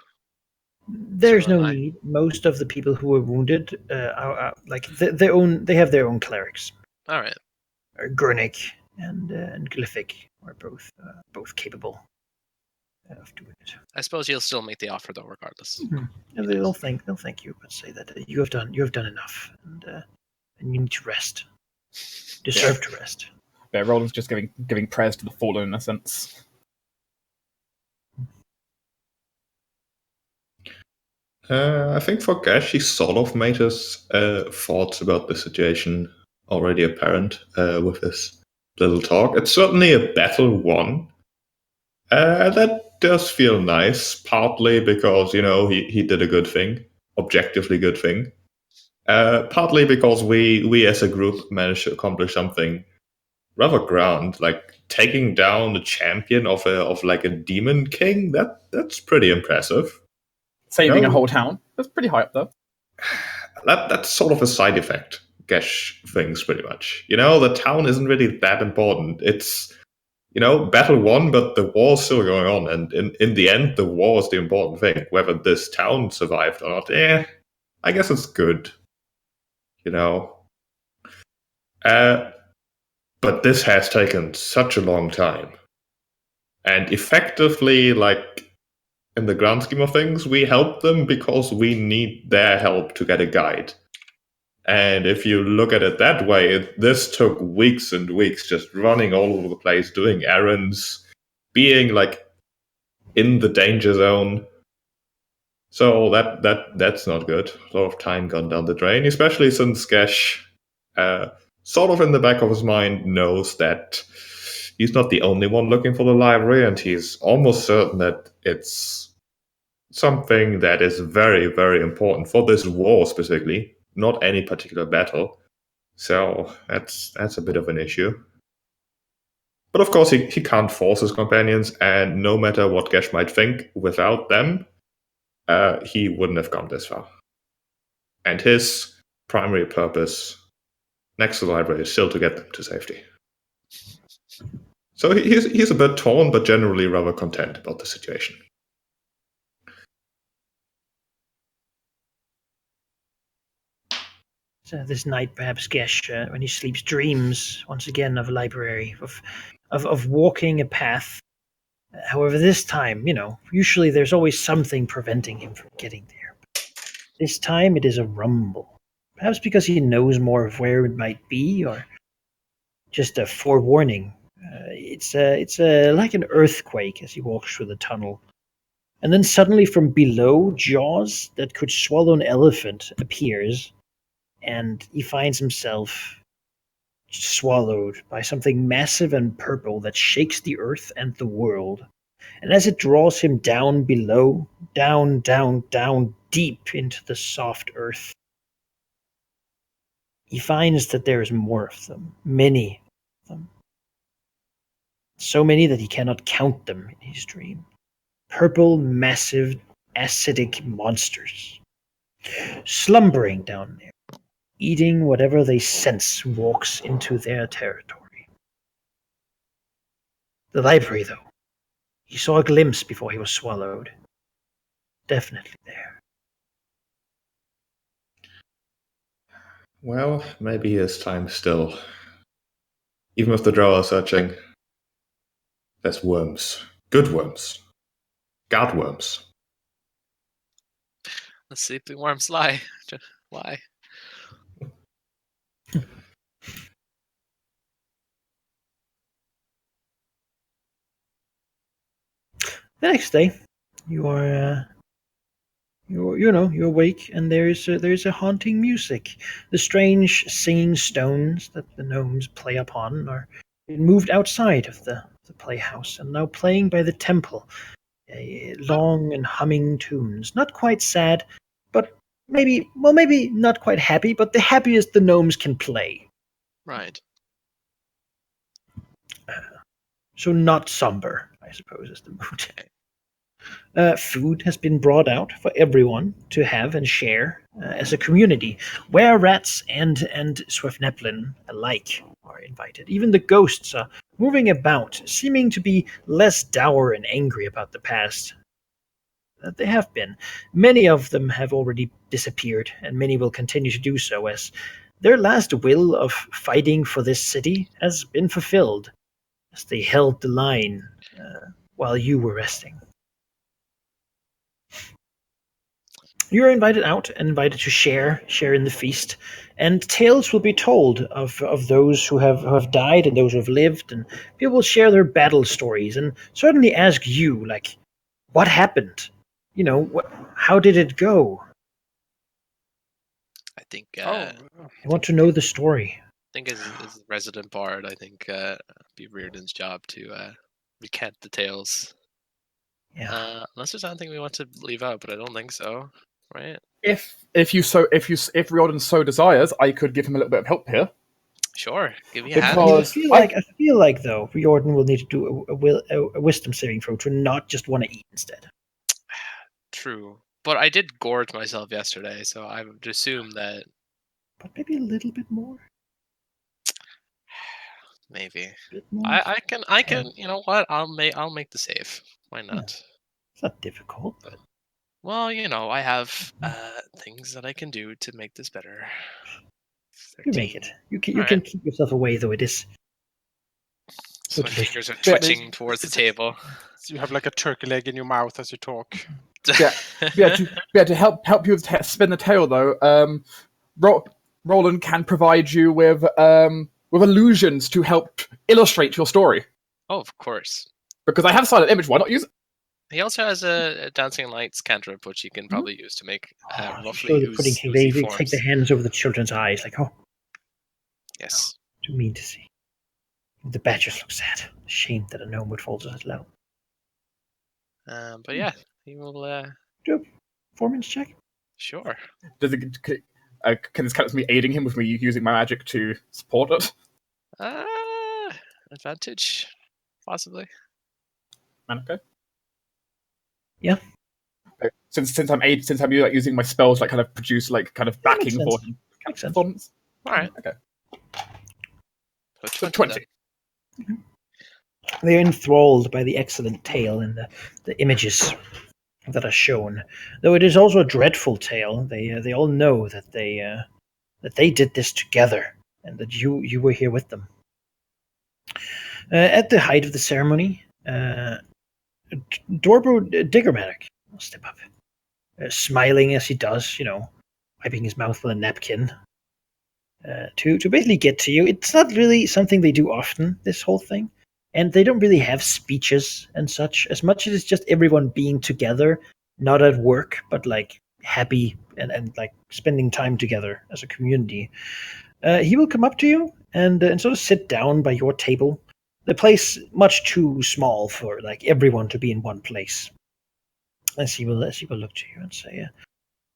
There's Sure, no I- need. Most of the people who were wounded are like their own. They have their own clerics. All right. Gurnik and Glyphic are both capable of doing it. I suppose you'll still make the offer though, regardless. And they'll thank you, but say that you have done enough, and you need to rest. Deserve to rest. Yeah, Roland's just giving prayers to the fallen in a sense. I think for Gash, he sort of made his thoughts about the situation already apparent with his little talk. It's certainly a battle won. That does feel nice, partly because, he did a good thing, objectively good thing. Partly because we as a group managed to accomplish something rather grand, like taking down the champion of a demon king. That's pretty impressive. Saving a whole town. That's pretty high up, though. That's sort of a side effect. Gesh things pretty much. The town isn't really that important. It's battle won, but the war's still going on, and in the end, the war is the important thing. Whether this town survived or not, I guess it's good. But this has taken such a long time, and effectively, like in the grand scheme of things, we help them because we need their help to get a guide. And if you look at it that way, this took weeks and weeks just running all over the place, doing errands, being like in the danger zone. So that's not good. A lot of time gone down the drain, especially since Gesh, sort of in the back of his mind, knows that he's not the only one looking for the library, and he's almost certain that it's something that is very, very important for this war specifically, not any particular battle. So that's a bit of an issue. But of course, he can't force his companions, and no matter what Gesh might think, without them, he wouldn't have gone this far. And his primary purpose next to the library is still to get them to safety. So he's a bit torn, but generally rather content about the situation. So this night, perhaps Gesh, when he sleeps, dreams once again of a library, of walking a path. However, this time, usually there's always something preventing him from getting there. This time it is a rumble. Perhaps because he knows more of where it might be, or just a forewarning. It's like an earthquake as he walks through the tunnel. And then suddenly from below, jaws that could swallow an elephant appears, and he finds himself swallowed by something massive and purple that shakes the earth and the world. And as it draws him down below, down, down, down, deep into the soft earth, he finds that there is more of them, many of them. So many that he cannot count them in his dream. Purple, massive, acidic monsters, slumbering down there, eating whatever they sense walks into their territory. The library, though, he saw a glimpse before he was swallowed. Definitely there. Well, maybe he has time still. Even if the drow are searching, there's worms. Good worms. God worms. The sleeping worms lie. Why? The next day, you are you awake, and there's a haunting music. The strange singing stones that the gnomes play upon are being moved outside of the playhouse and now playing by the temple. Long and humming tunes, not quite sad, but maybe not quite happy, but the happiest the gnomes can play. Right. So not somber, I suppose, is the mood. Okay. Food has been brought out for everyone to have and share as a community. Were rats and Swiftneplin alike are invited. Even the ghosts are moving about, seeming to be less dour and angry about the past. That they have been. Many of them have already disappeared, and many will continue to do so, as their last will of fighting for this city has been fulfilled, as they held the line while you were resting. You are invited out and invited to share in the feast, and tales will be told of those who have died and those who have lived, and people will share their battle stories and certainly ask you, like, what happened? How did it go? I think. Oh, I want to know the story. I think as a resident bard, I think it'd be Reardon's job to recant the tales. Yeah. Unless there's anything we want to leave out, but I don't think so. Right? If Riordan so desires, I could give him a little bit of help here. Sure. Give me a hand. Because I feel like though Riordan will need to do a wisdom saving throw to not just want to eat instead. True. But I did gorge myself yesterday, so I would assume that But maybe a little bit more. maybe. A bit more. I can. You know what? I'll make the save. Why not? It's not difficult. Well, I have things that I can do to make this better. You 13. make it. You can keep yourself away, though it is. So my fingers are twitching towards the table. So you have like a turkey leg in your mouth as you talk. To help you spin the tale, though, Roland can provide you with illusions to help illustrate your story. Oh, of course. Because I have silent image, why not use it? He also has a dancing lights cantrip, which you can probably use to make roughly sure they're putting oozy they forms. take their hands over the children's eyes, like, oh, Yes. too mean to see. The badgers look sad. Shame that a gnome would fall so low. But yeah, he will. Do a performance check. Sure. Can this count as me aiding him with me using my magic to support it? Advantage, possibly. Okay. Yeah. Okay. Since I'm using my spells, like kind of produce like kind of backing for him. Makes sense. Performance. All right. Okay. So 20. They're enthralled by the excellent tale and the images that are shown. Though it is also a dreadful tale, they all know that they did this together and that you were here with them. At the height of the ceremony, Dorbo Diggermanic will step up, smiling as he does, wiping his mouth with a napkin. To basically get to you. It's not really something they do often, this whole thing. And they don't really have speeches and such, as much as it's just everyone being together, not at work, but like happy and like spending time together as a community. He will come up to you and sort of sit down by your table. The place much too small for like everyone to be in one place. As he will look to you and say,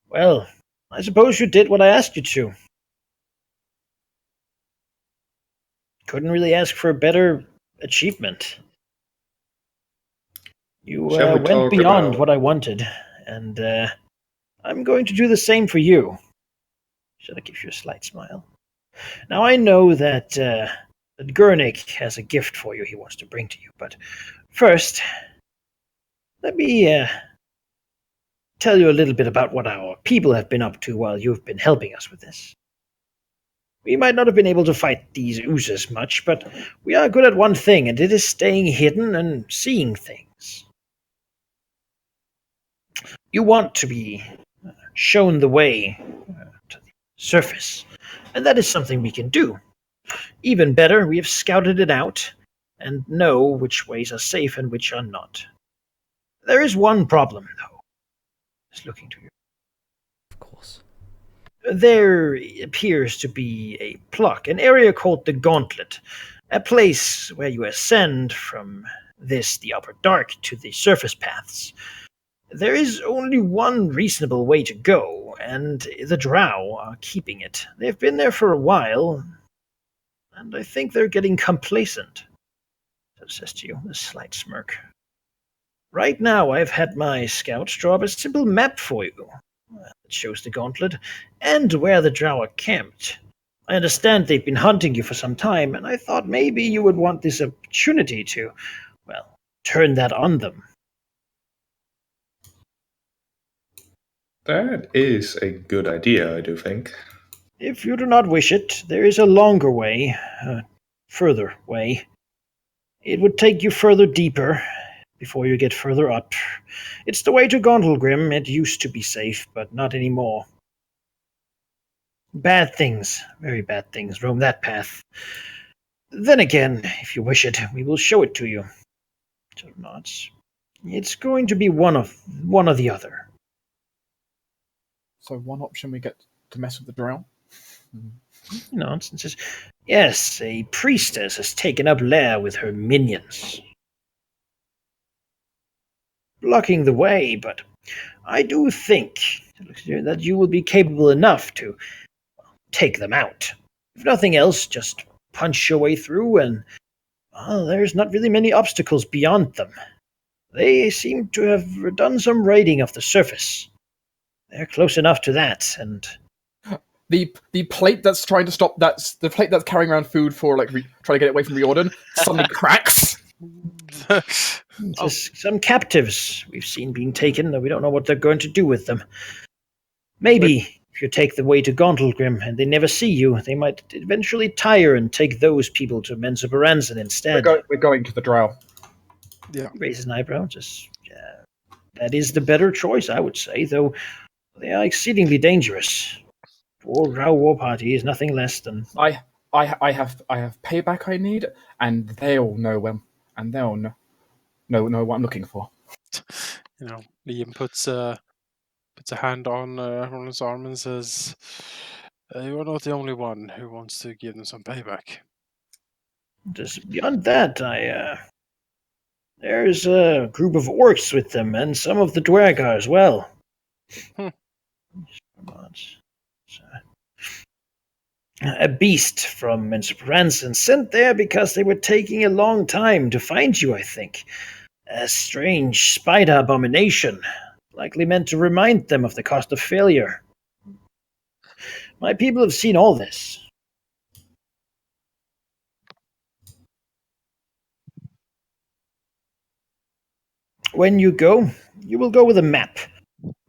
"Well, I suppose you did what I asked you to. Couldn't really ask for a better achievement. You went beyond what I wanted, and I'm going to do the same for you." Should I give you a slight smile? Now I know that Gurnik has a gift for you he wants to bring to you, but first, let me tell you a little bit about what our people have been up to while you've been helping us with this. We might not have been able to fight these oozes much, but we are good at one thing, and it is staying hidden and seeing things. You want to be shown the way to the surface, and that is something we can do. Even better, we have scouted it out and know which ways are safe and which are not. There is one problem, though. Just looking to you. There appears to be a pluck, an area called the Gauntlet, a place where you ascend from the upper dark, to the surface paths. There is only one reasonable way to go, and the Drow are keeping it. They've been there for a while, and I think they're getting complacent. That says to you, a slight smirk. Right now, I've had my scouts draw up a simple map for you. It shows the Gauntlet and where the Drow are camped. I understand they've been hunting you for some time, and I thought maybe you would want this opportunity to, well, turn that on them. That is a good idea, I do think. If you do not wish it, there is a longer way, further way. It would take you further deeper, before you get further up. It's the way to Gondelgrim. It used to be safe, but not anymore. Bad things, very bad things, roam that path. Then again, if you wish it, we will show it to you. So nods. It's going to be one or the other. So one option we get to mess with the Drow. He nods and says, yes, a priestess has taken up lair with her minions, blocking the way, but I do think that you will be capable enough to take them out. If nothing else, just punch your way through, and there's not really many obstacles beyond them. They seem to have done some raiding of the surface. They're close enough to that, and The plate that's trying to stop the plate that's carrying around food for trying to get it away from Riordan suddenly cracks. just some captives we've seen being taken, though we don't know what they're going to do with them. Maybe if you take the way to Gondelgrim and they never see you, they might eventually tire and take those people to Menzoberranzan instead. We're going to the Drow. Yeah. He raises an eyebrow. That is the better choice, I would say, though they are exceedingly dangerous. Poor Drow war party is nothing less than... I have payback I need, and they'll know know what I'm looking for. Liam puts a hand on Roland's arm and says, "You are not the only one who wants to give them some payback." Just beyond that, there's a group of orcs with them, and some of the Dwergar as well. A beast from Menzoberranzan sent there because they were taking a long time to find you, I think. A strange spider abomination, likely meant to remind them of the cost of failure. My people have seen all this. When you go, you will go with a map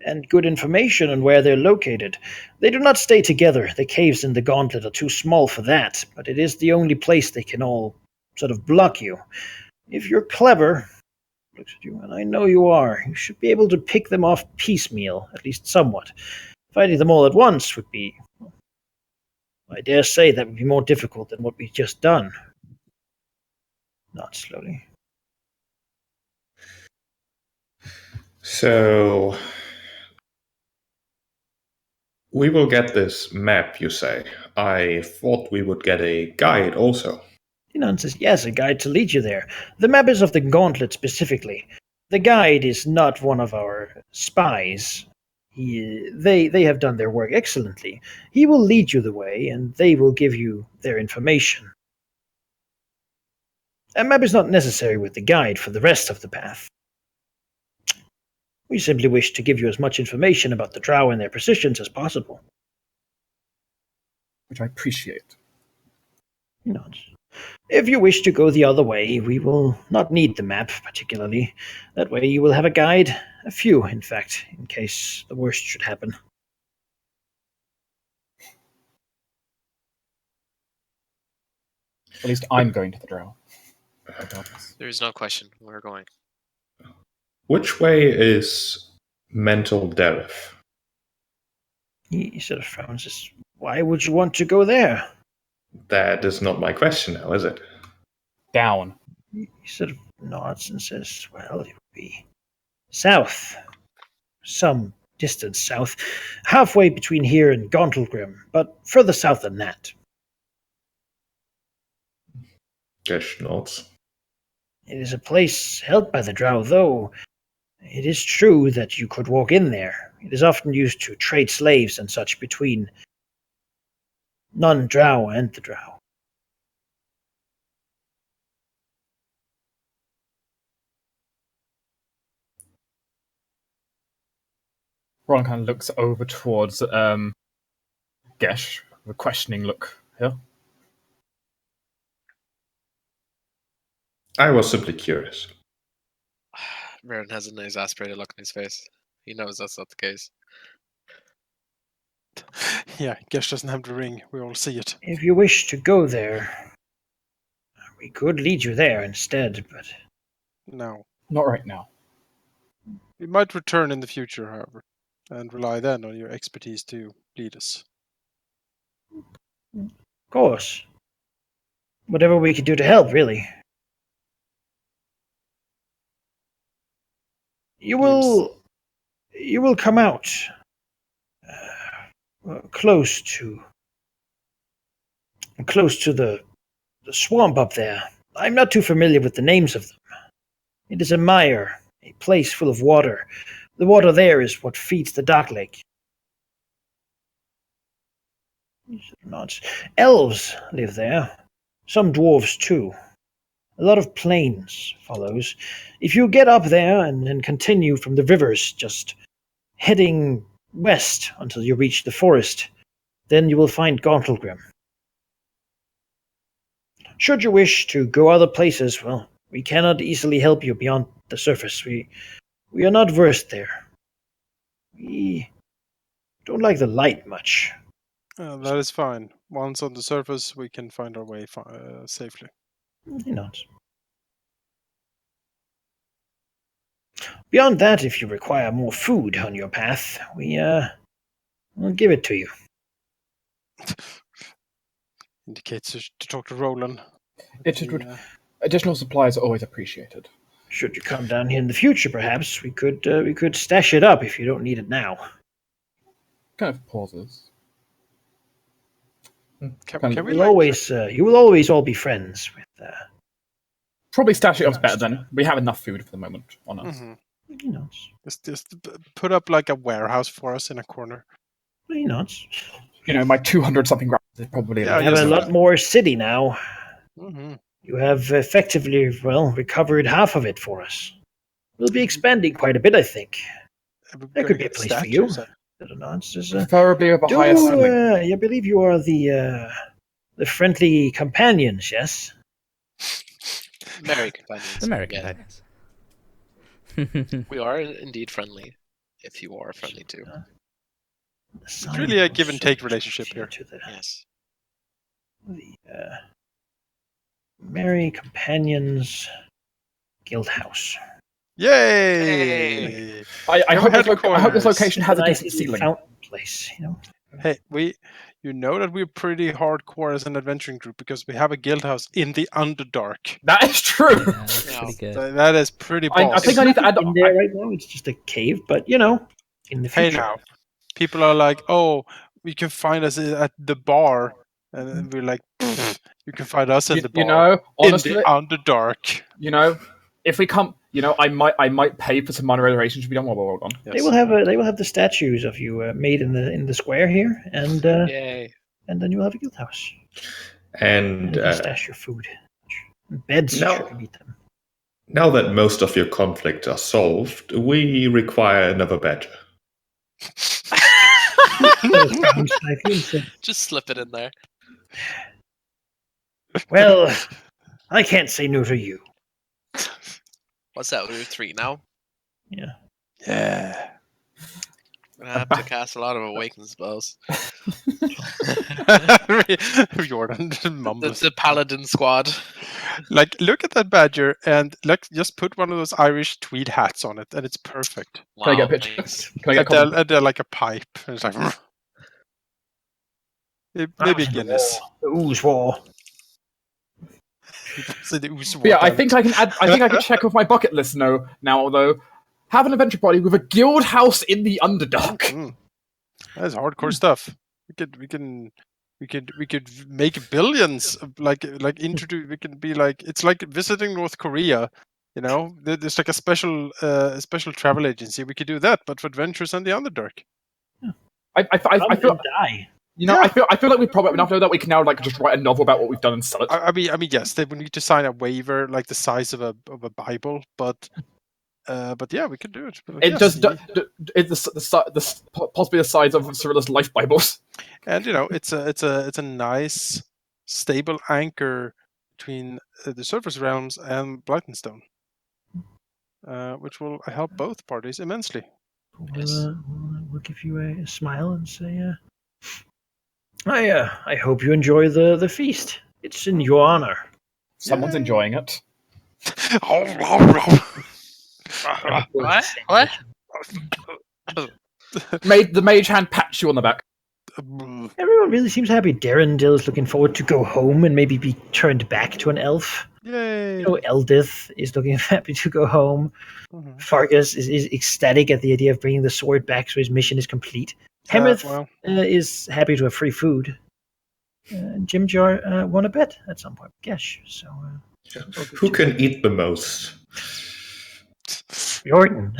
and good information on where they're located. They do not stay together. The caves in the Gauntlet are too small for that, but it is the only place they can all sort of block you. If you're clever, looks at you, and I know you are, you should be able to pick them off piecemeal, at least somewhat. Fighting them all at once would be... I dare say that would be more difficult than what we've just done. Not slowly. So, we will get this map, you say. I thought we would get a guide also. Inan says, yes, a guide to lead you there. The map is of the Gauntlet specifically. The guide is not one of our spies. They have done their work excellently. He will lead you the way, and they will give you their information. A map is not necessary with the guide for the rest of the path. We simply wish to give you as much information about the Drow and their positions as possible. Which I appreciate. He nods. If you wish to go the other way, we will not need the map particularly. That way you will have a guide, a few, in fact, in case the worst should happen. At least I'm going to the Drow. There is no question. We're going. Which way is Mental Dereth? He sort of frowns. Says, why would you want to go there? That is not my question now, is it? Down. He sort of nods and says, well, it would be south. Some distance south, halfway between here and Gauntlgrim, but further south than that. Gesh nods. It is a place held by the Drow, though it is true that you could walk in there. It is often used to trade slaves and such between non-Drow and the Drow. Ron kind of looks over towards Gesh with a questioning look here. I was simply curious. Varen has an exasperated look on his face. He knows that's not the case. Yeah, Gesh doesn't have the ring. We all see it. If you wish to go there, we could lead you there instead, but No. Not right now. We might return in the future, however, and rely then on your expertise to lead us. of course. Whatever we could do to help, really. You will come out close to the swamp up there. I'm not too familiar with the names of them. It is a mire, a place full of water. The water there is what feeds the Dark Lake. Not. Elves live there. Some dwarves too. A lot of plains follows. If you get up there and then continue from the rivers, just heading west until you reach the forest, then you will find Gauntlgrim. Should you wish to go other places, well, we cannot easily help you beyond the surface. We are not versed there. We don't like the light much. That is fine. Once on the surface, we can find our way safely. Not. Beyond that, if you require more food on your path, we'll give it to you. Indicates to talk to Roland. Additional supplies are always appreciated. Should you come down here in the future, perhaps we could stash it up if you don't need it now. Kind of pauses. Can we You will always all be friends with. Probably stash it up's better then. We have enough food for the moment on us. Mm-hmm. Just put up like a warehouse for us in a corner. Not. My 200-something grams is probably Yeah, We have a lot more city now. Mm-hmm. You have effectively, recovered half of it for us. We'll be expanding quite a bit, I think. There could be a place for you. I don't know. It's just, preferably of a higher ceiling. I believe you are the friendly companions, yes? Merry companions. The merry Yeah. companions. We are indeed friendly, if you are friendly too. It's really a give and take relationship here. Yes. The Merry Companions Guild House. Yay! I hope headquarters. this location has a nice decent little ceiling. fountain place, Hey, you know that we're pretty hardcore as an adventuring group because we have a guild house in the Underdark. That is true. Yeah, that's Yeah. pretty good. So that is pretty I boss. think I need to add in there right now. It's just a cave, but in the Hey future. now, people are like, "Oh, you can find us at the bar," and we're like, "Pfft, "You can find us at the bar Honestly, in the Underdark." if we come, I might pay for some minor reservations if we don't want to hold on. Yes. They will have the statues of you made in the square here, and Yay. and then you will have a guild house. And You can stash your food. Beds No. should you need them. now that most of your conflicts are solved, we require another badger. Just slip it in there. Well, I can't say no to you. What's that? We're 3 now. Yeah. Yeah. I have to cast a lot of awaken spells. Jordan mumbles. The paladin squad. Like, look at that badger, and just put one of those Irish tweed hats on it, and it's perfect. Can I get a Wow, picture? thanks. Can I get a copy? And they're like a pipe. And it's like, maybe a Guinness. The ooze war. So the ooze But yeah, I water. think I can add. I think I can check off my bucket list now. Although have an adventure party with a guild house in the Underdark. Mm. That's hardcore stuff. We could make billions. Like introduce. We can be like, it's like visiting North Korea. You know, there's like a special travel agency. We could do that, but for adventures in the Underdark. I feel, die. you know, Yeah. I feel like we've probably enough know that we can now like just write a novel about what we've done and sell it. I mean, yes, they would need to sign a waiver like the size of a Bible, but yeah, we could do it. But, It yeah, just see. it's possibly the size of Cyrilla's life Bibles. And you know, it's a nice stable anchor between the surface realms and Blytonstone, which will help both parties immensely. We'll give you a smile and say, I hope you enjoy the feast. It's in your honor. Someone's Yay. enjoying it. What? The mage hand pats you on the back. Everyone really seems happy. Darendil is looking forward to go home and maybe be turned back to an elf. Yay! You know, Eldith is looking happy to go home. Mhm. Fargus is ecstatic at the idea of bringing the sword back, so his mission is complete. Hemeth well. is happy to have free food. Jim Jar won a bet at some point. Gesh. So Who can eat the most? Jordan.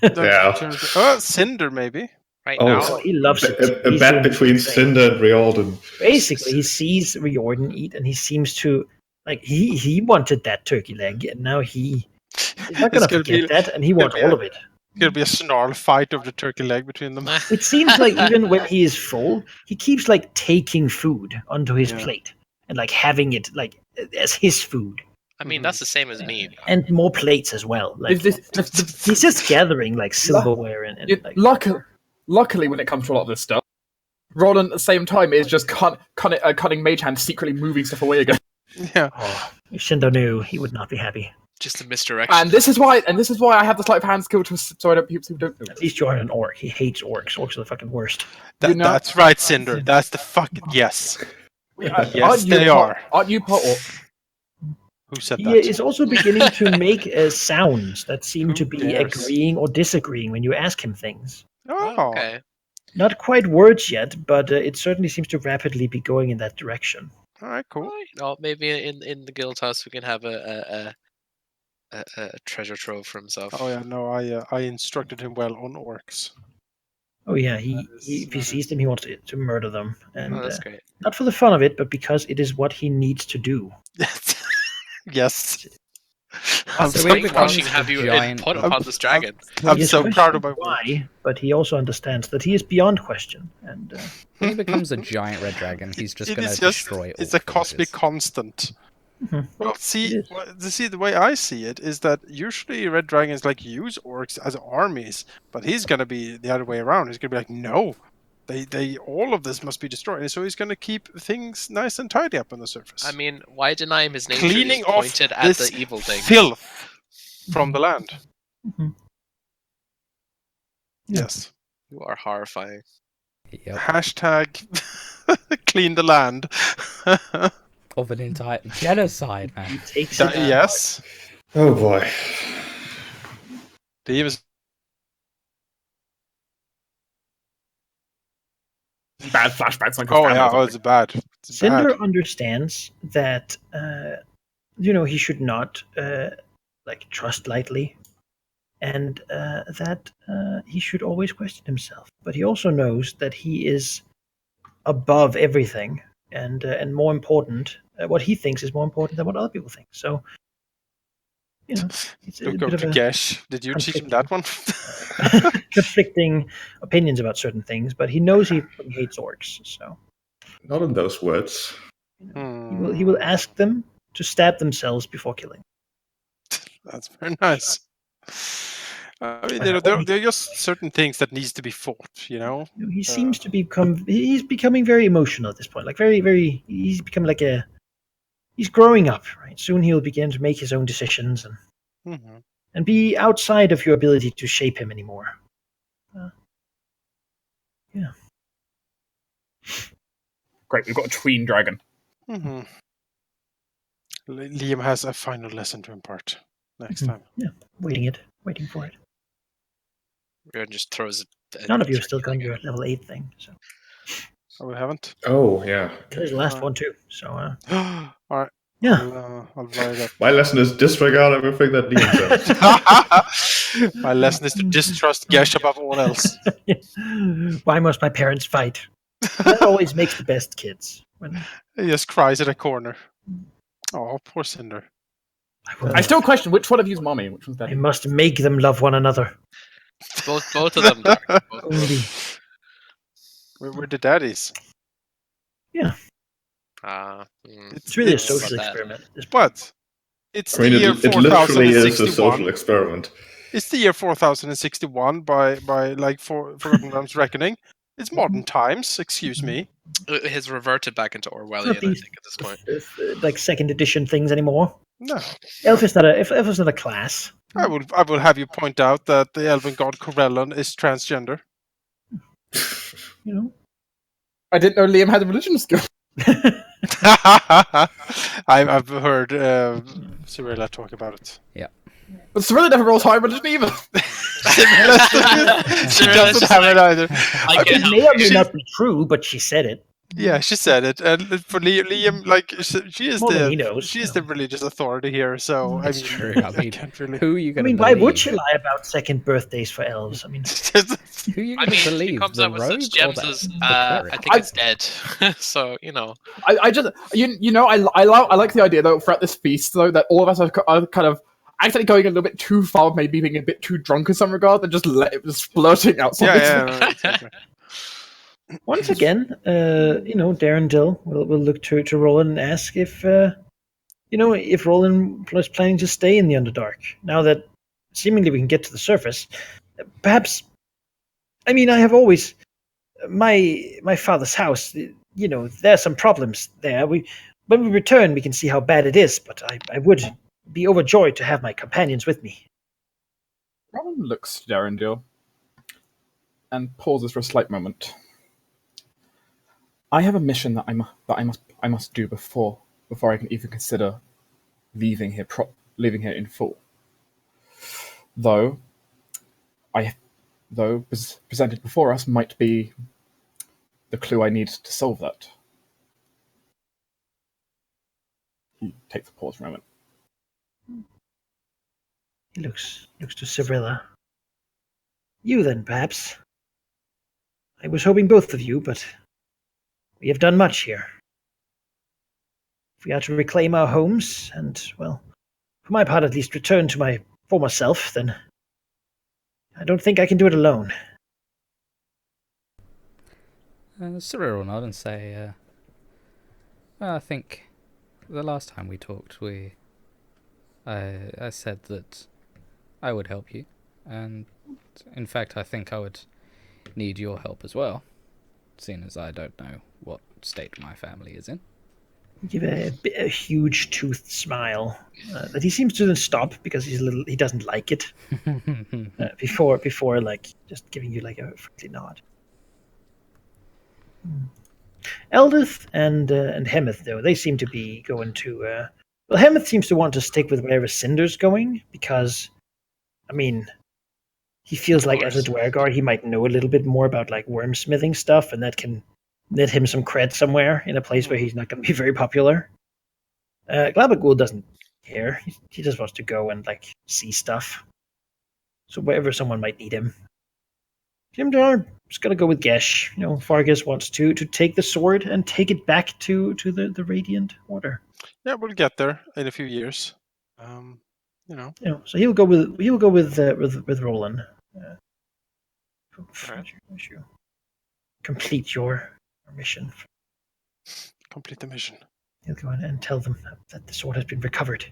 Yeah. Cinder maybe. Right Oh, now? Oh, he loves it. A He's bet doing between the same. Cinder and Riordan. Basically, he sees Riordan eat, and he seems to like he wanted that turkey leg, and now he's not It's gonna gonna forget be- that, and he wants be all a- of it. It'll be a snarl fight over the turkey leg between them. It seems like even when he is full, he keeps like taking food onto his Yeah. plate and like having it like as his food, I mean, that's the same as me. and more plates as well. Like This- he's just gathering like silverware and like, Luckily, when it comes to a lot of this stuff, Roland at the same time is just cutting mage hand, secretly moving stuff away again. Yeah. oh, if Shindo knew, he would not be happy. Just a misdirection. And this is why I have the sleight of hand skill so I don't people don't know. At least you're an orc. He hates orcs. Orcs are the fucking worst. You know- That's right, Cinder. That's the fucking yes. Yes, Aren't you they part- are. Aren't you part orc? Who said He that? is also beginning to make sounds that seem Who to be dares? agreeing or disagreeing when you ask him things. Oh, Okay. Not quite words yet, but it certainly seems to rapidly be going in that direction. all right, cool. Well, you know, maybe in the guild house we can have a treasure trove for himself. Oh yeah, no, I instructed him well on orcs. Oh yeah, if he sees them, he wants to murder them, and Oh, that's great. not for the fun of it, but because it is what he needs to do. Yes. I'm So so we proud watching of have the you giant- put upon this dragon. I'm He is so proud of my questioning work. why, but he also understands that he is beyond question, and When he becomes a giant red dragon, he's just It going is to destroy all It's a cosmic villages. constant. Mhm. Well, It see, is. the way I see it is that usually red dragons like use orcs as armies, but he's gonna be the other way around. He's gonna be like, no, they all of this must be destroyed. And so he's gonna keep things nice and tidy up on the surface. I mean, why deny him his nature? Cleaning He's off pointed at this the evil thing. filth from the land. Mhm. Yeah. Yes. You are horrifying. Yep. Hashtag clean the land. Of an entire genocide, man. he takes it. Yes. Oh boy. The even Bad flashbacks. Like Oh yeah, oh, it's bad. It's Cinder bad. understands that he should not trust lightly, and that he should always question himself. But he also knows that he is above everything, and more important. What he thinks is more important than what other people think. So, it's a Look up bit to of a Gesh. Did you teach him that one? conflicting opinions about certain things. But he knows he hates orcs, so. Not in those words. He will ask them to stab themselves before killing. That's very nice. I mean, there are just certain things that needs to be fought, He seems to he's becoming very emotional at this point. Like very, he's become like he's growing up, right? Soon he'll begin to make his own decisions and be outside of your ability to shape him anymore. Yeah. Great, we've got a tween dragon. Liam has a final lesson to impart next time. Yeah, waiting for it. Riordan just throws it. None of you have still done your level 8 thing. So Oh, we haven't. Oh, yeah. there's the last Alright. one too. So All right. yeah. I'll write it up. My lesson is disregard everything that Liam says. My lesson is to distrust Gesh above all else. Why must my parents fight? That always makes the best kids. When He just cries in a corner. Oh, poor Cinder. I still question which one of you's mommy, which one's I daddy. must make them love one another. Both of them. Dark. Both of them. Only. We're the daddies. It's really a It's- social about that. experiment. At this point. What? It's I mean, the year it literally is a 4061. social experiment. It's the year 4061 by like Forgotten Realms reckoning. It's modern times. Excuse me. It has reverted back into It's Orwellian, not I these think, at this point. like second edition things anymore. No, Elf is not a class. I will have you point out that the elven god Corellon is transgender. You know. I didn't know Liam had a religion skill. I've heard Cyrilla talk about it. But Cyrilla never rolls high religion either. She doesn't have it either. I It can't may or help may you. not be true, but she said it. Yeah, she said it, and for Liam, like she is More than he knows, she is you the know. religious authority here. So I It's mean, true. I I mean, can't really. who are you I going mean, to why believe? would she lie about second birthdays for elves? I mean, Who are you I going mean, to she believe? comes The out with rogue such or gems the, as the I cleric? think it's dead. So I just you know I like the idea though throughout this feast though that all of us are kind of actually going a little bit too far, maybe being a bit too drunk in some regard, and just splurting out something. Yeah, no, exactly. once again, Darren Dill will look to Roland and ask if if Roland was planning to stay in the Underdark now that seemingly we can get to the surface. Perhaps, I mean, I have always my father's house. There are some problems there. When we return, we can see how bad it is. But I would be overjoyed to have my companions with me. Roland looks to Darendil and pauses for a slight moment. I have a mission that I must do before I can even consider leaving here in full. Though presented before us might be the clue I need to solve that. He takes a pause for a moment. He looks to Cyrilla. You then, perhaps. I was hoping both of you, but we have done much here. If we are to reclaim our homes, and, well, for my part at least return to my former self, then I don't think I can do it alone. Cyril will nod and say, well, I think the last time we talked, I said that I would help you, and in fact, I think I would need your help as well, seeing as I don't know what state my family is in. Give a huge toothed smile that he seems to stop because he doesn't like it. Before like just giving you like a friendly nod. Eldith and Hemeth though they seem to be going to. Hemeth seems to want to stick with wherever Cinder's going because, I mean, he feels like as a Dwergar he might know a little bit more about like wormsmithing stuff, and that can net him some cred somewhere in a place where he's not going to be very popular. Glabagul doesn't care. He just wants to go and like see stuff. So wherever someone might need him. Jimdar is going to go with Gesh. Vargas wants to take the sword and take it back to the Radiant Order. Yeah, we'll get there in a few years. So he'll go with Roland. Alright. Complete your mission. Complete the mission. He'll go in and tell them that the sword has been recovered.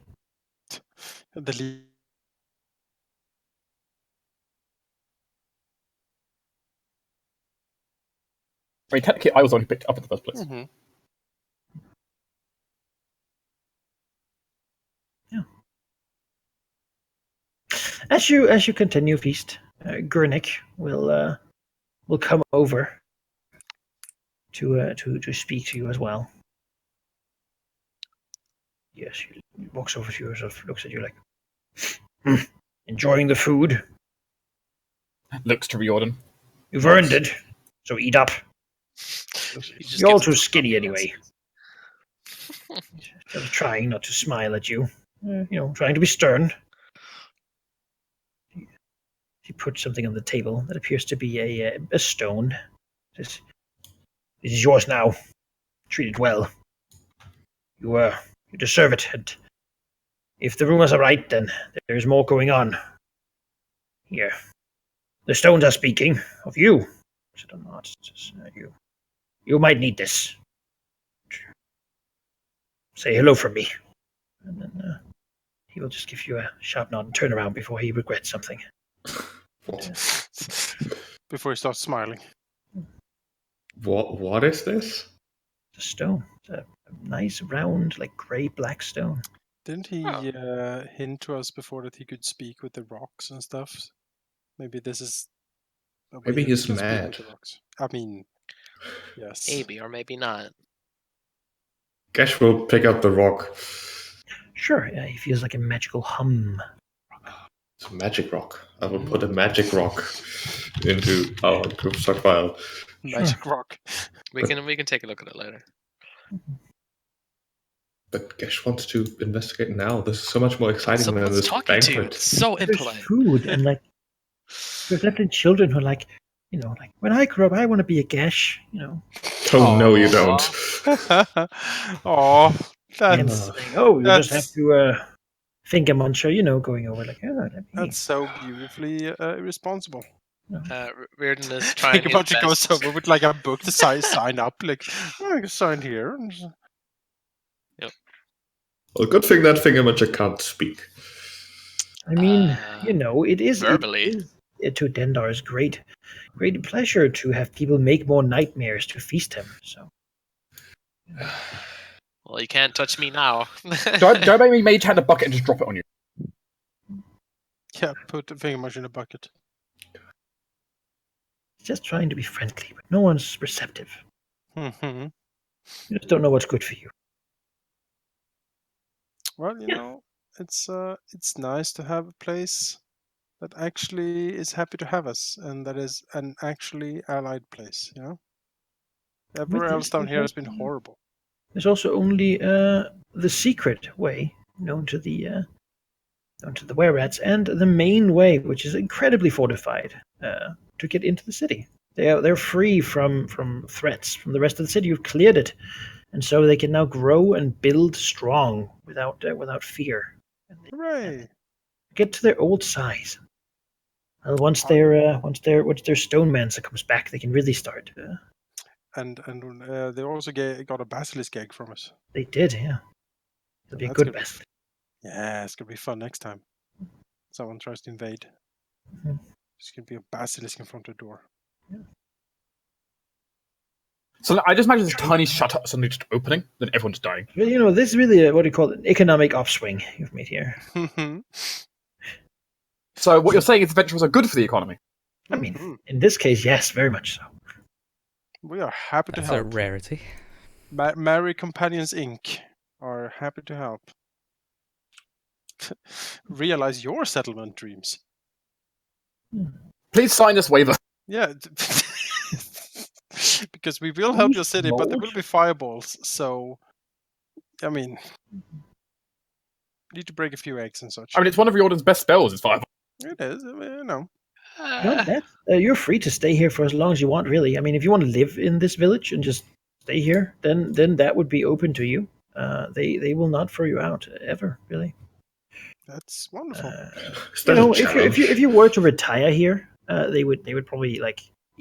The I mean, technically, I was the one who picked it up in the first place. Mhm. Yeah. As you continue feast, Gurnik will come over to speak to you as well. Yes, he walks over to you, sort of looks at you like, enjoying the food. Looks to Riordan. You've earned it, so eat up. He just You're all gives too him skinny some anyway. answers. Just trying not to smile at you. Trying to be stern. He puts something on the table that appears to be a stone. Says, "It is yours now. Treat it well. You deserve it. And if the rumors are right, then there is more going on. Here, the stones are speaking of you. I don't know. You might need this. Say hello from me." And then he will just give you a sharp nod and turn around before he regrets something. Before he starts smiling. What is this? It's a stone. It's a nice, round, like grey-black stone. Didn't he hint to us before that he could speak with the rocks and stuff? Maybe this is a way Maybe that he's he can speak mad. with the rocks. I mean, yes. Maybe or maybe not. Gesh will pick up the rock. Sure, he feels like a magical hum. It's a magic rock. I will put a magic rock into our group stockpile. Magic rock. We can take a look at it later. But Gesh wants to investigate now. This is so much more exciting than Someone's this talking to you. banquet. It's so There's impolite. food and there's definitely children who are like, when I grow up, I want to be a Gesh. Oh, no, you Aw. don't. Oh, And that's saying, "Oh, you just have that's- to think a muncher," going over like, "Oh, let me." that's so beautifully irresponsible. Reardon is trying Think his about you best. goes over with like a book to sign up, like I can sign here. Well, good thing that Fingermuncher can't speak. I mean, it is verbally. It is to Dendar's great pleasure to have people make more nightmares to feast him. So Well, you can't touch me now. Don't make me mage hand a bucket and just drop it on you. Yeah, put the finger much in a bucket. he's just trying to be friendly, but no one's receptive. Mm-hmm. You just don't know what's good for you. Well, it's nice to have a place that actually is happy to have us, and that is an actually allied place. Everywhere else down here has been horrible. There's also only the secret way known to the were-rats, and the main way, which is incredibly fortified, to get into the city. They're free from threats from the rest of the city. You've cleared it, and so they can now grow and build strong without fear. Hooray! Get to their old size. Once their stonemancer comes back, they can really start. And they also got a basilisk egg from us. They did, yeah. It'll be a That's good gonna be best. Yeah, it's gonna be fun next time. Someone tries to invade. Mhm. There's gonna be a basilisk in front of the door. So I just imagine this tiny shutter suddenly just opening, then everyone's dying. Well, this is really what do you call it? An economic upswing you've made here. So what you're saying is adventurers are good for the economy. I mean, in this case, yes, very much so. We are happy to That's a help. rarity. Merry Companions Inc. are happy to help. Realize your settlement dreams. Please sign this waiver. Yeah. Because we will help your city, but there will be fireballs, so I mean need to break a few eggs and such. I mean, it's one of Riordan's best spells, is fireball. It is, You're free to stay here for as long as you want, really. I mean, if you want to live in this village and just stay here, then that would be open to you. They will not throw you out ever, really. That's wonderful. If you were to retire here, they would probably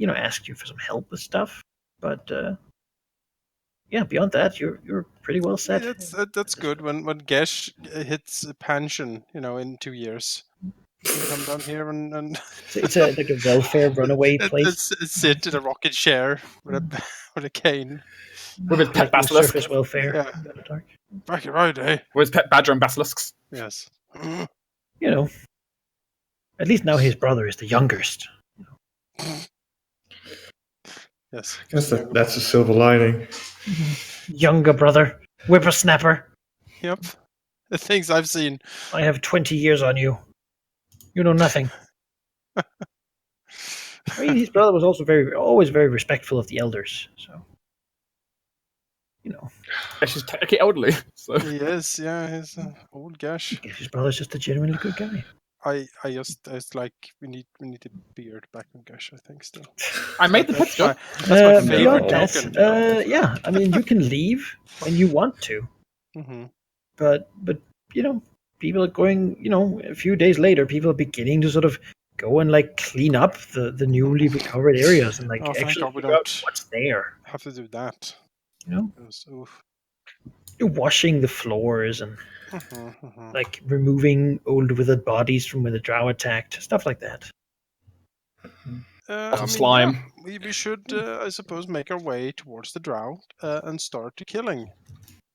ask you for some help with stuff. But yeah, beyond that, you're pretty well set. That's good. When Gesh hits a pension, in 2 years, you can come down here and it's like a welfare runaway place. Sit in a rocking chair with a cane. With his pet basilisk. Surface welfare. Yeah. Back in my day. With his pet badger and basilisks. Yes. At least now his brother is the youngest. Yes. I guess that's a silver lining. Younger brother, whippersnapper. Yep. The things I've seen. I have 20 years on you. You know nothing. I mean, his brother was also always very respectful of the elders. So, you know, She's technically elderly. So. He is, yeah, he's an old I gash. guess his brother's just a genuinely good guy. It's like we need a beard back on Gash, I think still. I made the That's picture. my favorite Beyond token. that, yeah, I mean, you can leave when you want to, Mm-hmm. but people are going. A few days later, people are beginning to sort of go and like clean up the newly recovered areas and like Oh, thank actually God we figure out don't what's there. have to do that. You know, Oof. you're washing the floors and Mm-hmm. like removing old withered bodies from where the drow attacked, stuff like that. Lots of slime. Yeah, we should, I suppose, make our way towards the drow and start to killing.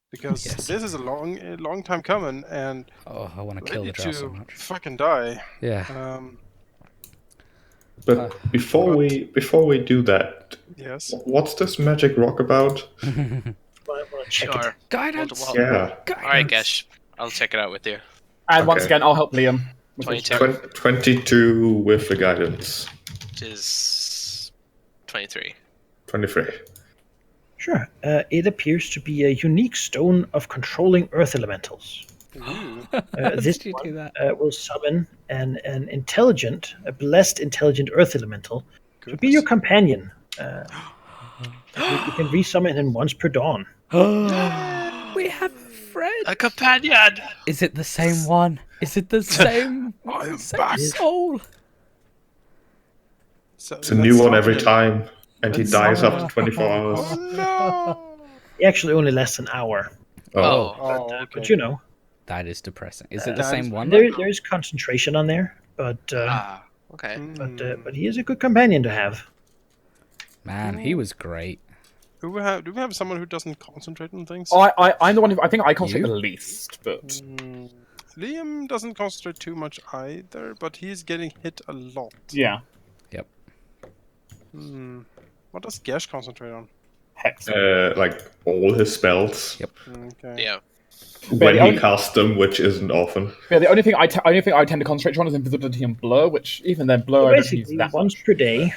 Because Yes. this is a long time coming, and Oh, I want to they kill the need drow so to much. fucking die. Yeah. But before we do that, Yes. what's this magic rock about? I want to check it. Sure. Guidance. Well, Yeah, all right, Gesh. I'll check it out with you. And once Okay. again, I'll help Liam. with his- 22, 22 with the guidance. which is 23. 23. Sure. It appears to be a unique stone of controlling earth elementals. Ooh. How This did you do that? will summon a blessed intelligent earth elemental to be your companion. You can resummon him once per dawn. We have a friend. A companion! Is it the same one? Is it the same, I'm same back. soul? So It's a new one every let's time, and he Let's dies summon after him. 24 hours. Oh no! He actually only lasts an hour, Oh. Oh, okay. but you know, That is depressing. Is it the That same is- one? there is concentration on there, but Okay. but he is a good companion to have. Man, he was great. Do we have someone who doesn't concentrate on things? I'm the one who I think I concentrate You? the least, but Liam doesn't concentrate too much either, but he's getting hit a lot. yeah, Yep. What does Gesh concentrate on? hex. Like all his spells Yep. Okay. Yeah. when the he only- casts them, which isn't often. Yeah, the only thing I tend to concentrate on is invisibility and blur, which even then blur I don't use Basically, that once much. per day,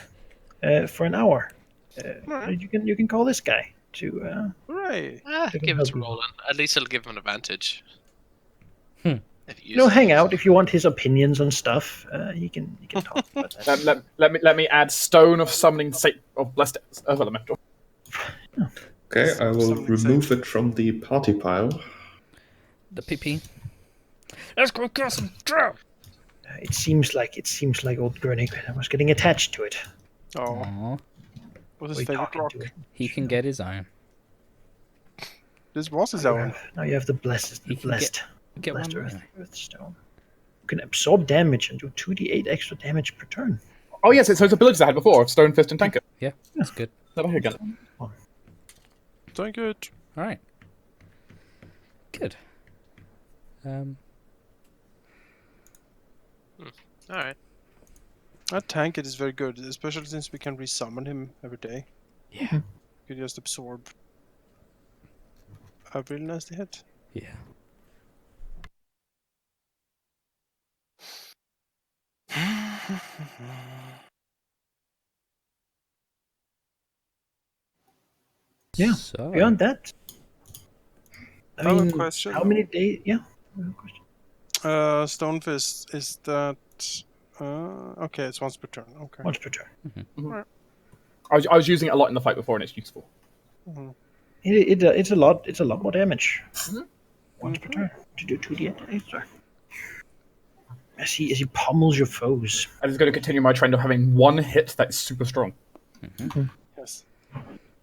for an hour, Alright. you can call this guy to. Hooray! Give it to help you. Roland. At least it'll give him an advantage. Hmm. If you use it. Hang out if you want his opinions on stuff. He can talk about that. Let me add stone of summoning of blessed earth elemental. Okay, I will Something remove it from the party pile. The PP. Let's go kill some drow. It seems like old Gurnig was getting attached to it. Oh, Aw, what's his We're favorite talking rock? to it. he can get his own. This was his You own. now you have the blessed, He can get blessed one. earth stone. You can absorb damage and do 2d8 extra damage per turn. Oh yes, so it's abilities I had before of stone, fist, and tanker. Yeah, that's good. Never heard again. Thank you. All right. Good. Alright. That tank is very good, especially since we can resummon him every day. Yeah. You can just absorb a really nasty hit. Yeah. Yeah. So, Beyond that, I have a question, How though. many days? Yeah. I have a question. Stonefist, is that... okay, it's once per turn. Okay. Once per turn. I was using it a lot in the fight before, and it's useful. It's a lot. It's a lot more damage. Once per turn to do 2d8 extra. As he pummels your foes. I'm just going to continue my trend of having one hit that's super strong. Yes.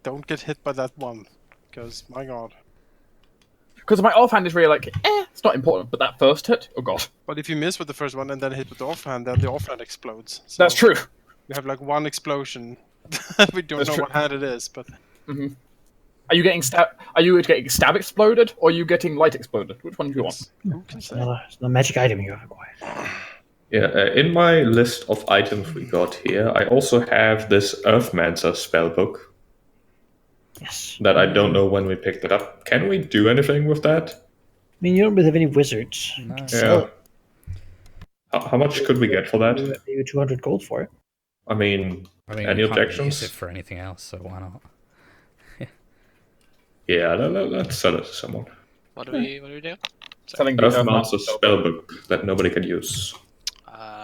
Don't get hit by that one, because, my god. Because my offhand is really like, it's not important, but that first hit, oh god. But if you miss with the first one and then hit with the offhand, then the offhand explodes. So That's true. You have like one explosion. We don't That's know true. what hand it is, but Are you getting stab exploded, or are you getting light exploded? Which one do you want? who can say? It's another magic item you have acquired. Yeah, in my list of items we got here, I also have this Earthmancer spellbook Yes. that I don't know when we picked it up. Can we do anything with that? I mean, you don't really have any wizards. You can sell Yeah. How much could we get for that? it. Maybe 200 gold for it. I mean, I mean, any we can't objections? use it for anything else, so why not? Yeah, let's sell it to someone. What do we do? Selling the Earthmaster Master spellbook that nobody can use.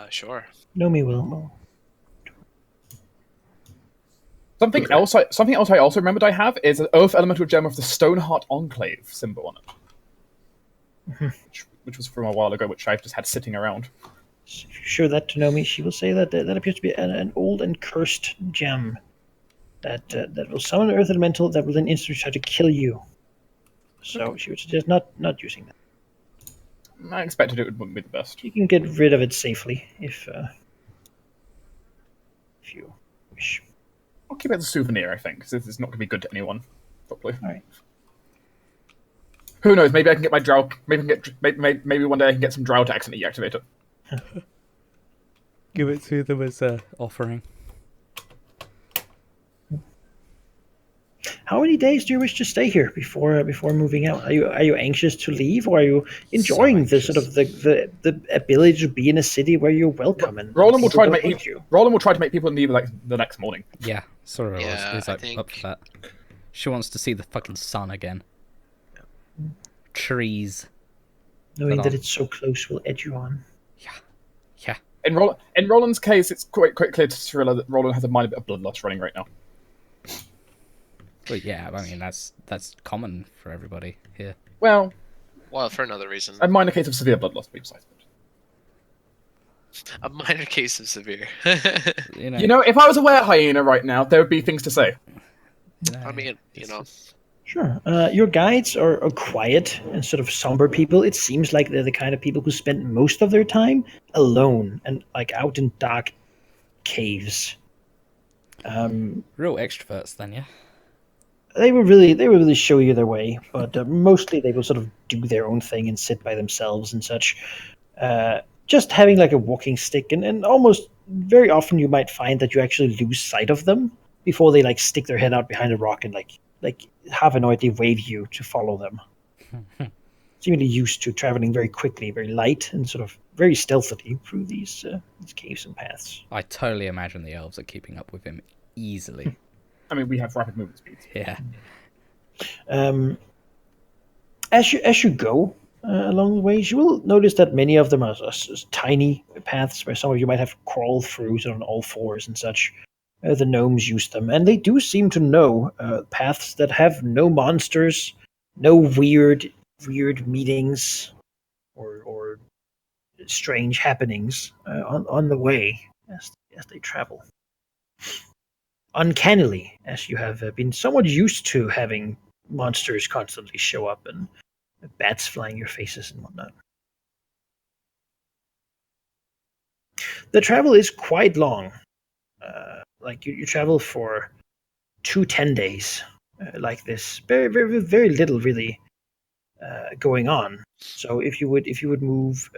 Sure. Nomi will. Something Okay. else I also remembered I have is an Earth Elemental Gem of the Stoneheart Enclave symbol on it. which was from a while ago, which I've just had sitting around. If you show that to Nomi, she will say that that appears to be an old and cursed gem that will summon an earth elemental that will then instantly try to kill you. So she would suggest not using that. I expected it wouldn't be the best. You can get rid of it safely if you wish. I'll keep it as a souvenir, I think, because it's not going to be good to anyone, probably. All right. Who knows? Maybe I can get my drow. Maybe one day I can get some drow to accidentally deactivate it. Give it to them as an offering. How many days do you wish to stay here before moving out? Are you anxious to leave, or are you enjoying the sort of the ability to be in a city where you're welcome and Roland will people try to don't make hate you? Roland will try to make people leave like the next morning. Yeah, sort of. Yeah, is I like up think- for that. She wants to see the fucking sun again. Trees. Knowing But that it's so close will edge you on. Yeah. In Roland's case, it's quite clear to Cirilla that Roland has a minor bit of bloodlust running right now. But yeah, I mean that's common for everybody here. Well, For another reason. a minor case of severe bloodlust, besides. A minor case of severe. You know, if I was a were hyena right now, there would be things to say. I mean, you know. Sure. Your guides are quiet and sort of somber people. It seems like they're the kind of people who spend most of their time alone and like out in dark caves. Real extroverts then, yeah. They will really show you their way, but mostly they will sort of do their own thing and sit by themselves and such. Just having like a walking stick, and almost very often you might find that you actually lose sight of them before they like stick their head out behind a rock and like half annoyedly wave you to follow them. Seemingly used to traveling very quickly, very light, and sort of very stealthily through these caves and paths. I totally imagine the elves are keeping up with him easily. I mean, we have rapid movement speeds. Yeah. As you go along the ways, you will notice that many of them are tiny paths where some of you might have crawled through on all fours and such. The gnomes use them, and they do seem to know paths that have no monsters, no weird meetings or strange happenings on the way as they travel. Uncannily, as you have been somewhat used to having monsters constantly show up and bats flying your faces and whatnot. The travel is quite long. Like you travel for 10 days like this. Very, very, very little really going on. So if you would move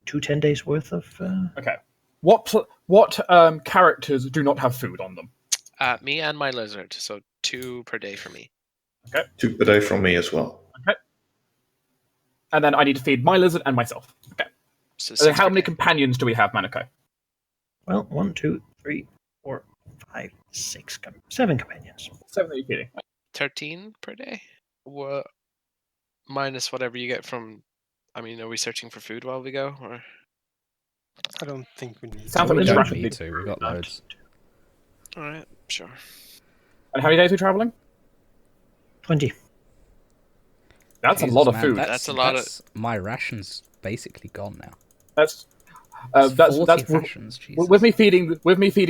10 days worth of Okay. What characters do not have food on them? Me and my lizard, so 2 per day for me. 2 per day from me as well. Okay. And then I need to feed my lizard and myself. Okay. So And then 6 how per many day. companions do we have, Manikai? well 1, 2, 3, 4, 5, 6, 7 companions. 7 that you're feeding. 13 per day? What? Minus whatever you get from. I mean, are we searching for food while we go, or? I don't think we need Sounds to. like We just don't rapidly. need to. We've got loads. All right, sure. And how many days are we traveling? 20. That's Jesus, a lot of man, food. That's a lot of- My ration's basically gone now. That's That's 40 that's rations. Jesus. with me feeding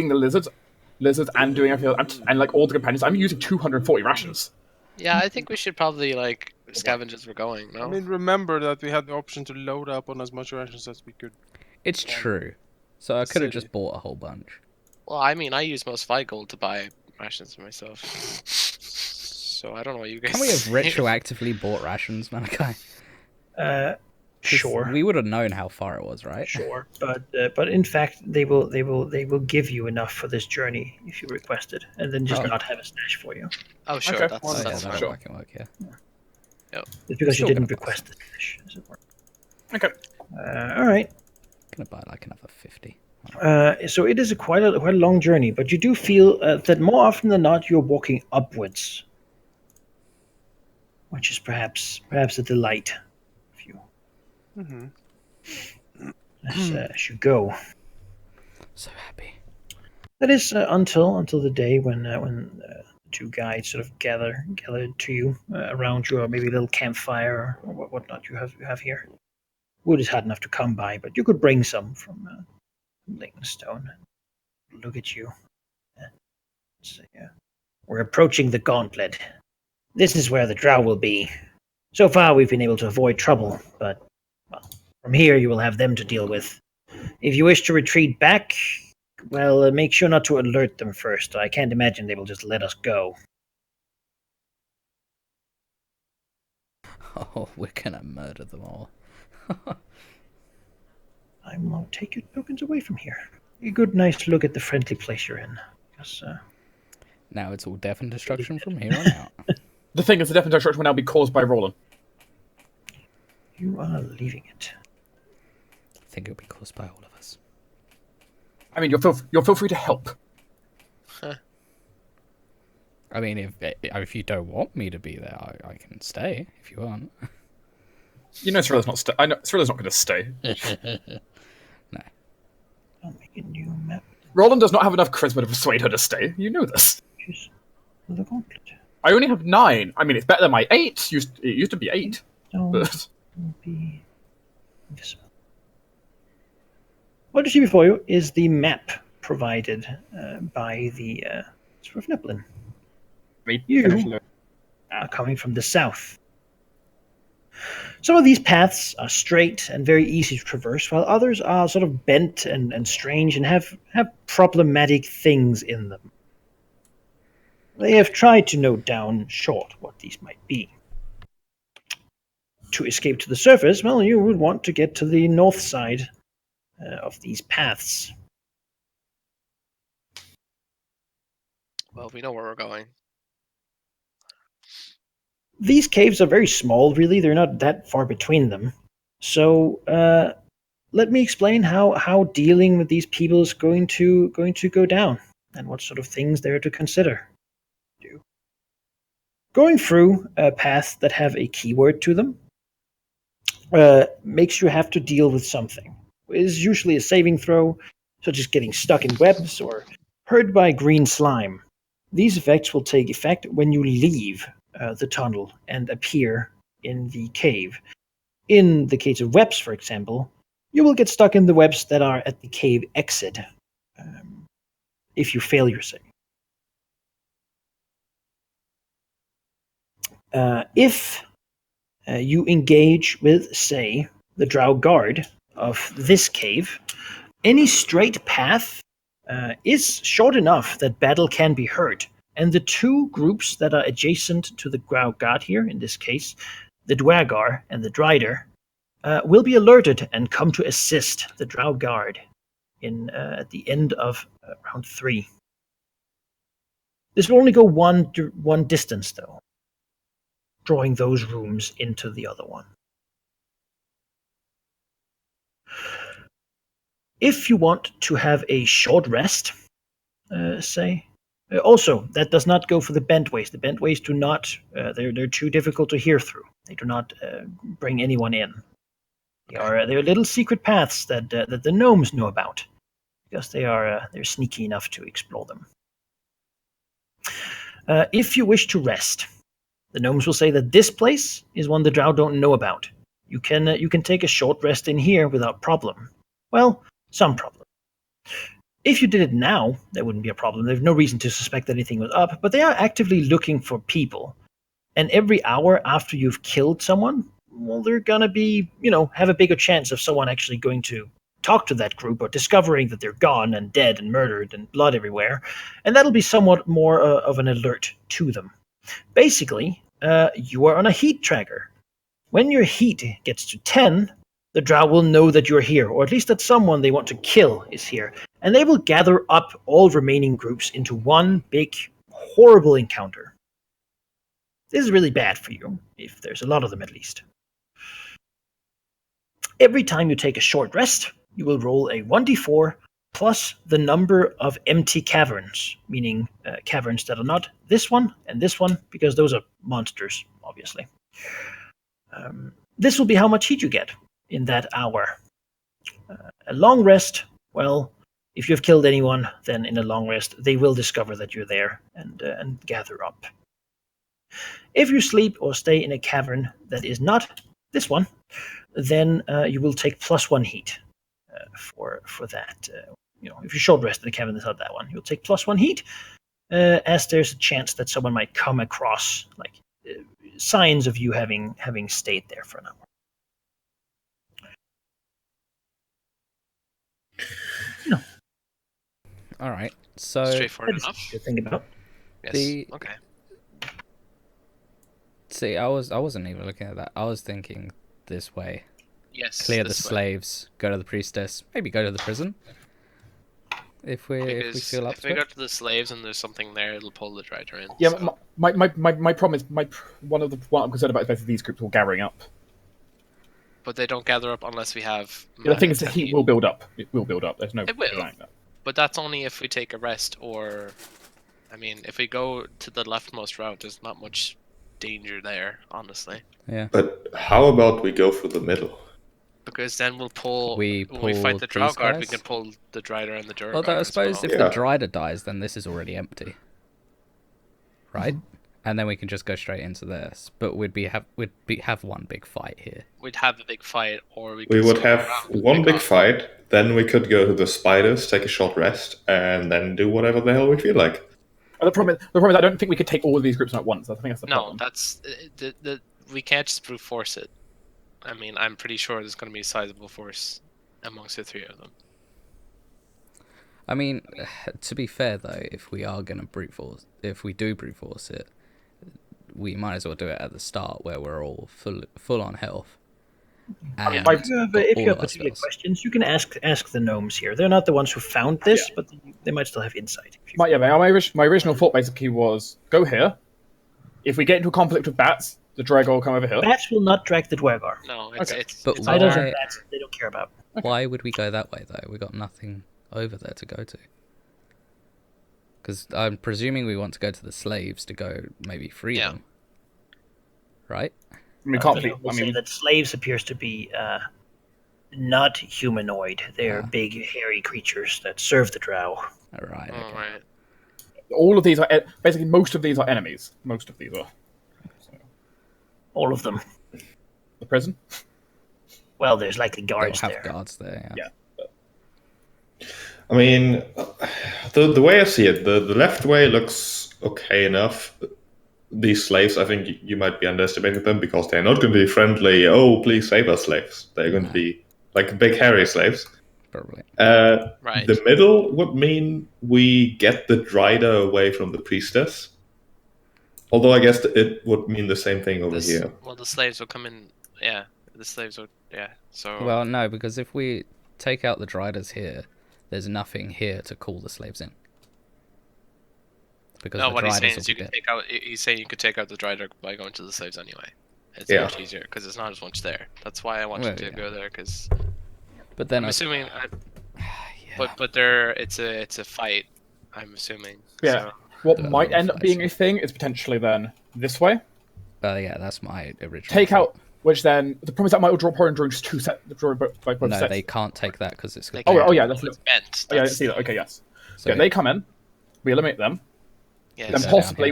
the lizards and doing everything and like all the companions. I'm using 240 rations. Yeah, I think we should probably like scavenge as we're going. No. I mean, remember that we had the option to load up on as much rations as we could. It's true. So I could have City. just bought a whole bunch. Well, I mean, I use most fight gold to buy rations for myself. So I don't know what you guys. Can we have say. retroactively bought rations, Malachi? 'Cause Sure. We would have known how far it was, right? Sure, but in fact they will give you enough for this journey if you request it, and then just Oh. not have a stash for you. Oh, sure. Okay. That's, Well, Oh, yeah, that's that fine. sure. can work, yeah. It's because you Still didn't gonna buy request the stash, as it were. Okay. All right. Gonna buy like another 50. So it is quite a long journey, but you do feel that more often than not you're walking upwards, which is perhaps a delight for you as you go. So happy. That is until the day when two guides sort of gather to you around your maybe little campfire or whatnot you have here. Wood is hard enough to come by, but you could bring some from Stone. Look at you. Say, we're approaching the gauntlet. This is where the drow will be. So far, we've been able to avoid trouble, but well, from here you will have them to deal with. If you wish to retreat back, well, make sure not to alert them first. I can't imagine they will just let us go. Oh, we're gonna murder them all. I will take your tokens away from here. A good, nice look at the friendly place you're in. Yes, Now it's all death and destruction from here on out. The thing is, the death and destruction will now be caused by Roland. You are leaving it. I think it'll be caused by all of us. I mean, you'll feel free to help. I mean, if you don't want me to be there, I can stay if you want. You know, Cyrilla's not. I know Cyrilla's not going to stay. No. I'll make a new map. Roland does not have enough charisma to persuade her to stay. You know this. Choose the gauntlet. I only have 9. I mean, it's better than my 8. It used to be 8. Don't But be invisible. What you see before you is the map provided by the Swiftniplin. You are coming from the south. Some of these paths are straight and very easy to traverse, while others are sort of bent and strange and have problematic things in them. They have tried to note down short what these might be. To escape to the surface, well, you would want to get to the north side of these paths. Well, we know where we're going. These caves are very small, really. They're not that far between them. So let me explain how dealing with these people is going to go down and what sort of things they're to consider. Going through paths that have a keyword to them makes you have to deal with something. It is usually a saving throw, such as getting stuck in webs or hurt by green slime. These effects will take effect when you leave the tunnel and appear in the cave. In the case of webs, for example, you will get stuck in the webs that are at the cave exit if you fail your save. If you engage with, say, the drow guard of this cave, any straight path is short enough that battle can be heard. And the two groups that are adjacent to the drow guard here, in this case, the Dwagar and the Drider, will be alerted and come to assist the drow guard at the end of round 3. This will only go one distance, though, drawing those rooms into the other one. If you want to have a short rest, say, also, that does not go for the bentways. The bentways do not, they're too difficult to hear through. They do not bring anyone in. They're little secret paths that the gnomes know about, because they're sneaky enough to explore them. If you wish to rest, the gnomes will say that this place is one the drow don't know about. You can take a short rest in here without problem. Well, some problem. If you did it now, there wouldn't be a problem. There's no reason to suspect that anything was up, but they are actively looking for people. And every hour after you've killed someone, well, they're gonna be, have a bigger chance of someone actually going to talk to that group or discovering that they're gone and dead and murdered and blood everywhere. And that'll be somewhat more of an alert to them. Basically, you are on a heat tracker. When your heat gets to 10, the drow will know that you're here, or at least that someone they want to kill is here, and they will gather up all remaining groups into one big, horrible encounter. This is really bad for you, if there's a lot of them at least. Every time you take a short rest, you will roll a 1d4 plus the number of empty caverns, meaning caverns that are not this one and this one, because those are monsters, obviously. This will be how much heat you get in that hour. A long rest, well, if you've killed anyone, then in a long rest, they will discover that you're there and gather up. If you sleep or stay in a cavern that is not this one, then you will take +1 heat for that. If you short rest in a cavern that's not that one, you'll take +1 heat, as there's a chance that someone might come across signs of you having stayed there for an hour. No. All right. So Straightforward enough. To think about. Yes. Okay. See, I wasn't even looking at that. I was thinking this way. Yes. Clear the this way. slaves, go to the priestess, maybe go to the prison. If we feel up If to we it. go to the slaves and there's something there, it'll pull the drider in. Yeah, so. my problem is what I'm concerned about is basically these groups all gathering up. But they don't gather up unless we have. The thing is, the heat will build up. It will build up. There's no It will. denying that. But that's only if we take a rest, or, I mean, if we go to the leftmost route, there's not much danger there, honestly. Yeah. But how about we go for the middle? Because then we'll pull. We when we fight the pull these Drow guard, we guys? can pull the Drider and the Durgar. Although I suppose as if well. the Yeah. Drider dies, then this is already empty, right? And then we can just go straight into this. But we'd have one big fight here. We'd have a big fight, or we We could would scout have around and one pick big off. fight, then we could go to the spiders, take a short rest, and then do whatever the hell we feel like. And the problem is, I don't think we could take all of these groups at once. I think that's the No, problem. that's we can't just brute force it. I mean, I'm pretty sure there's going to be a sizable force amongst the three of them. I mean, to be fair though, if we are gonna if we do brute force it, we might as well do it at the start where we're all full on health. And If got you have all of our particular spells. questions, you can ask the gnomes here. They're not the ones who found this, but they might still have insight. If you My original thought basically was go here. If we get into a conflict with bats, the Drago will come over here. Bats will not drag the Dwargar. No, it's Okay. it's. But it's why- Spiders and bats, they don't care about. Why would we go that way though? We got nothing over there to go to. Because I'm presuming we want to go to the slaves to go maybe free Yeah. them. Right? We can't. We'll say that slaves appears to be not humanoid. They're big, hairy creatures that serve the Drow. Alright, okay. Alright. all of these are basically most of these are enemies. Most of these are. So, All of them. the prison. Well, there's likely They'll guards have there. guards there, yeah. Yeah. I mean, the way I see it, the left way looks okay enough. These slaves, I think you might be underestimating them because they're not going to be friendly. Oh, please save us, slaves. They're going to be like big hairy slaves. Probably. Right. The middle would mean we get the Drider away from the priestess. Although I guess it would mean the same thing over here. Well, the slaves will come in. Yeah, the slaves will. Yeah. So. Well, no, because if we take out the Driders here, there's nothing here to call the slaves in. Because no, the what he's saying Driders is will you be can dead. take out. He's saying you could take out the Drider by going to the slaves anyway. It's Yeah. much easier because there's not as much there. That's why I wanted Well, to yeah. go there because But then I'm I- assuming. yeah. But there, it's a fight. I'm assuming. Yeah. So, What The might end up fights. being a thing is potentially then this way. yeah, that's my original. Take thought. out, which then the problem is that might draw point during just two sets. Draw by both No, sets. they can't take that because it's. they Oh, can't- oh, yeah, that's- it's bent. Oh, yeah, I That's see that. the- Okay, yes. So Yeah, they come in. We eliminate them. Yes. Then down possibly,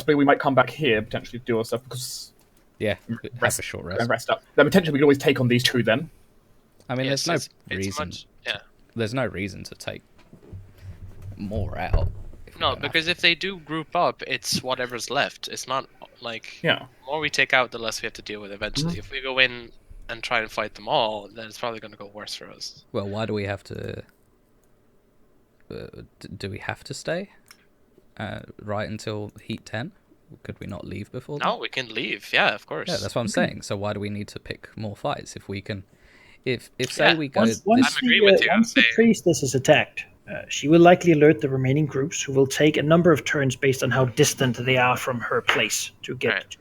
here. we might come back here potentially do our stuff because yeah, have rest- a short and rest. rest up. Then potentially we could always take on these two. Then I mean, Yes, there's no it's reason. much- yeah. There's no reason to take more out. if we No, don't have because to. if they do group up, it's whatever's left. It's not like yeah, the more we take out, the less we have to deal with eventually. If we go in and try and fight them all, then it's probably going to go worse for us. Well, why do we have to? Do we have to stay? Right until Heat 10? Could we not leave before then? No, we can leave. Yeah, of course. Yeah, that's what I'm saying. So why do we need to pick more fights if we can? If say Yeah, we go. Once I'm agreeing with you, I'm once the saying- priestess is attacked, she will likely alert the remaining groups, who will take a number of turns based on how distant they are from her place to get Right.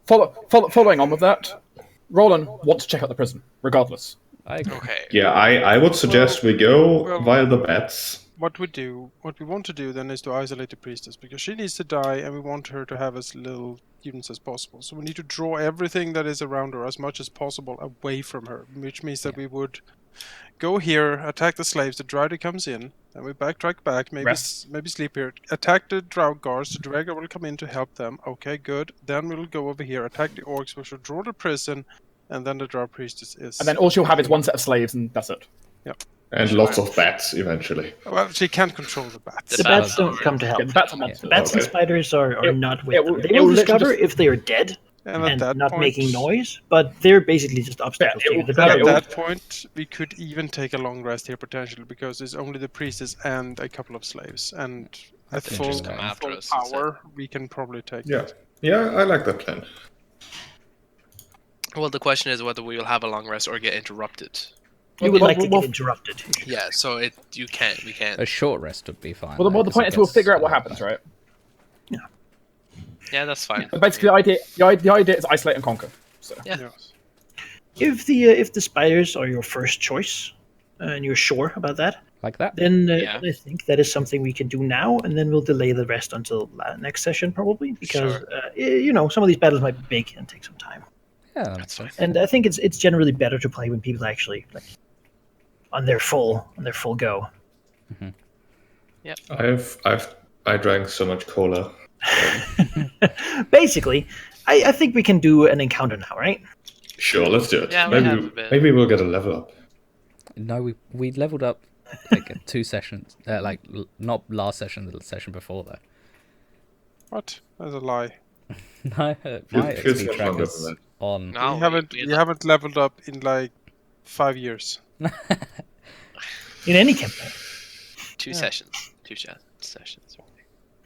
to. following on with that, Roland wants to check out the prison regardless. I agree. Okay. Yeah, I would suggest we go via the bats. What we want to do then is to isolate the priestess because she needs to die, and we want her to have as little students as possible. So we need to draw everything that is around her as much as possible away from her, which means that we would go here, attack the slaves. The Drider comes in, and we backtrack back. Maybe Rest. maybe sleep here. Attack the Drow guards. The Dragon will come in to help them. Okay, good. Then we'll go over here, attack the orcs, which will draw the prison, and then the Drow priestess is. And then all she'll have is one set of slaves, and that's it. And lots of bats eventually. Well, she can't control the bats. The bats don't come to help. Yeah, that's a monster. The bats and Okay. spiders are not with it them. will- They it will will literally discover just- if they are dead And at and that not point, making noise, but they're basically just obstacles it to you. will- The yeah, And battle- at that point, we could even take a long rest here potentially because it's only the priestess and a couple of slaves. And at can full, just come after full us instead. power, we can probably take Yeah. it. Yeah, I like that plan. Well, the question is whether we will have a long rest or get interrupted. you would Well, like to well, get interrupted. Yeah, so we can't. A short rest would be fine. Well, though, the 'cause point it is we'll gets figure out what a lot happens, better. right? Yeah, that's fine. But basically, the idea is isolate and conquer. So Yeah. Yes. If the spiders are your first choice, and you're sure about that, Like that? then Yeah. I think that is something we can do now, and then we'll delay the rest until next session probably, because Sure. some of these battles might be big and take some time. Yeah, that makes That's fine. sense. And I think it's generally better to play when people actually like on their full go. I drank so much cola. Basically, I think we can do an encounter now, right? Sure, let's do it. Yeah, we have a bit. Maybe we'll get a level up. No, we leveled up like 2 sessions. Not last session, the session before that. What? That's a lie. My Feels XP like track longer is than that. on. No, we haven't leveled up in like 5 years. In any campaign. Two sessions. Two sessions.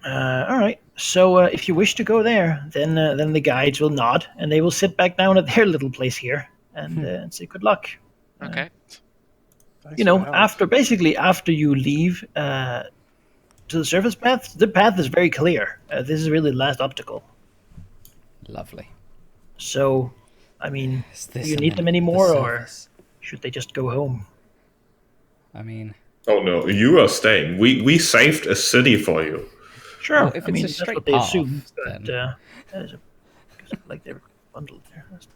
All right. So if you wish to go there, then the guides will nod, and they will sit back down at their little place here and say good luck. Okay. Thanks You for know, the help. after you leave to the surface path, the path is very clear. This is really the last obstacle. Lovely. So, I mean, Is do this you an need end them of the anymore, or service? should they just go home? I mean, Oh no, you are staying. We saved a city for you. Sure. Well, if I it's mean, a that's straight what they path, assume. But then- that is like they're bundled there. That's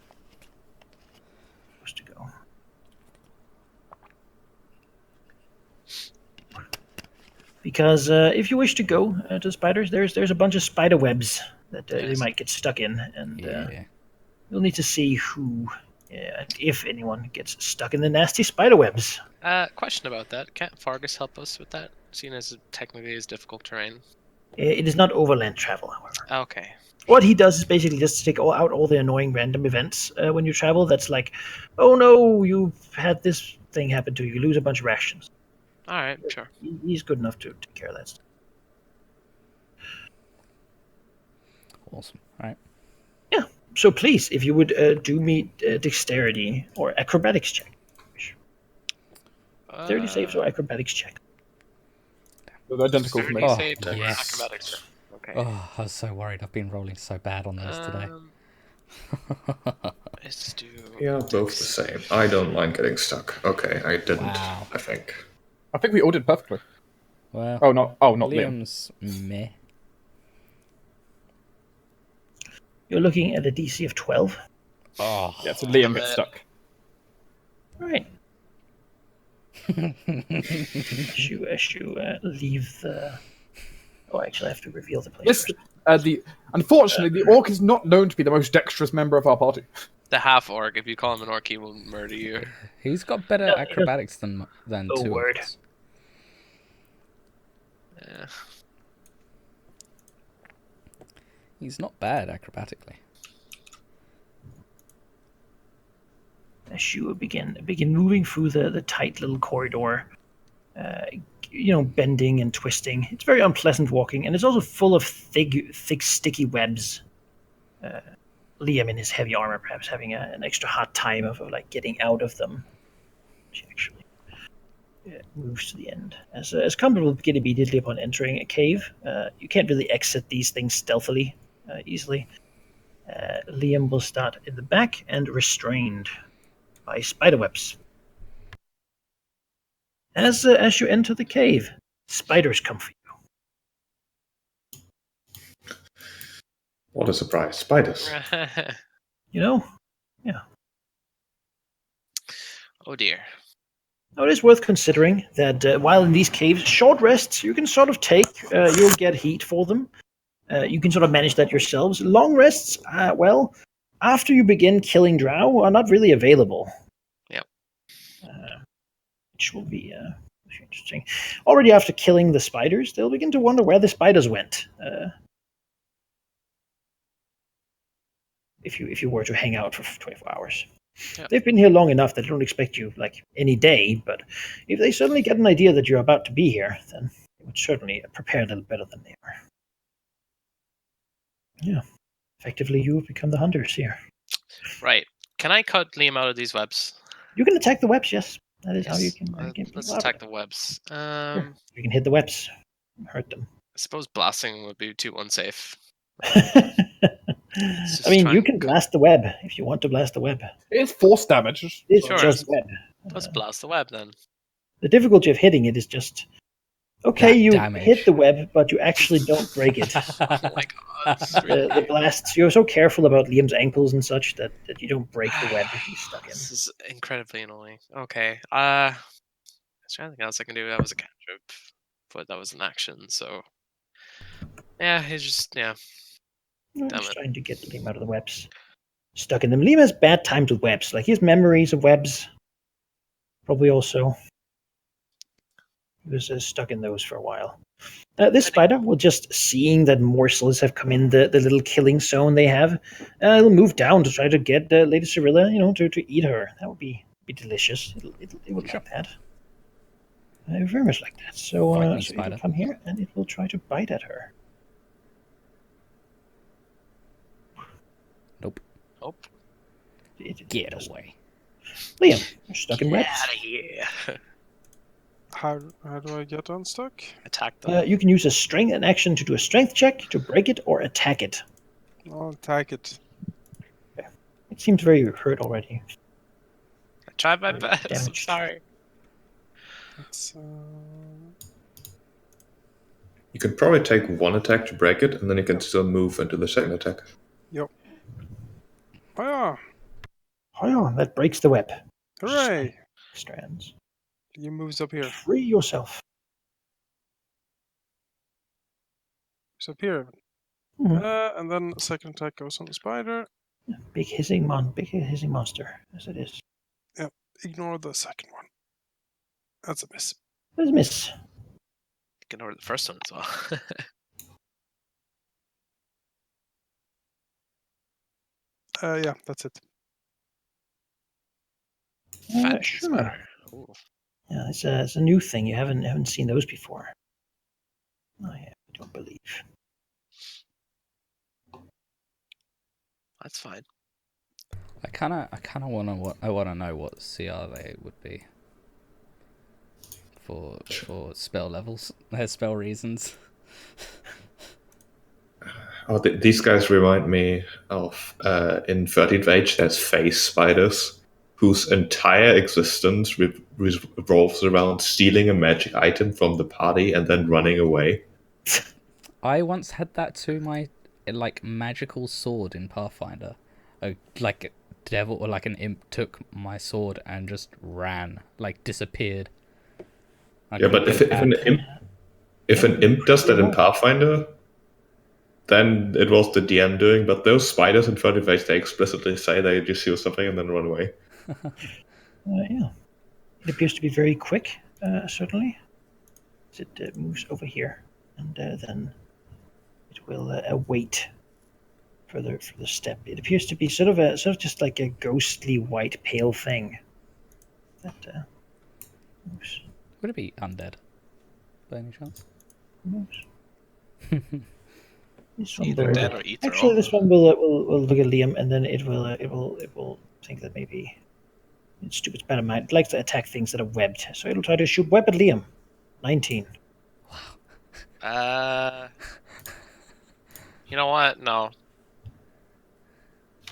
supposed to go. Because if you wish to go to spiders, there's a bunch of spider webs that they Yes. might get stuck in, and yeah. you'll need to see who, if anyone, gets stuck in the nasty spider webs. Question about that. Can't Fargus help us with that? Seeing as it technically is difficult terrain. It is not overland travel, however. Okay. What he does is basically just take out all the annoying random events when you travel. That's like, oh no, you've had this thing happen to you. You lose a bunch of rations. All right. Sure. He's good enough to take care of that stuff. Awesome. All right. So please, if you would do me dexterity or acrobatics check. Dexterity saves or acrobatics check. they're identical for me. Oh, Save or yes. acrobatics check. Okay. Oh, I was so worried. I've been rolling so bad on those today. Let's do. Yeah, both the same. I don't mind getting stuck. Okay, I didn't. Wow. I think. I think we all did perfectly. Well, Not Liam. Liam's meh. You're looking at a DC of 12. Oh, Yeah, so Liam gets it. stuck. All right. as you leave the. Oh, actually, I have to reveal the place. This, first. unfortunately, the orc is not known to be the most dexterous member of our party. The half orc. If you call him an orc, he will murder you. he's got better Yeah, acrobatics than Oh, two word. of us. Yeah. He's not bad acrobatically. As you begin moving through the tight little corridor, bending and twisting. It's very unpleasant walking, and it's also full of thick, sticky webs. Liam, in his heavy armor, perhaps having an extra hard time of like getting out of them. She actually moves to the end. As comfortable begin immediately upon entering a cave. You can't really exit these things stealthily easily. Liam will start in the back and restrained by spiderwebs. As you enter the cave, spiders come for you. What a surprise. Spiders. You know? Yeah. Oh dear. Now, it is worth considering that while in these caves, short rests you can sort of take. You'll get heat for them. You can sort of manage that yourselves. Long rests, well, after you begin killing drow, are not really available. Yep. Which will be interesting. Already after killing the spiders, they'll begin to wonder where the spiders went. If you were to hang out for 24 hours. Yep. They've been here long enough that they don't expect you like any day, but if they suddenly get an idea that you're about to be here, then they would certainly prepare a little better than they are. Yeah. Effectively, you have become the hunters here. Right. Can I cut Liam out of these webs? You can attack the webs, yes. That is how you Yes. can get Let's people out attack of the it. webs. Sure. You can hit the webs. Hurt them. I suppose blasting would be too unsafe. I mean, you can blast the web if you want to blast the web. It's force damage. It's Sure. just web. Let's blast the web then. The difficulty of hitting it is just okay. That You damage. hit the web, but you actually don't break it. Oh my god. This is really The blasts. You're so careful about Liam's ankles and such that you don't break the web he's stuck in. This is incredibly annoying. Okay. Is there anything else I can do? That was a cantrip, but that was an action, so yeah, he's just I'm Damn just it. trying to get Liam out of the webs. Stuck in them. Liam has bad times with webs. Like, he has memories of webs. Probably also. He was stuck in those for a while. This spider will just, seeing that morsels have come in the little killing zone they have, it'll move down to try to get Lady Cyrilla, to eat her. That would be delicious. It would like that. Very much like that. So, Fight me, so spider. it'll come here and it will try to bite at her. Nope. Nope. It Get doesn't. away. Liam, you're stuck in Get webs. out of here. How do I get unstuck? Attack them. You can use an action to do a strength check, to break it, or attack it. I'll attack it. It seems very hurt already. I tried my Very best. I'm damaged. sorry. It's You can probably take one attack to break it, and then you can still move into the second attack. oh yeah, Oh, yeah, that breaks the web. hooray! Strands. He moves up here. Free yourself. Moves up here. Mhm. And then second attack goes on the spider. Big hissing monster, as it is. Ignore the second one. That's a miss. That is miss. Ignore the first one as well. Yeah, that's it. Fat Sure. spider. Ooh. Yeah, it's a new thing. You haven't seen those before. I don't believe. That's fine. I kind of wanna know what CR they would be for spell levels, spell reasons. Oh, these guys remind me of in 13th Age, there's face spiders, whose entire existence revolves around stealing a magic item from the party and then running away. I once had that to my magical sword in Pathfinder. Like a devil or like an imp took my sword and just ran, disappeared. I Yeah, but couldn't if get an back. if an imp does that in Pathfinder, then it was the DM doing. But those spiders in 13th Age, they explicitly say they just steal something and then run away. Yeah. It appears to be very quick, certainly. As it moves over here, and then it will await for the step. It appears to be sort of just like a ghostly white pale thing that moves. Would it be undead, by any chance? moves. This one Either will, dead or ethereal. actually, this one will look at Liam, and then it will think that maybe it's stupid spider might. It likes to attack things that are webbed, so it'll try to shoot web at Liam. 19. You know what? No.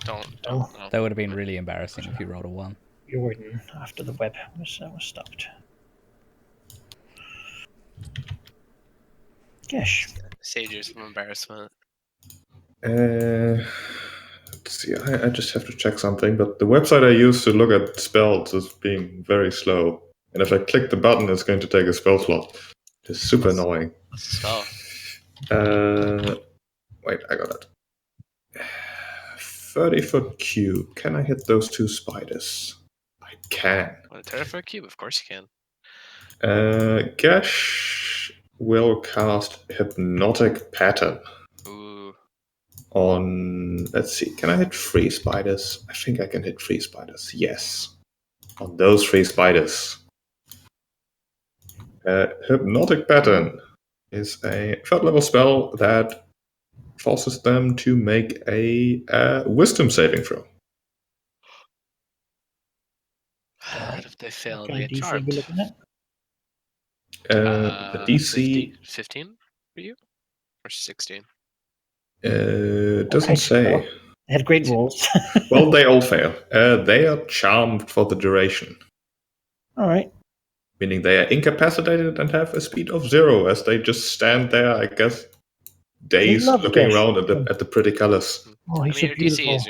Don't. Oh. No. That would have been really embarrassing if you rolled a 1. Jordan after the web was stopped. Gesh. Sages from embarrassment. Let's see, I just have to check something, but the website I use to look at spells is being very slow. And if I click the button, it's going to take a spell slot. It's super annoying. What's the spell? Wait, I got it. 30-foot cube. Can I hit those two spiders? I can. What, a Terraform Cube? Of course you can. Gash will cast Hypnotic Pattern Ooh. on. Let's see. Can I hit 3 spiders? I think I can hit 3 spiders. Yes. On those 3 spiders. Hypnotic Pattern is a 3rd level spell that forces them to make a wisdom saving throw. And if they fail, What they kind of get DC are we charmed. looking at? The DC 15 for you? Or 16? doesn't Okay, say. well, they had great rolls. Well, they all fail. They are charmed for the duration, All right. meaning they are incapacitated and have a speed of 0 as they just stand there, I guess, dazed, love looking Gesh. around at the pretty colors. Oh, I he's mean, so your beautiful. DC is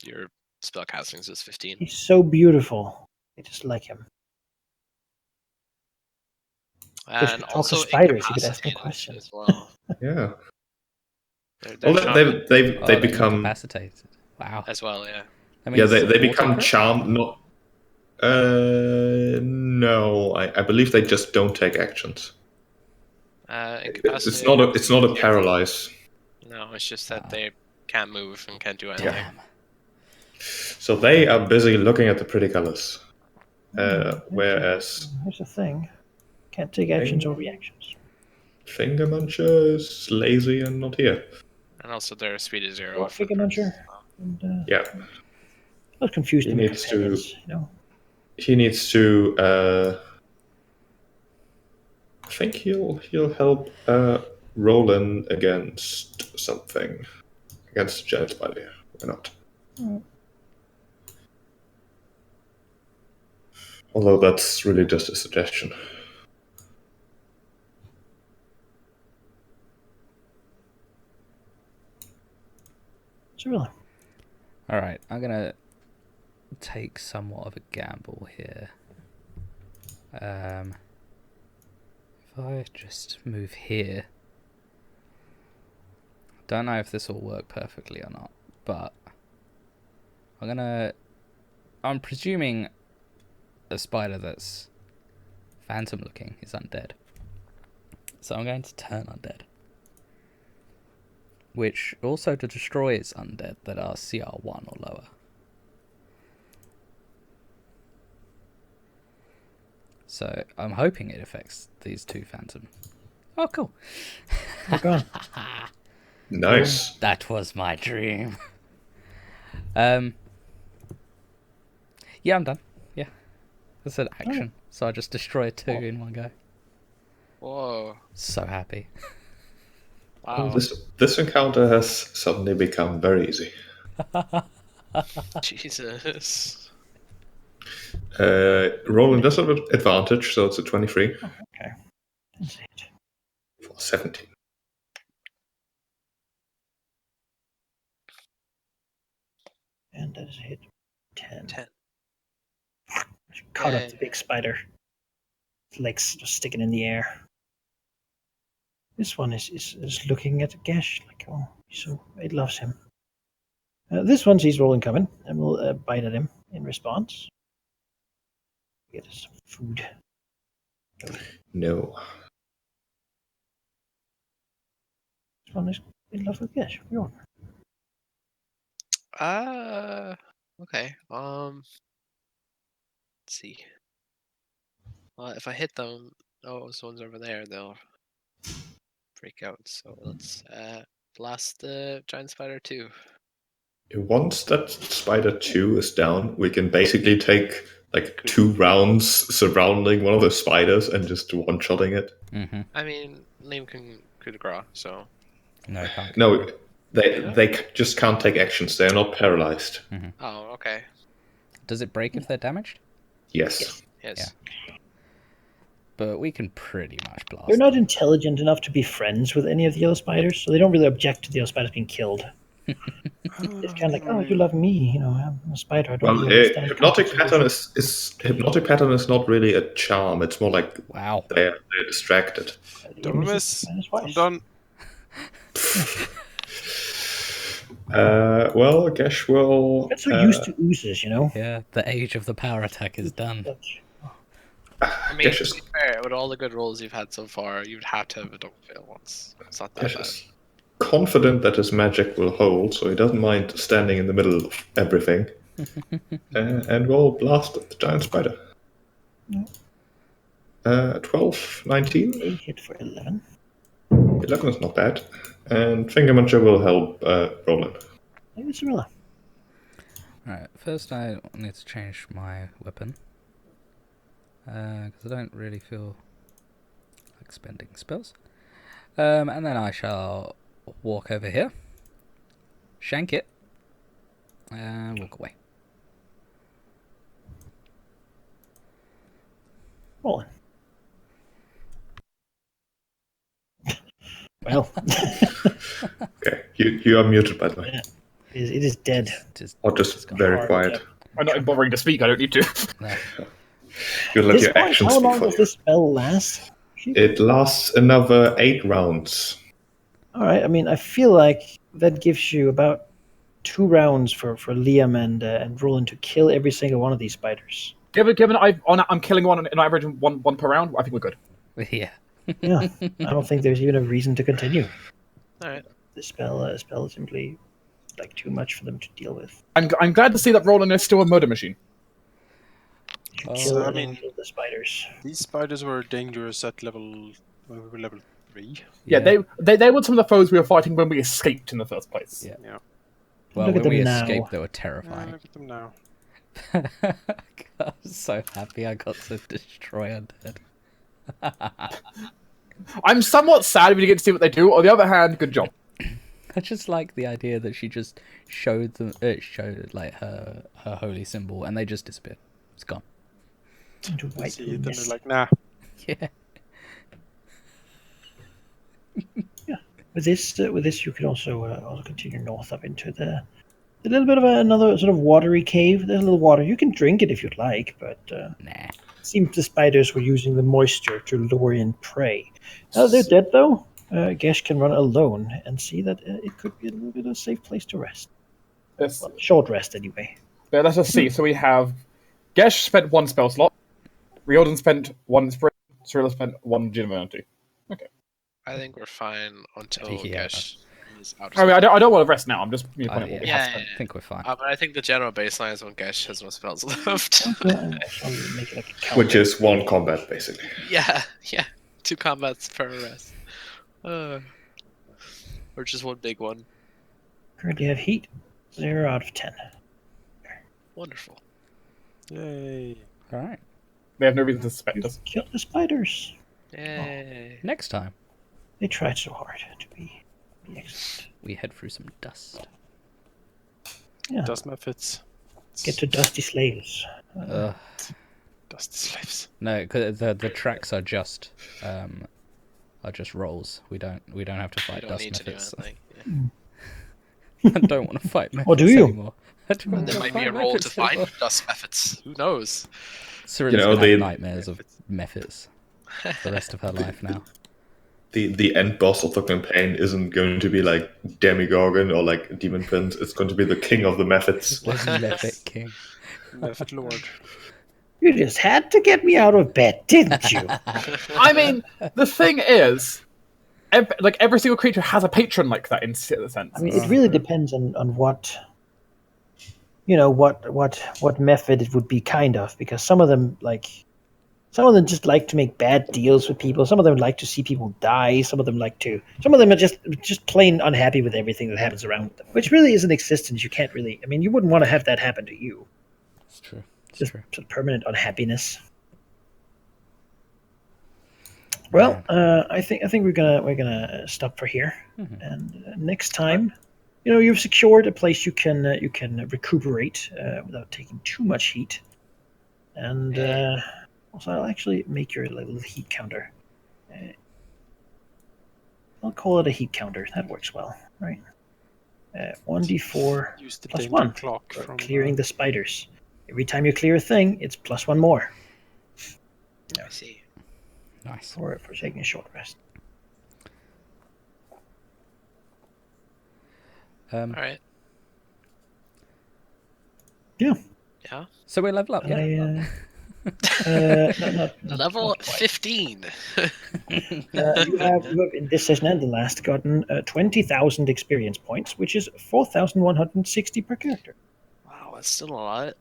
your spell casting is 15. He's so beautiful. I just like him. Just And could talk to also spiders, you could ask me incapacitated questions. as well. Yeah. They're Well, not they They're become incapacitated. Wow. as well, yeah. That yeah means they auto become crit? charmed. Not no, I believe they just don't take actions. Incapacitated. It's not a paralyze. No, it's just that they can't move and can't do anything. Damn. So they are busy looking at the pretty colors. Whereas Here's the thing: can't take actions or reactions. Finger Muncher is lazy and not here. And also their speed is 0. What Figure Muncher? And, Yeah. I was confused He with needs to- companions, you know. He needs to. I think he'll help Roland against something, against the giant spider. Why not? Mm. Although that's really just a suggestion. So really, Alright, I'm gonna take somewhat of a gamble here. If I just move here. Don't know if this will work perfectly or not, but I'm presuming a spider that's phantom looking is undead. So I'm going to turn undead. Which also destroys undead that are CR1 or lower. So I'm hoping it affects these 2 phantom. Oh, cool. oh god, Nice. That was my dream. Yeah, I'm done. Yeah. That's an action. So I just destroy 2 in one go. Whoa. So happy. Wow. This encounter has suddenly become very easy. Jesus. Roland does have an advantage, so it's a 23 okay. That's it. for 17. And that is a hit. 10. 10. Caught up Yay. the big spider. His legs just sticking in the air. This one is looking at Gesh like, oh, it loves him. This one sees Roland coming and will bite at him in response. Get us some food. No. This one is in love with Gesh. Okay. Let's see. Well, if I hit them, those ones over there, they'll freak out. So let's blast the giant spider too. Once that spider 2 is down, we can basically take like 2 rounds surrounding one of the spiders and just one-shotting it. Mm-hmm. I mean, Liam can coup de grace, so No, you can't. No, they just can't take actions. They're not paralyzed. oh, okay. Does it break if they're damaged? Yes. Yes. but we can pretty much blast They're not them. intelligent enough to be friends with any of the other spiders, so they don't really object to the other spiders being killed. It's kind of like, oh, you love me, I'm a spider. I don't Well, really understand. hypnotic concepts of pattern this." is hypnotic pattern is not really a charm. It's more like Wow. they're distracted. You Don't miss miss. it I'm twice. done. Well, Gesh will. Get so used to oozes, Yeah, the age of the power attack is done. I mean, Gesh to is, be fair, with all the good rolls you've had so far, you'd have to have a double fail once. It's not that Gesh bad. is confident that his magic will hold, so he doesn't mind standing in the middle of everything. And will blast at the giant spider. 12, 19. They hit for 11. 11 is not bad. And Finger Muncher will help Roland. Maybe Cirilla. Alright, first I need to change my weapon. Because I don't really feel like spending spells. And then I shall walk over here, shank it, and walk away. Rolling. Well, Okay, you are muted, by the way. it is dead. Or just gone. very Hard, quiet. I'm not bothering to speak. I don't need to. No. You let This your point, actions how speak long for does you. this spell last? It lasts another 8 rounds. All right. I mean, I feel like that gives you about 2 rounds for Liam and Roland to kill every single one of these spiders. Given I'm killing one on average one per round, I think we're good. Yeah. Yeah, I don't think there's even a reason to continue. Alright. The spell is simply like too much for them to deal with. I'm glad to see that Roland is still a murder machine. You Oh. kill So, I and mean- kill the spiders. These spiders were dangerous at level 3. Yeah, they were some of the foes we were fighting when we escaped in the first place. Yeah. Yeah. Well, Look at when we them now. escaped, they were Yeah, terrifying. look at them now. I'm so happy I got to destroy Undead. I'm somewhat sad we didn't get to see what they do. On the other hand, good job. I just like the idea that she just showed them, showed like her holy symbol, and they just disappeared. It's gone. Into They white see it and they're mist. like, nah. Yeah. With this, you could also continue north up into a little bit of another sort of watery cave. There's a little water. You can drink it if you'd like, but Nah. it seems the spiders were using the moisture to lure in prey. Now they're dead, though. Gesh can run alone and see that it could be a little bit of a safe place to rest. Yes. Well, short rest, anyway. Yeah, let's just see. So we have Gesh spent 1 spell slot. Riordan spent 1 inspiration. Cirilla spent 1 divinity. I think we're fine until Yeah. Gesh is out. I mean, I don't want to rest now. I'm just pointing out what we Yeah. have Yeah, spent. I think we're fine. But I think the general baseline is when Gesh has no spells left. I'll make it like a count. Which is 1 combat, basically. yeah. 2 combats per rest. Or just 1 big one. Currently have heat 0 out of 10. Wonderful. Yay. All right. They have no reason to suspect us. Kill the spiders. Yay. Next time, They tried so hard to be excellent. we head through some dust. Yeah. Dust methods. Get to Dusty Slaves. Dust slaves. No, 'cause the tracks are just rolls. We don't have to I fight don't dust need to do methods. anything. I don't want to fight methods Or do you? anymore. I don't Yeah. wanna There might be a fight roll to methods find anymore. dust methods. Who knows? Cyrilla's You know, gonna have the- nightmares of methods for the rest of her life now. The end boss of the campaign isn't going to be like Demigorgon or like Demon Prince. It's going to be the king of the methods. The Method King. Method Lord. You just had to get me out of bed, didn't you? I mean, the thing is, every single creature has a patron like that in a sense. I mean, it really depends on what, what method it would be, kind of, because some of them just like to make bad deals with people. Some of them like to see people die. Some of them are just plain unhappy with everything that happens around them, which really is an existence. You can't really, I mean, you wouldn't want to have that happen to you. It's true. It's Just true. sort of permanent unhappiness. Well, I think we're gonna stop for here, and next time, you've secured a place you can recuperate without taking too much heat, and Also, I'll actually make your little heat counter. I'll call it a heat counter. That works well, right? 1d4 Use the plus danger 1 clock for from clearing the spiders. Every time you clear a thing, it's plus 1 more. I see. Nice. For taking a short rest. All right. Yeah. Yeah. So we level up, yeah? Not Level quite. 15. You have in this session and the last gotten 20,000 experience points, which is 4,160 per character. Wow, that's still a lot.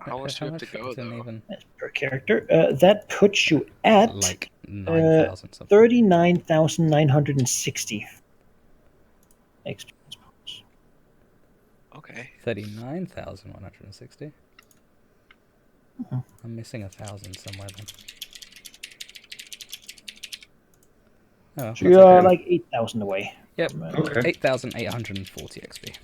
How much do you have to go, didn't though? even That's per character. That puts you at like 9,000 something. 39,960 experience points. Okay. 39,160. Mhm. I'm missing 1,000 somewhere then. Oh, So that's you're okay. like 8,000 away. Yep. From, Okay. 8,840 XP.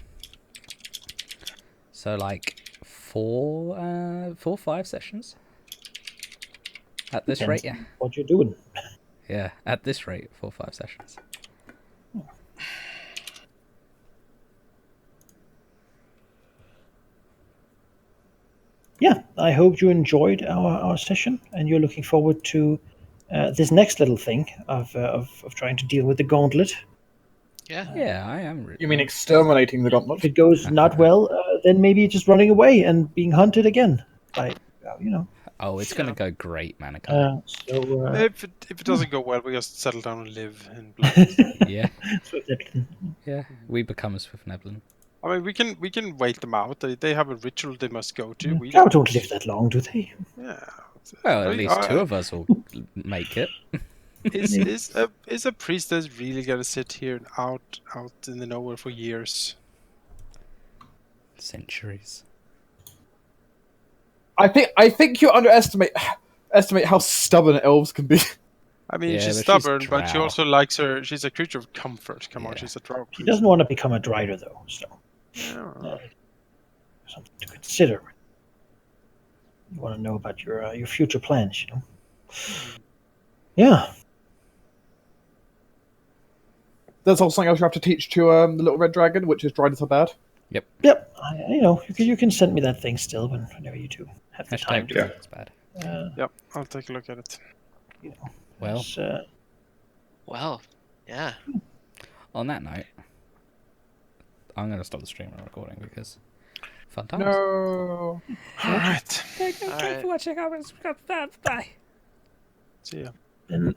So like 5 sessions. At this depends rate, yeah. on what you're doing. Yeah, at this rate, 5 sessions. Yeah, I hope you enjoyed our session and you're looking forward to this next little thing of trying to deal with the gauntlet. Yeah. Yeah, I am really. You mean exterminating the If gauntlet? it goes not well, then maybe just running away and being hunted again by, Oh, it's gonna go great, Manikai. If it doesn't go well, we just settle down and live in Black. Yeah, Swift Neblin. yeah. We become a Swift Neblin. I mean, we can wait them out. They have a ritual they must go to. We Drow don't live that long, do they? Yeah. Well, at I- least I- 2 of us will make it. Is a priestess really gonna sit here out in the nowhere for years? Centuries. I think you estimate how stubborn elves can be. I mean, Yeah, she's but she's stubborn, but she drow. also likes her. She's a creature of comfort. Come on, Yeah. she's a drow She priest. doesn't want to become a Drider, though, so Yeah. something to consider. You want to know about your future plans, Yeah. There's also something else you have to teach to the little red dragon, which is Driders are bad. Yep. You can send me that thing still whenever you two have the time Hashtag to. it's bad. Yep, I'll take a look at it. Well, It's, Well, yeah. on that note, I'm gonna stop the stream and recording because fun times. No. All right. Thank you Alright. for watching. Bye. See ya. then